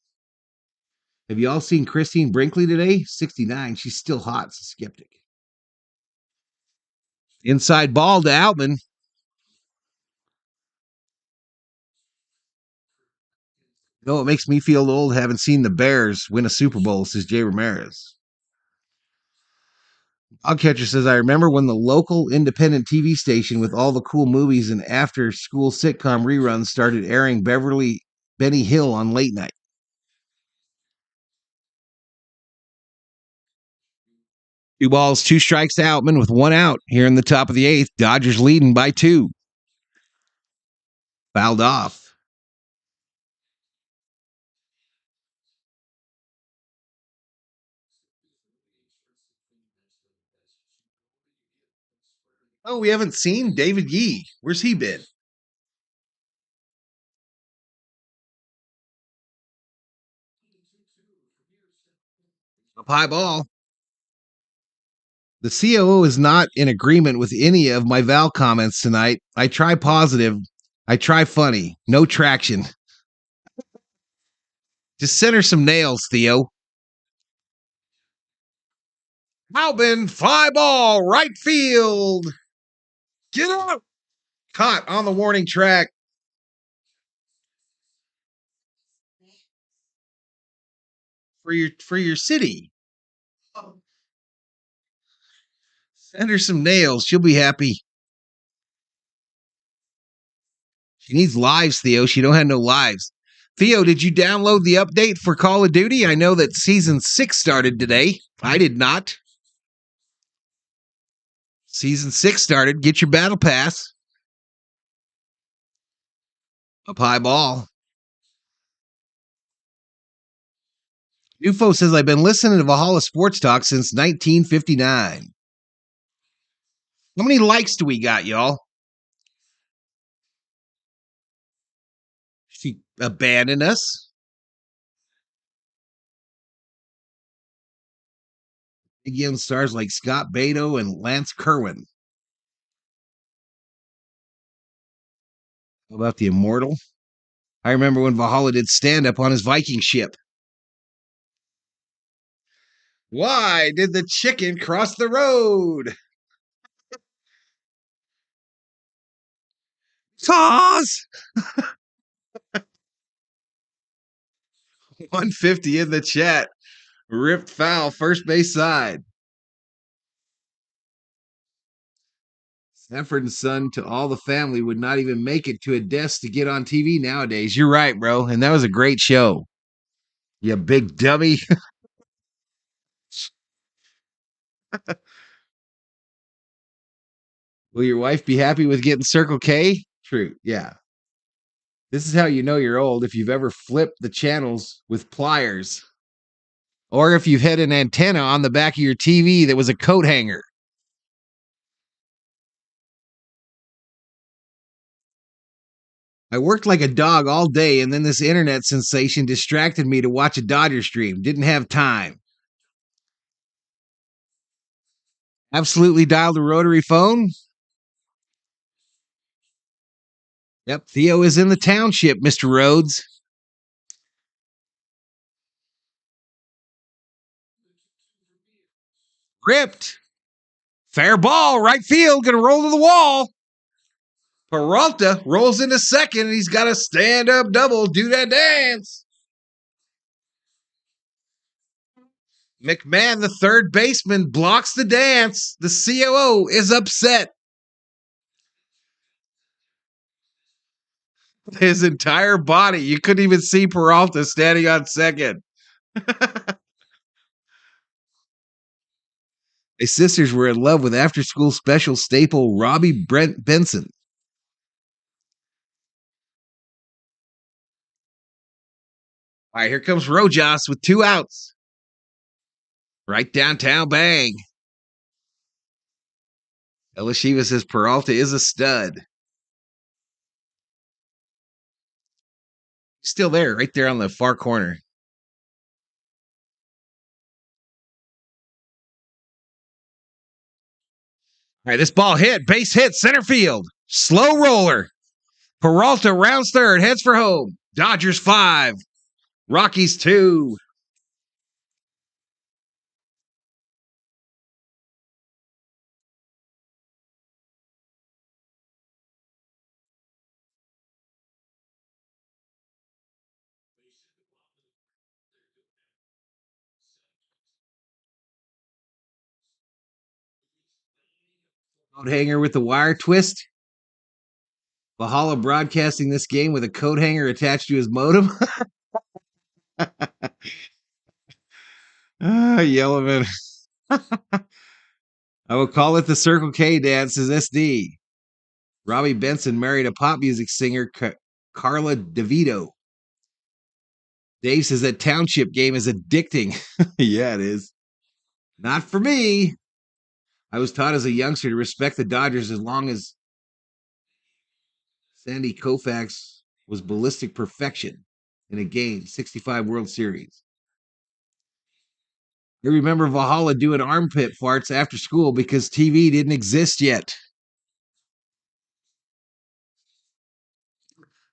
Have you all seen Christine Brinkley today? 69. She's still hot, says Skeptic. Inside ball to Outman. No, it makes me feel old. Haven't seen the Bears win a Super Bowl, says Jay Ramirez. Dogcatcher says, I remember when the local independent TV station with all the cool movies and after school sitcom reruns started airing Benny Hill on late night. Two balls, two strikes to Outman with one out here in the top of the 8th. Dodgers leading by 2. Fouled off. Oh, we haven't seen David Yee. Where's he been? Up high ball. The COO is not in agreement with any of my Val comments tonight. I try positive. I try funny. No traction. Just send her some nails, Theo. Albin, fly ball, right field. Get up. Caught on the warning track. For your city. Send her some nails. She'll be happy. She needs lives, Theo. She don't have no lives. Theo, did you download the update for Call of Duty? I know that Season 6 started today. I did not. Season 6 started. Get your battle pass. Up high ball. UFO says, I've been listening to Valhalla Sports Talk since 1959. How many likes do we got, y'all? She abandoned us. Big young stars like Scott Baio and Lance Kerwin. How about the Immortal? I remember when Valhalla did stand up on his Viking ship. Why did the chicken cross the road? Toss! 150 in the chat. Ripped foul, first base side. Sanford and Son to all the family would not even make it to a desk to get on TV nowadays. You're right, bro. And that was a great show. You big dummy. Will your wife be happy with getting Circle K? True. Yeah. This is how you know you're old if you've ever flipped the channels with pliers. Or if you've had an antenna on the back of your TV that was a coat hanger. I worked like a dog all day, and then this internet sensation distracted me to watch a Dodger stream. Didn't have time. Absolutely dialed a rotary phone. Yep, Theo is in the township, Mr. Rhodes. Ripped. Fair ball, right field, gonna roll to the wall. Peralta rolls into second, and he's got a stand-up double. Do that dance. McMahon, the third baseman, blocks the dance. The COO is upset. His entire body. You couldn't even see Peralta standing on second. His sisters were in love with after-school special staple Robbie Brent Benson. All right, here comes Rojas with 2 outs. Right downtown, bang. Elishiva says Peralta is a stud. Still there, right there on the far corner. All right, this ball hit, base hit, center field. Slow roller. Peralta rounds third, heads for home. Dodgers 5, Rockies 2. Coat hanger with the wire twist. Valhalla broadcasting this game with a coat hanger attached to his modem. Yellowman. I will call it the Circle K dance, says SD. Robbie Benson married a pop music singer, Carla DeVito. Dave says that township game is addicting. Yeah, it is. Not for me. I was taught as a youngster to respect the Dodgers as long as Sandy Koufax was ballistic perfection in a game, 65 World Series. I remember Valhalla doing armpit farts after school because TV didn't exist yet.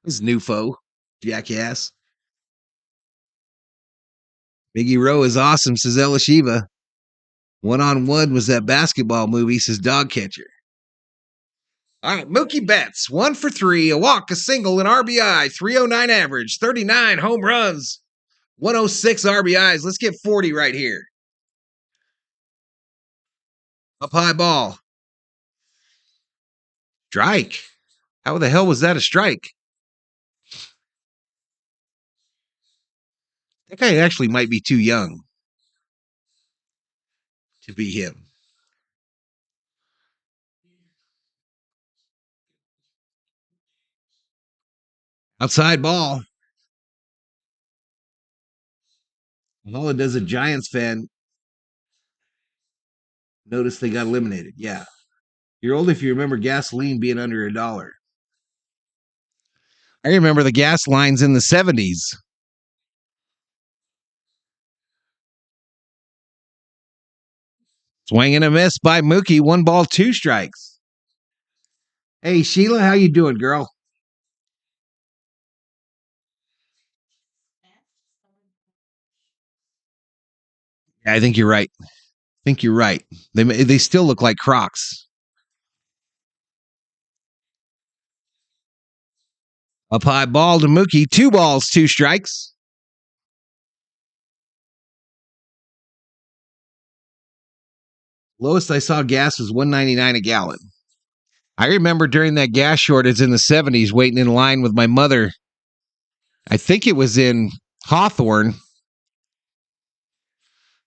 His new foe, jackass. Biggie Rowe is awesome, says Elishiva. One-on-one was that basketball movie, says Dogcatcher. All right, Mookie Betts, 1 for 3, a walk, a single, an RBI, 309 average, 39 home runs, 106 RBIs. Let's get 40 right here. Up high ball. Strike. How the hell was that a strike? That guy actually might be too young to be him. Outside ball. Holland does a Giants fan. Notice they got eliminated. Yeah. You're old if you remember gasoline being under $1. I remember the gas lines in the 70s. Swing and a miss by Mookie. 1 ball, 2 strikes. Hey, Sheila, how you doing, girl? I think you're right. They still look like Crocs. Up high ball to Mookie. 2 balls, 2 strikes. Lowest I saw gas was $1.99 a gallon. I remember during that gas shortage in the 70s waiting in line with my mother. I think it was in Hawthorne.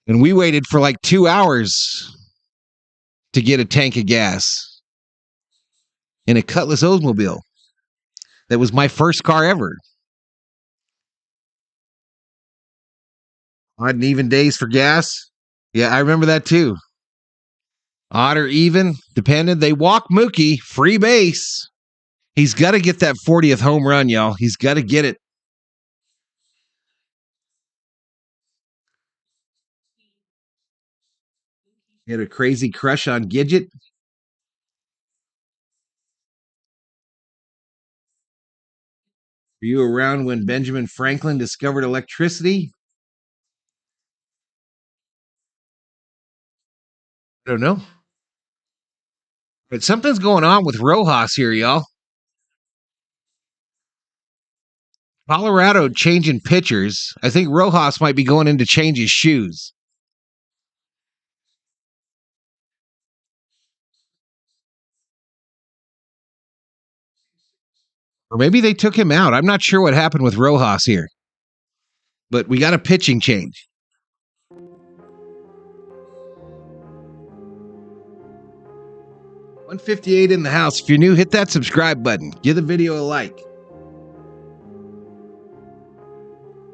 And we waited for like 2 hours to get a tank of gas in a Cutlass Oldsmobile. That was my first car ever. Odd and even days for gas. Yeah, I remember that too. Odd or even, depended. They walk Mookie, free base. He's got to get that 40th home run, y'all. He's got to get it. He had a crazy crush on Gidget. Were you around when Benjamin Franklin discovered electricity? I don't know. But something's going on with Rojas here, y'all. Colorado changing pitchers. I think Rojas might be going in to change his shoes. Or maybe they took him out. I'm not sure what happened with Rojas here. But we got a pitching change. $158 in the house. If you're new, hit that subscribe button. Give the video a like.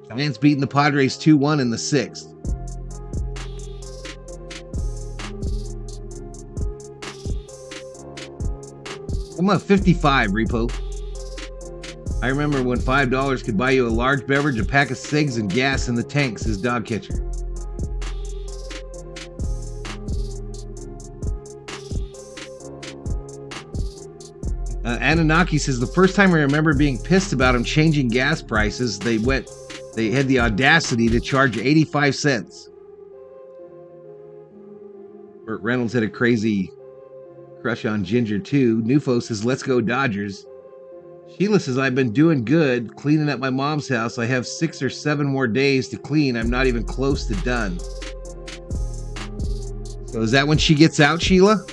Giants beating the Padres 2-1 in the 6th. I'm at 55, Repo. I remember when $5 could buy you a large beverage, a pack of cigs, and gas in the tank, says Dog Catcher. Anunnaki says the first time I remember being pissed about them changing gas prices, they had the audacity to charge 85 cents. Burt Reynolds had a crazy crush on Ginger too. Nufo says, let's go Dodgers. Sheila says, I've been doing good cleaning up my mom's house. I have 6 or 7 more days to clean. I'm not even close to done. So is that when she gets out, Sheila?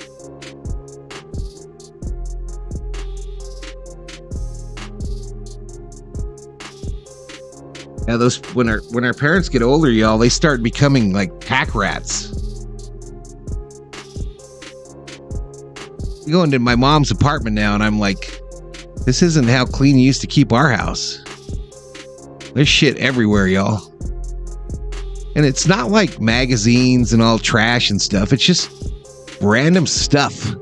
Yeah, those when our parents get older, y'all, they start becoming like pack rats. We go into my mom's apartment now, and I'm like, this isn't how clean you used to keep our house. There's shit everywhere, y'all. And it's not like magazines and all trash and stuff. It's just random stuff.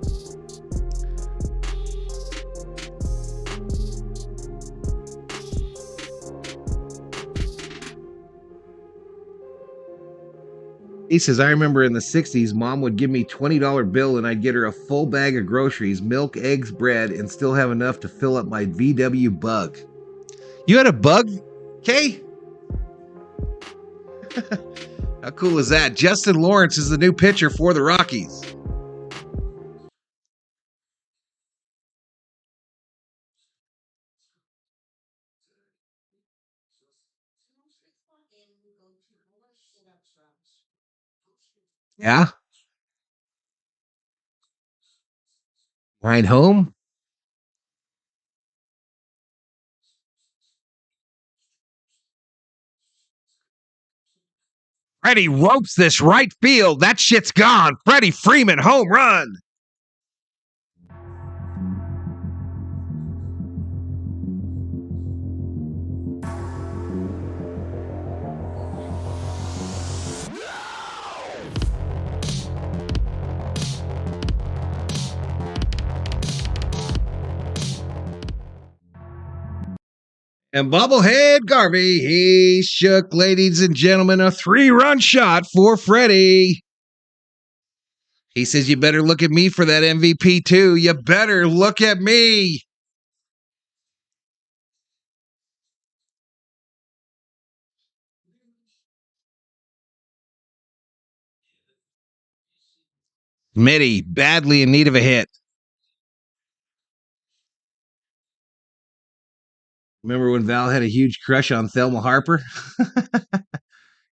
He says, I remember in the 60s, mom would give me a $20 bill and I'd get her a full bag of groceries, milk, eggs, bread, and still have enough to fill up my VW Bug. You had a Bug, Kay? How cool is that? Justin Lawrence is the new pitcher for the Rockies. Yeah? Ride home? Freddie ropes this right field. That shit's gone. Freddie Freeman, home run. And bobblehead Garvey, he shook, ladies and gentlemen, a 3-run shot for Freddie. He says, you better look at me for that MVP too. You better look at me. Mitty, badly in need of a hit. Remember when Val had a huge crush on Thelma Harper?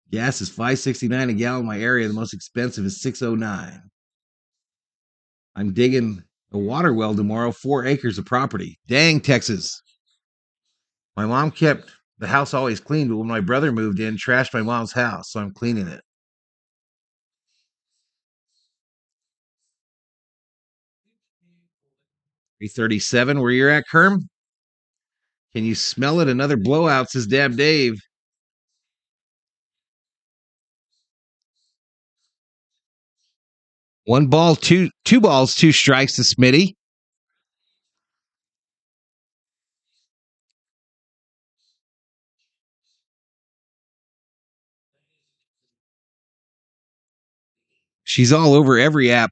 Gas is $5.69 a gallon in my area. The most expensive is $6.09. I'm digging a water well tomorrow, 4 acres of property. Dang, Texas. My mom kept the house always clean, but when my brother moved in, trashed my mom's house, so I'm cleaning it. 337, where you're at, Kerm? Can you smell it? Another blowout, says Dab Dave. One ball, two balls, 2 strikes to Smitty. She's all over every app.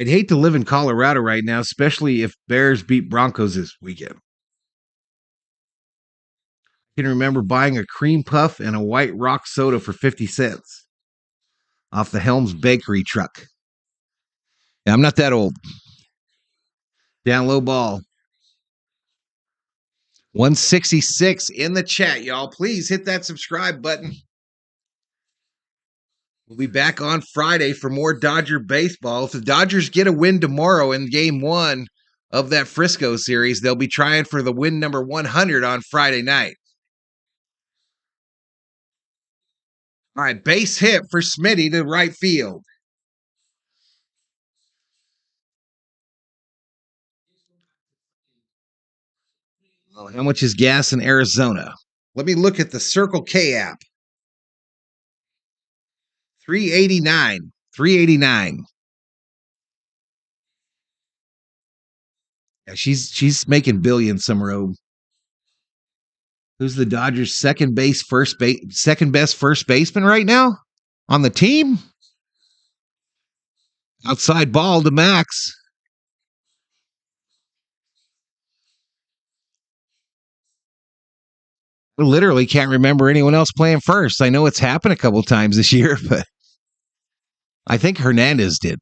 I'd hate to live in Colorado right now, especially if Bears beat Broncos this weekend. I can remember buying a cream puff and a white rock soda for 50 cents off the Helms Bakery truck. Yeah, I'm not that old. Down low ball. 166 in the chat, y'all. Please hit that subscribe button. We'll be back on Friday for more Dodger baseball. If the Dodgers get a win tomorrow in game 1 of that Frisco series, they'll be trying for the win number 100 on Friday night. All right, base hit for Smitty to right field. Well, how much is gas in Arizona? Let me look at the Circle K app. 389. 389. Yeah, she's making billions, some road. Who's the Dodgers' second best first baseman right now on the team? Outside ball to Max. I literally can't remember anyone else playing first. I know it's happened a couple times this year, but I think Hernandez did.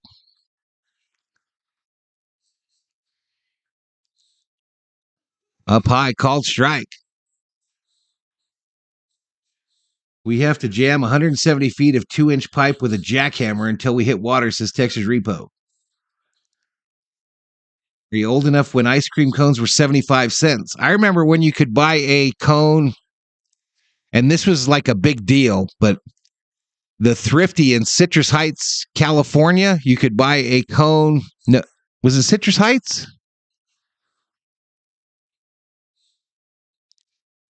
Up high, called strike. We have to jam 170 feet of 2-inch pipe with a jackhammer until we hit water, says Texas Repo. Are you old enough when ice cream cones were 75 cents? I remember when you could buy a cone, and this was like a big deal, but the Thrifty in Citrus Heights, California, you could buy a cone. No, was it Citrus Heights?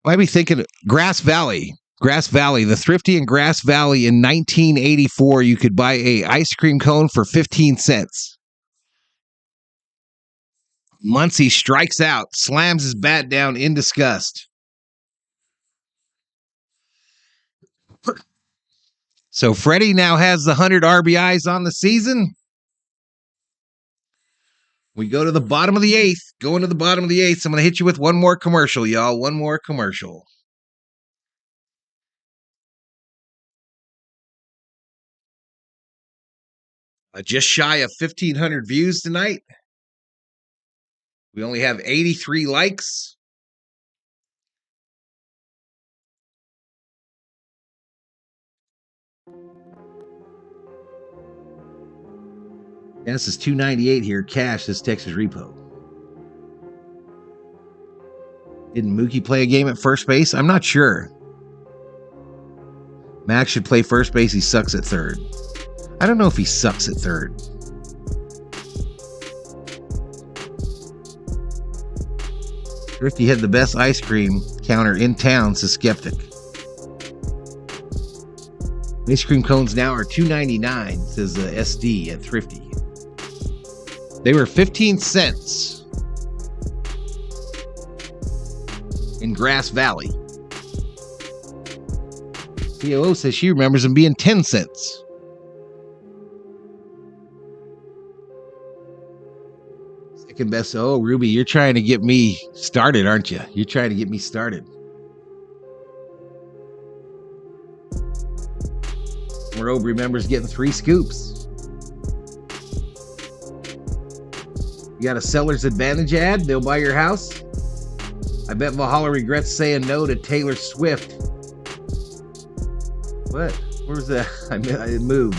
I might be thinking Grass Valley. Grass Valley, the Thrifty in Grass Valley in 1984, you could buy a ice cream cone for 15 cents. Muncy strikes out, slams his bat down in disgust. So Freddie now has the 100 RBIs on the season. We go to the bottom of the 8th. Going to the bottom of the 8th. I'm going to hit you with one more commercial, y'all. One more commercial. Just shy of 1,500 views tonight. We only have 83 likes. This is $2.98 here. Cash, this Texas Repo. Didn't Mookie play a game at first base? I'm not sure. Max should play first base. He sucks at third. I don't know if he sucks at third. Thrifty had the best ice cream counter in town, says Skeptic. Ice cream cones now are $2.99, says SD at Thrifty. They were 15 cents in Grass Valley. COO says she remembers them being 10 cents. Second best. Oh, Ruby, you're trying to get me started, aren't you? You're trying to get me started. Robe remembers getting 3 scoops. You got a seller's advantage ad? They'll buy your house? I bet Valhalla regrets saying no to Taylor Swift. What? Where's that? It moved.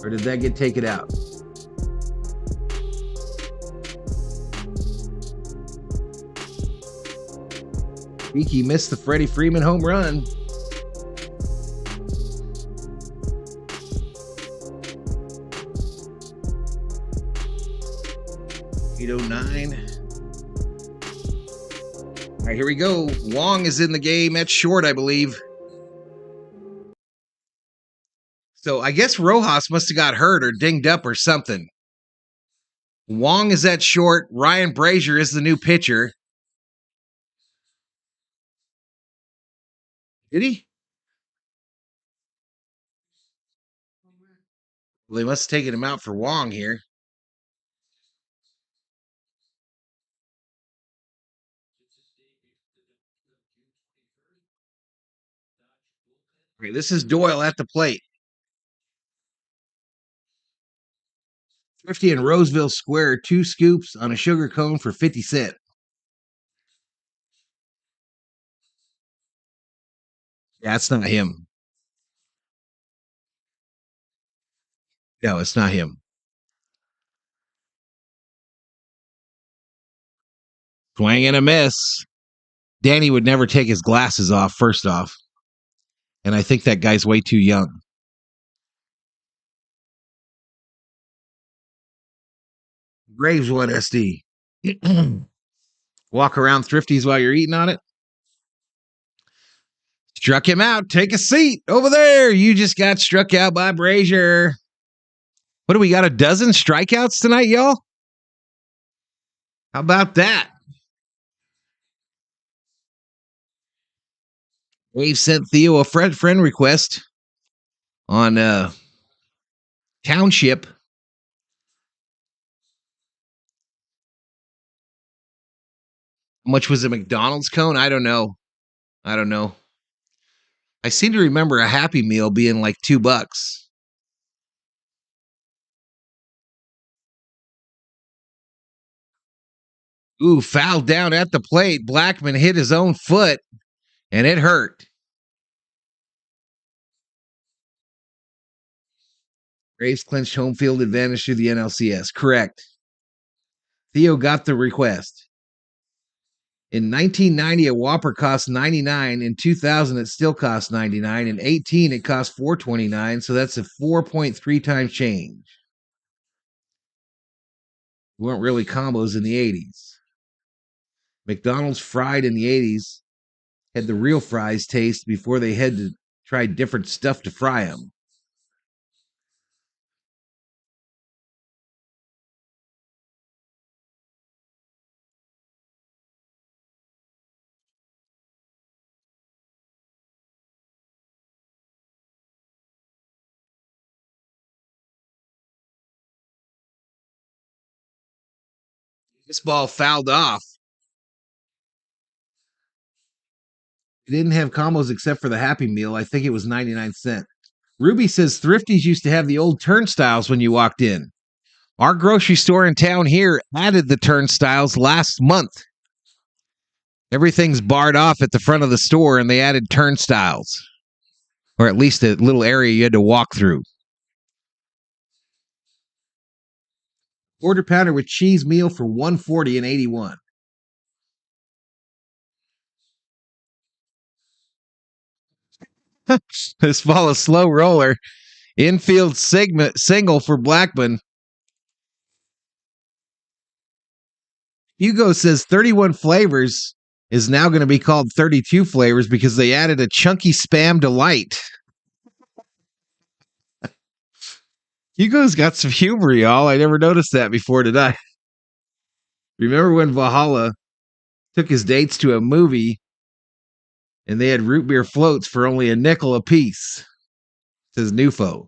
Or did that get taken out? Beaky missed the Freddie Freeman home run. $809. All right, here we go. Wong is in the game at short, I believe. So I guess Rojas must have got hurt or dinged up or something. Wong is at short. Ryan Brazier is the new pitcher. Did he? Well, they must have taken him out for Wong here. Okay, this is Doyle at the plate. 50 in Roseville Square, 2 scoops on a sugar cone for 50 cents. Yeah, it's not him. No, it's not him. Swing and a miss. Danny would never take his glasses off, first off. And I think that guy's way too young. Graves one SD. Walk around Thrifties while you're eating on it. Struck him out. Take a seat over there. You just got struck out by Brazier. What do we got? A dozen strikeouts tonight, y'all? How about that? Dave sent Theo a friend request on Township. How much was a McDonald's cone? I don't know. I seem to remember a Happy Meal being like $2. Ooh, foul down at the plate. Blackman hit his own foot, and it hurt. Braves clinched home field advantage through the NLCS. Correct. Theo got the request. In 1990, a Whopper cost $99. In 2000, it still cost $99. In 18, it cost $4.29. So that's a 4.3 times change. Weren't really combos in the 80s. McDonald's fried in the 80s had the real fries taste before they had to try different stuff to fry them. This ball fouled off. It didn't have combos except for the Happy Meal. I think it was 99 cents. Ruby says Thrifties used to have the old turnstiles when you walked in. Our grocery store in town here added the turnstiles last month. Everything's barred off at the front of the store, and they added turnstiles. Or at least a little area you had to walk through. Quarter pounder with cheese meal for $140 and 81. This ball a slow roller. Infield single for Blackman. Hugo says 31 flavors is now going to be called 32 flavors because they added a chunky Spam Delight. Hugo's got some humor, y'all. I never noticed that before today. Remember when Valhalla took his dates to a movie and they had root beer floats for only a nickel a piece? Says Nufo.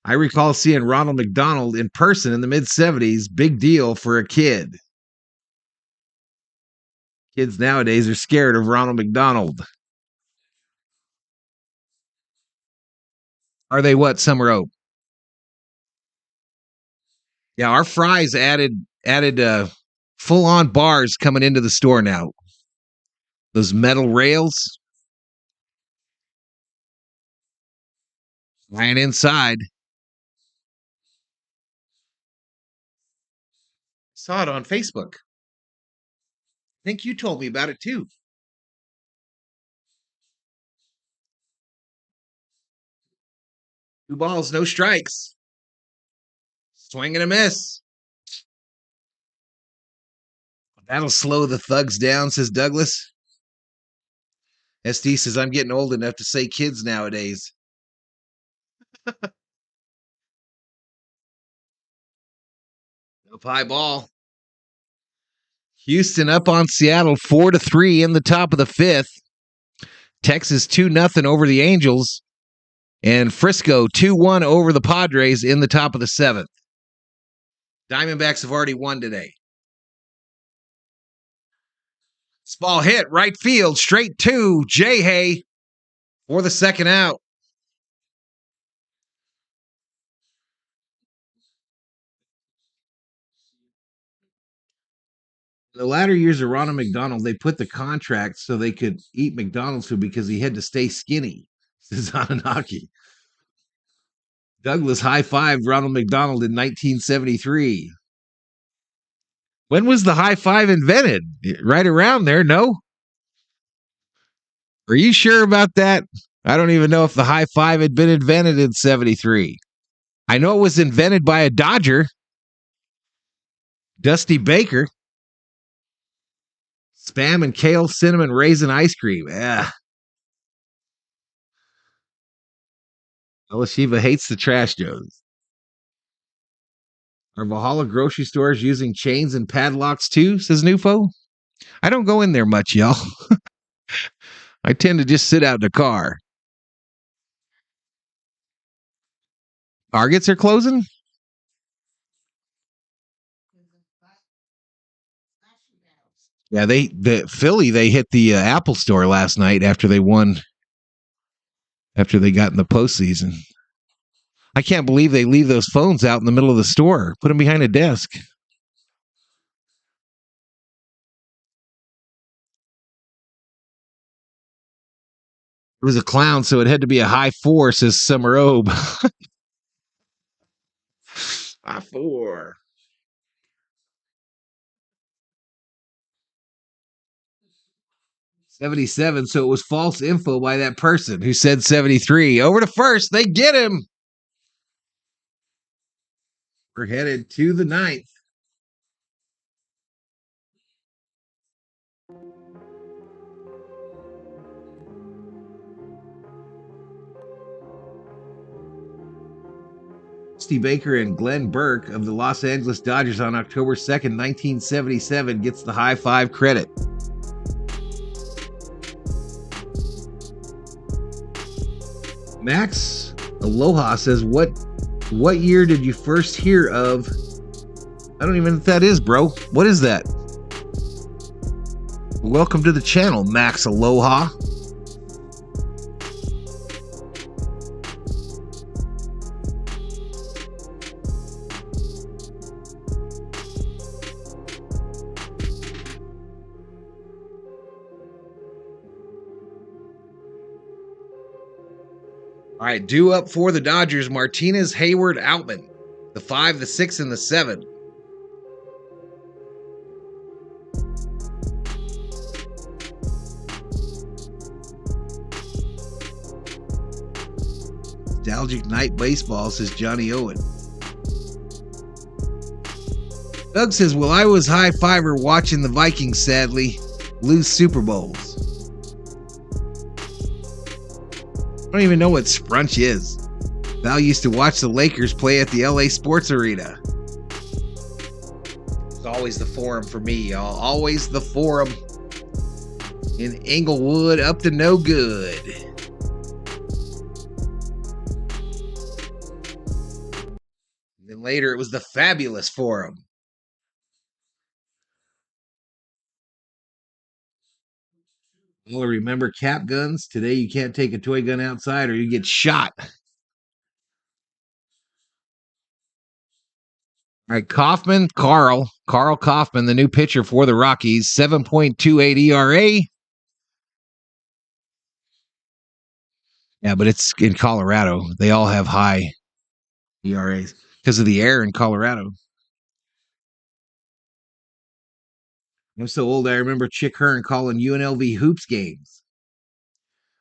I recall seeing Ronald McDonald in person in the mid-70s. Big deal for a kid. Kids nowadays are scared of Ronald McDonald. Are they what, Summer Oak? Yeah, our Fry's added full-on bars coming into the store now. Those metal rails. Lying inside. Saw it on Facebook. I think you told me about it too. 2 balls, no strikes. Swing and a miss. That'll slow the thugs down, says Douglas. SD says, I'm getting old enough to say kids nowadays. Up high ball. Houston up on Seattle 4-3 in the top of the 5th. Texas 2-0 over the Angels. And Frisco 2-1 over the Padres in the top of the 7th. Diamondbacks have already won today. This ball hit right field, straight to Jay Hay for the second out. The latter years of Ronald McDonald, they put the contract so they could eat McDonald's food because he had to stay skinny, says Anunnaki. Douglas high-fived Ronald McDonald in 1973. When was the high five invented? Right around there, no? Are you sure about that? I don't even know if the high five had been invented in 73. I know it was invented by a Dodger, Dusty Baker. Spam and kale cinnamon raisin ice cream. Yeah. Elishiva hates the trash Joes. Are Valhalla grocery stores using chains and padlocks too, says Nufo? I don't go in there much, y'all. I tend to just sit out in the car. Targets are closing? Yeah, the Philly, they hit the Apple store last night after they won, after they got in the postseason. I can't believe they leave those phones out in the middle of the store. Put them behind a desk. It was a clown, so it had to be a high 4, says Summer Obe. High 4. $77, so it was false info by that person who said 73. Over to first, they get him. We're headed to the 9th. Steve Baker and Glenn Burke of the Los Angeles Dodgers on October 2nd, 1977 gets the high 5 credit. Max Aloha says, what year did you first hear of? I don't even know what that is, bro. What is that? Welcome to the channel, Max Aloha. All right, due up for the Dodgers, Martinez, Hayward, Outman. The 5, the 6, and the 7. Nostalgic night baseball, says Johnny Owen. Doug says, well, I was high fiver watching the Vikings, sadly, lose Super Bowls. I don't even know what Sprunch is. Val used to watch the Lakers play at the LA Sports Arena. It's always the Forum for me, y'all. Always the Forum in Inglewood, up to no good. Then later it was the Fabulous Forum. Well, remember cap guns? Today you can't take a toy gun outside or you get shot. All right, Carl Kaufman, the new pitcher for the Rockies, 7.28 ERA. Yeah, but it's in Colorado. They all have high ERAs because of the air in Colorado. I'm so old, I remember Chick Hearn calling UNLV hoops games.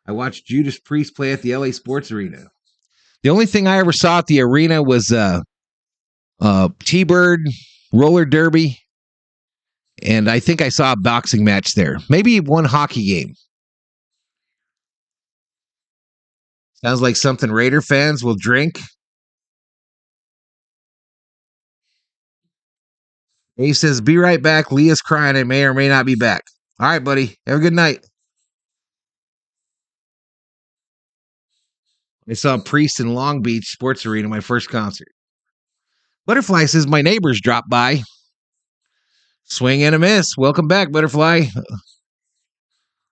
I watched Judas Priest play at the LA Sports Arena. The only thing I ever saw at the arena was T-Bird, roller derby, and I think I saw a boxing match there. Maybe one hockey game. Sounds like something Raider fans will drink. He says, be right back. Leah's crying. I may or may not be back. All right, buddy. Have a good night. I saw Priest in Long Beach Sports Arena, my first concert. Butterfly says, my neighbors dropped by. Swing and a miss. Welcome back, Butterfly.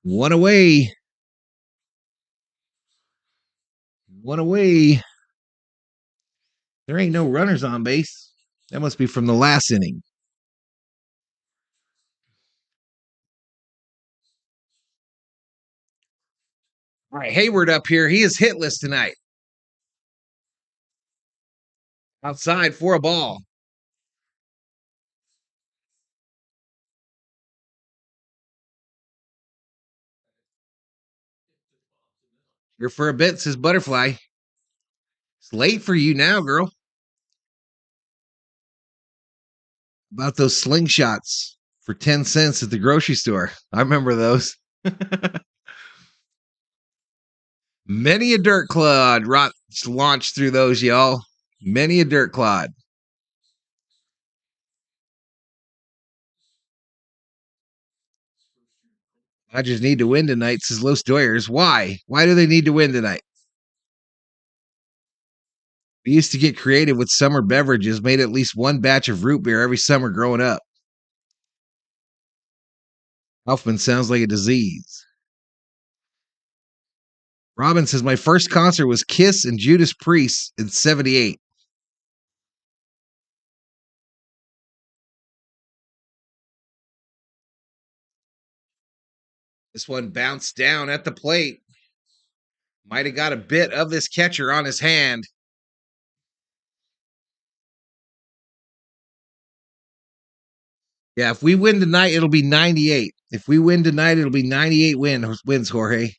One away. One away. There ain't no runners on base. That must be from the last inning. All right, Hayward up here. He is hitless tonight. Outside for a ball. Here for a bit, says Butterfly. It's late for you now, girl. About those slingshots for 10 cents at the grocery store. I remember those. Many a dirt clod launched through those, y'all. Many a dirt clod. I just need to win tonight, says Los Doyers. Why? Why do they need to win tonight? We used to get creative with summer beverages, made at least one batch of root beer every summer growing up. Hoffman sounds like a disease. Robin says, my first concert was Kiss and Judas Priest in 78. This one bounced down at the plate. Might have got a bit of this catcher on his hand. Yeah, if we win tonight, it'll be 98. If we win tonight, it'll be 98 wins, Jorge.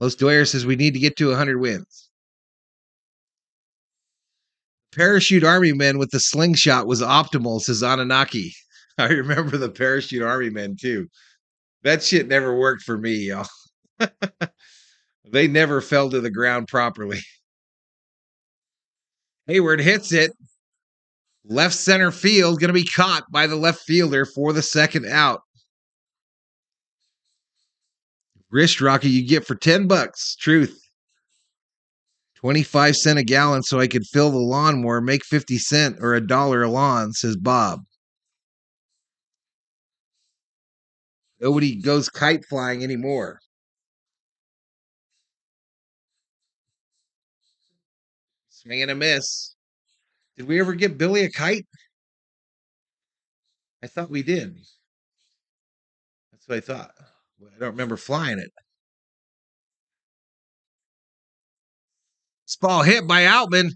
Los Doyer says we need to get to 100 wins. Parachute Army Men with the slingshot was optimal, says Anunnaki. I remember the Parachute Army Men, too. That shit never worked for me, y'all. They never fell to the ground properly. Hayward hits it. Left center field, going to be caught by the left fielder for the second out. Wrist rocket you get for $10. Truth. 25 cents a gallon so I could fill the lawnmower, make 50 cents or $1 a lawn, says Bob. Nobody goes kite flying anymore. Swing and a miss. Did we ever get Billy a kite? I thought we did. That's what I thought. I don't remember flying it. This ball hit by Outman.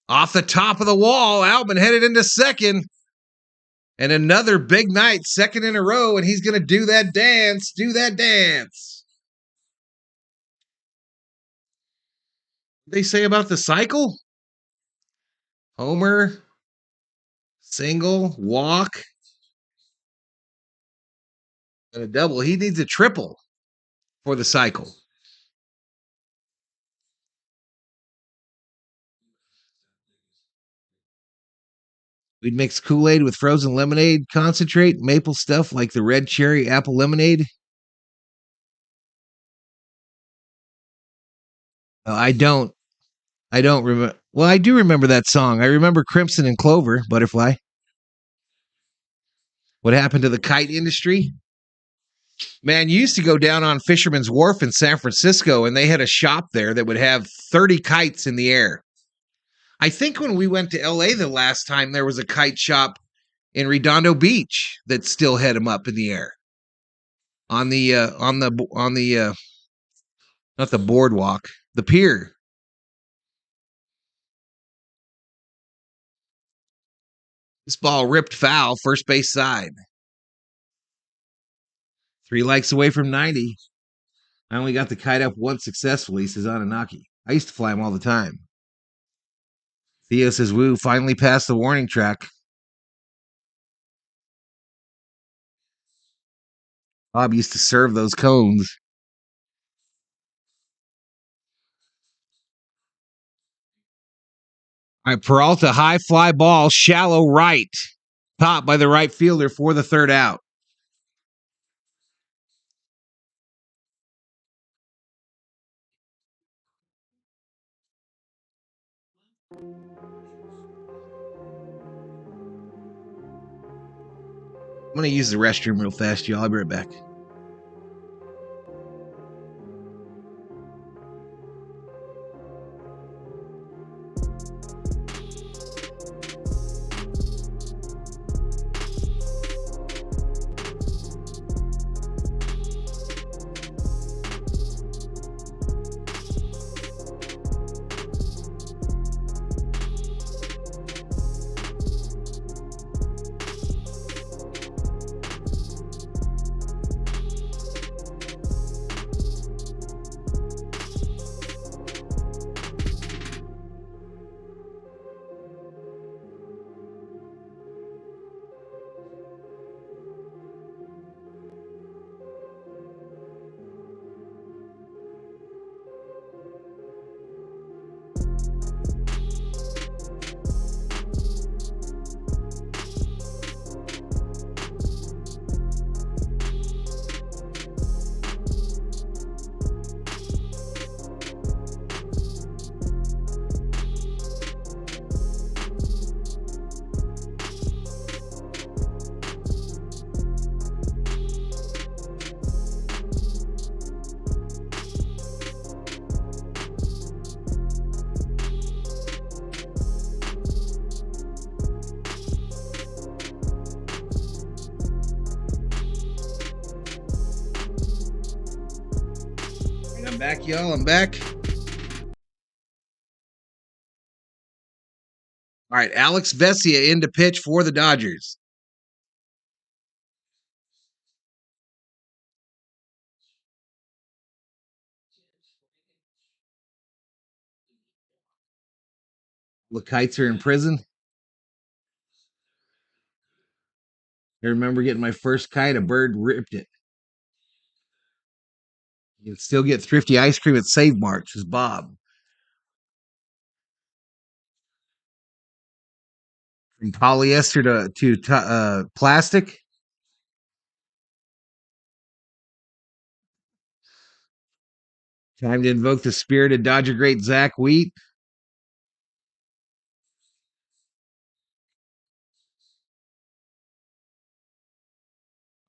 Off the top of the wall, Outman headed into second. And another big night, second in a row, and he's going to do that dance. Do that dance. What they say about the cycle? Homer, single, walk, and a double. He needs a triple for the cycle. We'd mix Kool-Aid with frozen lemonade, concentrate, maple stuff like the red cherry apple lemonade. I don't remember. Well, I do remember that song. I remember Crimson and Clover, Butterfly. What happened to the kite industry? Man, you used to go down on Fisherman's Wharf in San Francisco, and they had a shop there that would have 30 kites in the air. I think when we went to LA the last time, there was a kite shop in Redondo Beach that still had them up in the air on the not the boardwalk, the pier. This ball ripped foul, first base side. 3 likes away from 90. I only got the kite up once successfully, says Anunnaki. I used to fly them all the time. Theo says, woo, finally passed the warning track. Bob used to serve those cones. All right, Peralta, high fly ball, shallow right. Caught by the right fielder for the third out. I'm going to use the restroom real fast, y'all. I'll be right back. I'm back, y'all. I'm back. All right, Alex Vesia in to pitch for the Dodgers. The kites are in prison. I remember getting my first kite. A bird ripped it. You can still get thrifty ice cream at Save Mart, says Bob. From polyester to plastic. Time to invoke the spirit of Dodger great Zach Wheat.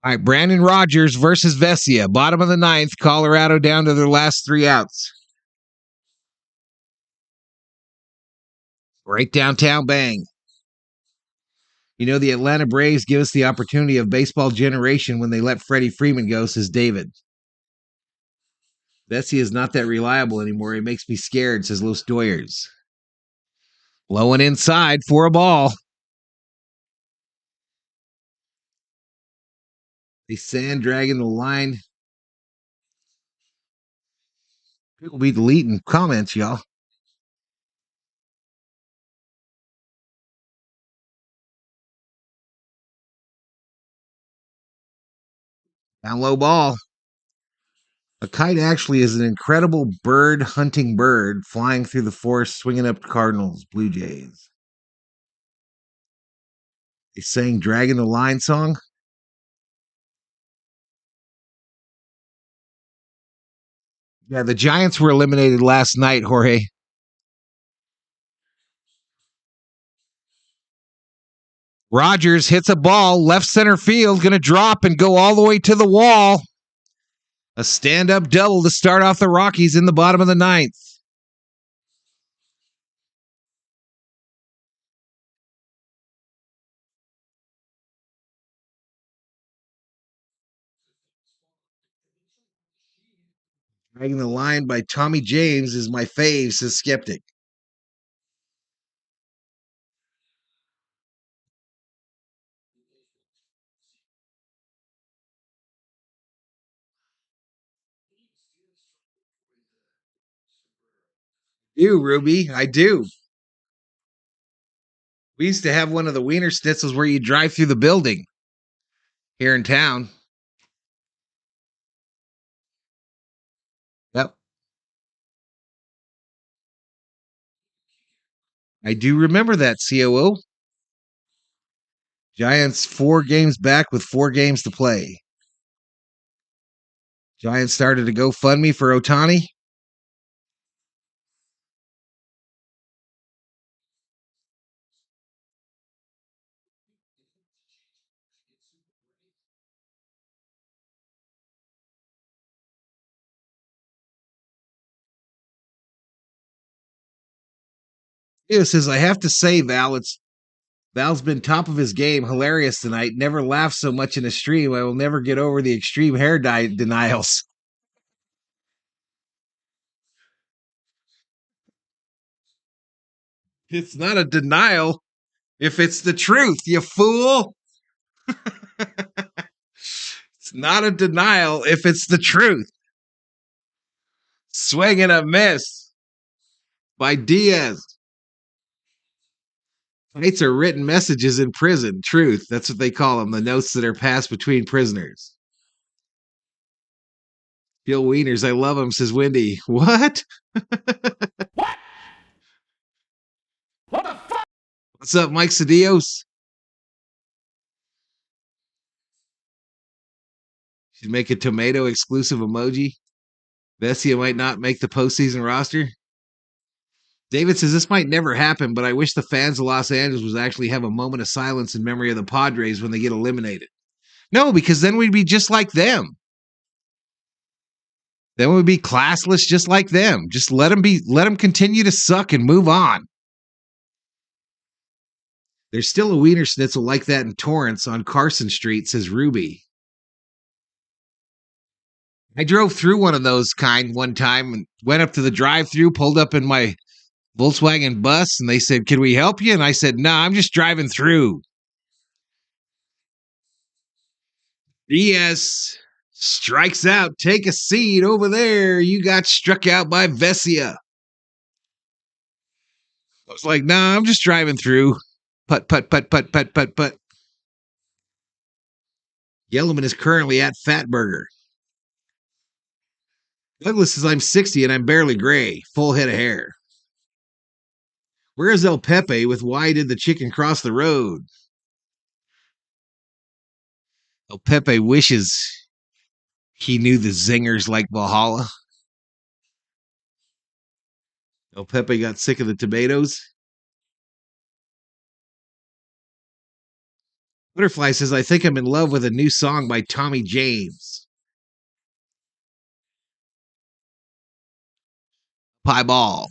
All right, Brandon Rogers versus Vesia. Bottom of the ninth. Colorado down to their last 3 outs. Right downtown, bang. You know, the Atlanta Braves give us the opportunity of baseball generation when they let Freddie Freeman go, says David. Vesia is not that reliable anymore. He makes me scared, says Los Doyers. Low and inside for a ball. They sand dragging the line. People be deleting comments, y'all. Down low ball. A kite actually is an incredible bird hunting bird flying through the forest, swinging up Cardinals, Blue Jays. They sang Dragging the Line song. Yeah, the Giants were eliminated last night, Jorge. Rogers hits a ball, left center field, going to drop and go all the way to the wall. A stand-up double to start off the Rockies in the bottom of the ninth. Dragging the Line by Tommy James is my fave, says Skeptic. Ruby, I do. We used to have one of the Wiener Schnitzels where you drive through the building here in town. Yep. I do remember that, COO. Giants 4 games back with 4 games to play. Giants started a GoFundMe for Ohtani. It says, I have to say, Val's been top of his game, hilarious tonight. Never laughed so much in a stream. I will never get over the extreme hair dye denials. It's not a denial if it's the truth, you fool. It's not a denial if it's the truth. Swing and a miss by Diaz. Fights are written messages in prison. Truth. That's what they call them. The notes that are passed between prisoners. Gil Wieners, I love him, says Wendy. What? What? What the fuck? What's up, Mike Cedillos? Should make a tomato exclusive emoji. Vesia might not make the postseason roster. David says this might never happen, but I wish the fans of Los Angeles would actually have a moment of silence in memory of the Padres when they get eliminated. No, because then we'd be just like them. Then we'd be classless just like them. Just let them continue to suck and move on. There's still a Wiener Schnitzel like that in Torrance on Carson Street, says Ruby. I drove through one of those one time and went up to the drive-thru, pulled up in my Volkswagen bus, and they said, can we help you? And I said, no, I'm just driving through. Diaz strikes out. Take a seat over there. You got struck out by Vesia. I was like, nah, I'm just driving through. Putt, putt, putt, putt, putt, putt, putt. Yellowman is currently at Fatburger. Douglas says, I'm 60 and I'm barely gray. Full head of hair. Where is El Pepe with why did the chicken cross the road? El Pepe wishes he knew the zingers like Valhalla. El Pepe got sick of the tomatoes. Butterfly says, I think I'm in love with a new song by Tommy James. Pie ball.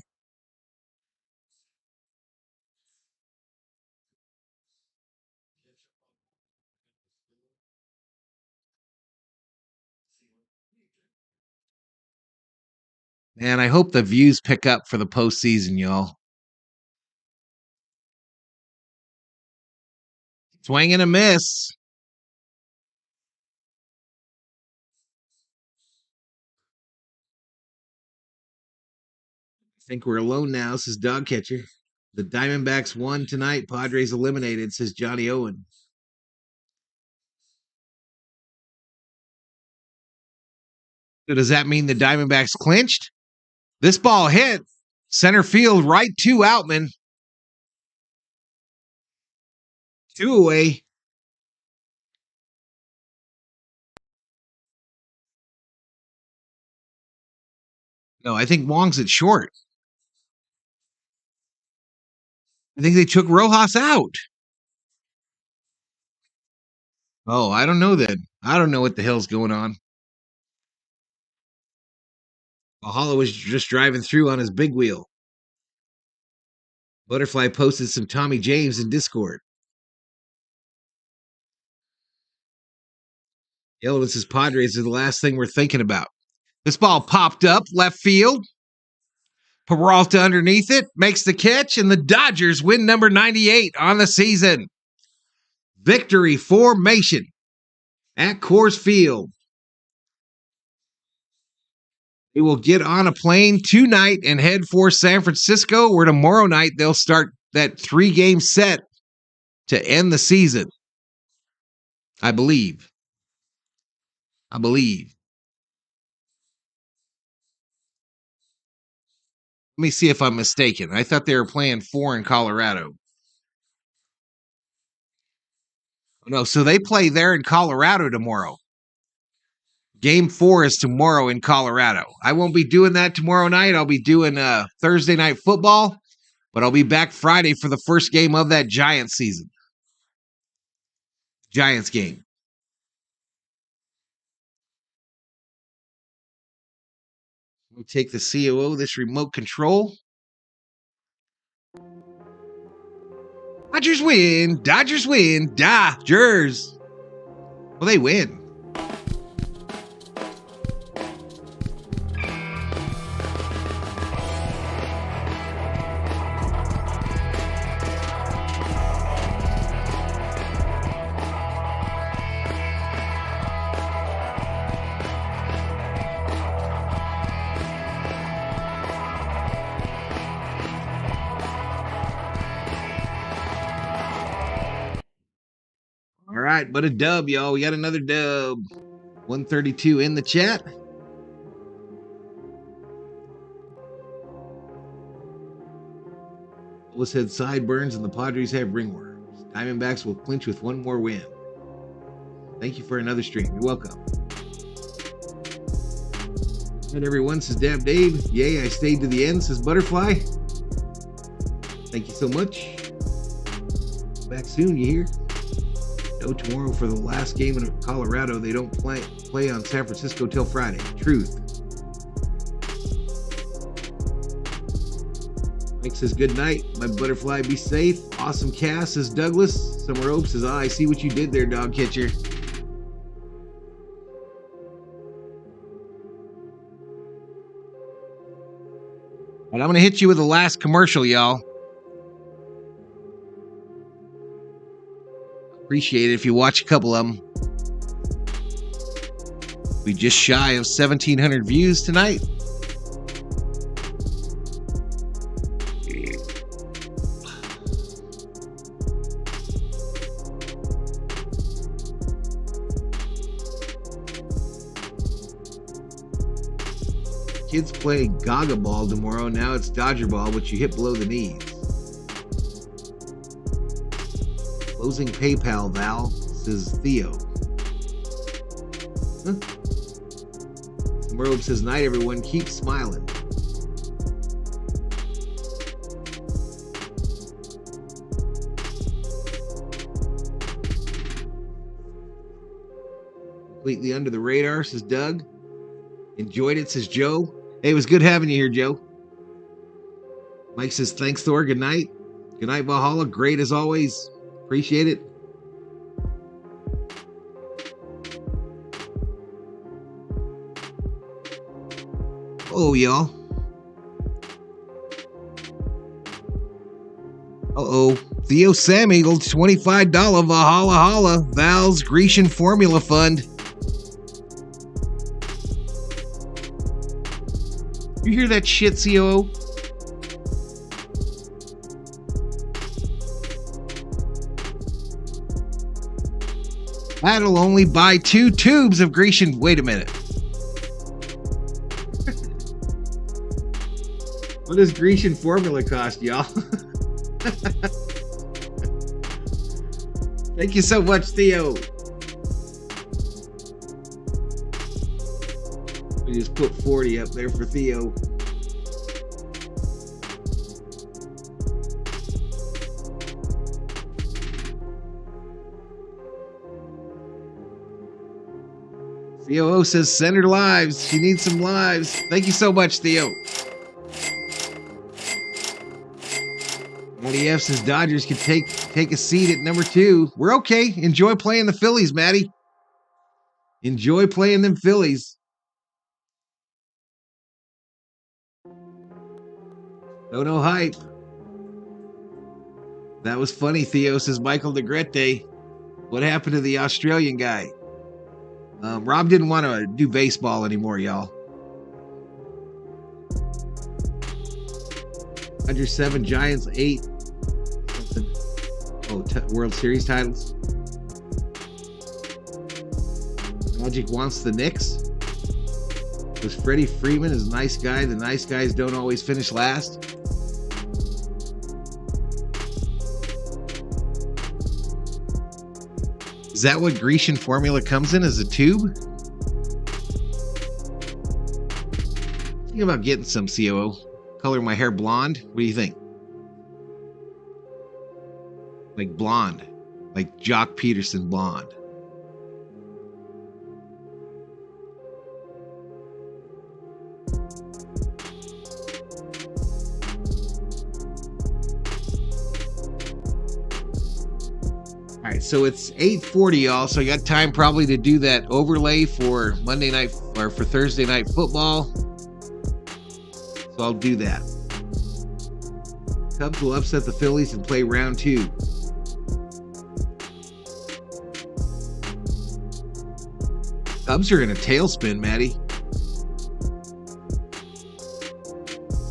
Man, I hope the views pick up for the postseason, y'all. Swing and a miss. I think we're alone now, says Dog Catcher. The Diamondbacks won tonight. Padres eliminated, says Johnny Owen. So does that mean the Diamondbacks clinched? This ball hit center field right to Outman. 2 away. No, I think Wong's at short. I think they took Rojas out. Oh, I don't know then. I don't know what the hell's going on. Valhalla was just driving through on his big wheel. Butterfly posted some Tommy James in Discord. Yellow says Padres are the last thing we're thinking about. This ball popped up left field. Peralta underneath it, makes the catch, and the Dodgers win number 98 on the season. Victory formation at Coors Field. They will get on a plane tonight and head for San Francisco, where tomorrow night they'll start that 3-game set to end the season. I believe. Let me see if I'm mistaken. I thought they were playing 4 in Colorado. No, so they play there in Colorado tomorrow. Game 4 is tomorrow in Colorado. I won't be doing that tomorrow night. I'll be doing Thursday night football, but I'll be back Friday for the first game of that Giants season. Giants game. We'll take the COO, this remote control. Dodgers win. Dodgers. Well, they win. All right, but a dub, y'all. We got another dub. 132 in the chat. Willis had sideburns and the Padres have ringworms. Diamondbacks will clinch with one more win. Thank you for another stream. You're welcome. And everyone, says Dab Dave. Yay, I stayed to the end, says Butterfly. Thank you so much. Back soon, you hear? No, tomorrow for the last game in Colorado. They don't play on San Francisco till Friday. Truth. Mike says, good night. My Butterfly, be safe. Awesome cast, says Douglas. Summer Hope says, I see what you did there, dog catcher. And I'm going to hit you with the last commercial, y'all. Appreciate it if you watch a couple of them. We just shy of 1,700 views tonight. Kids play Gaga ball tomorrow. Now it's Dodger ball, which you hit below the knees. Closing PayPal, Val, says Theo. Merle says, night, everyone. Keep smiling. Completely under the radar, says Doug. Enjoyed it, says Joe. Hey, it was good having you here, Joe. Mike says, thanks, Thor. Good night. Good night, Valhalla. Great as always. Appreciate it. Oh, y'all. Uh-oh. Theo Sam Eagle, $25 Valhalla Holla. Val's Grecian Formula Fund. You hear that shit, COO? That'll only buy 2 tubes of Grecian. Wait a minute. What does Grecian formula cost, y'all? Thank you so much, Theo. We just put 40 up there for Theo. COO says send her lives. She needs some lives. Thank you so much, Theo. Matty F says Dodgers can take a seat at number 2. We're okay. Enjoy playing the Phillies, Matty. Enjoy playing them Phillies. No hype. That was funny, Theo, says Michael Negrete. What happened to the Australian guy? Rob didn't want to do baseball anymore, y'all. Dodgers 7, Giants 8. World Series titles. Magic wants the Knicks. Was Freddie Freeman is a nice guy. The nice guys don't always finish last. Is that what Grecian formula comes in, as a tube? Think about getting some, COO. Color my hair blonde. What do you think? Like blonde. Like Jock Peterson blonde. All right, so it's 8:40, y'all. So I got time probably to do that overlay for Monday night or for Thursday night football. So I'll do that. Cubs will upset the Phillies and play round 2. Cubs are in a tailspin, Matty.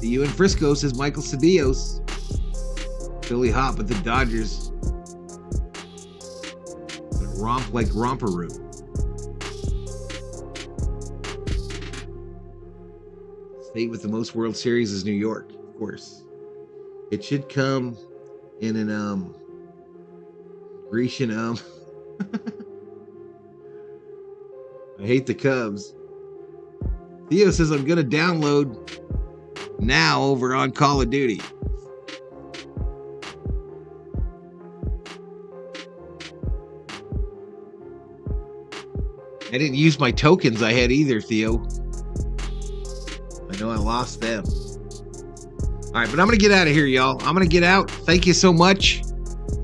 See you in Frisco, says Michael Cedillos. Philly hot, but the Dodgers romp like romperoo. State with the most World Series is New York, of course. It should come in an Grecian I hate the Cubs. Theo says I'm gonna download now over on Call of Duty. I didn't use my tokens I had either, Theo. I know I lost them. All right, but I'm going to get out of here, y'all. I'm going to get out. Thank you so much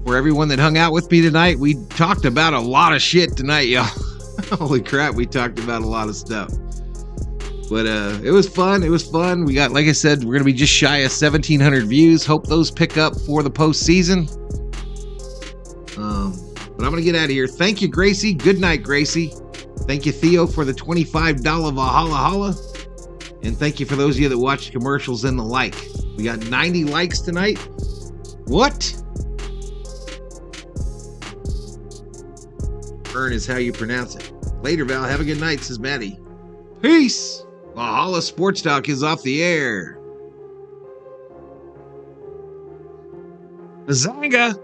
for everyone that hung out with me tonight. We talked about a lot of shit tonight, y'all. Holy crap, we talked about a lot of stuff. But it was fun. It was fun. We got, like I said, we're going to be just shy of 1,700 views. Hope those pick up for the postseason. But I'm going to get out of here. Thank you, Gracie. Good night, Gracie. Thank you, Theo, for the $25 Valhalla Holla. And thank you for those of you that watched commercials and the like. We got 90 likes tonight. What? Earn is how you pronounce it. Later, Val. Have a good night, says Maddie. Peace. Valhalla Sports Talk is off the air. Zanga.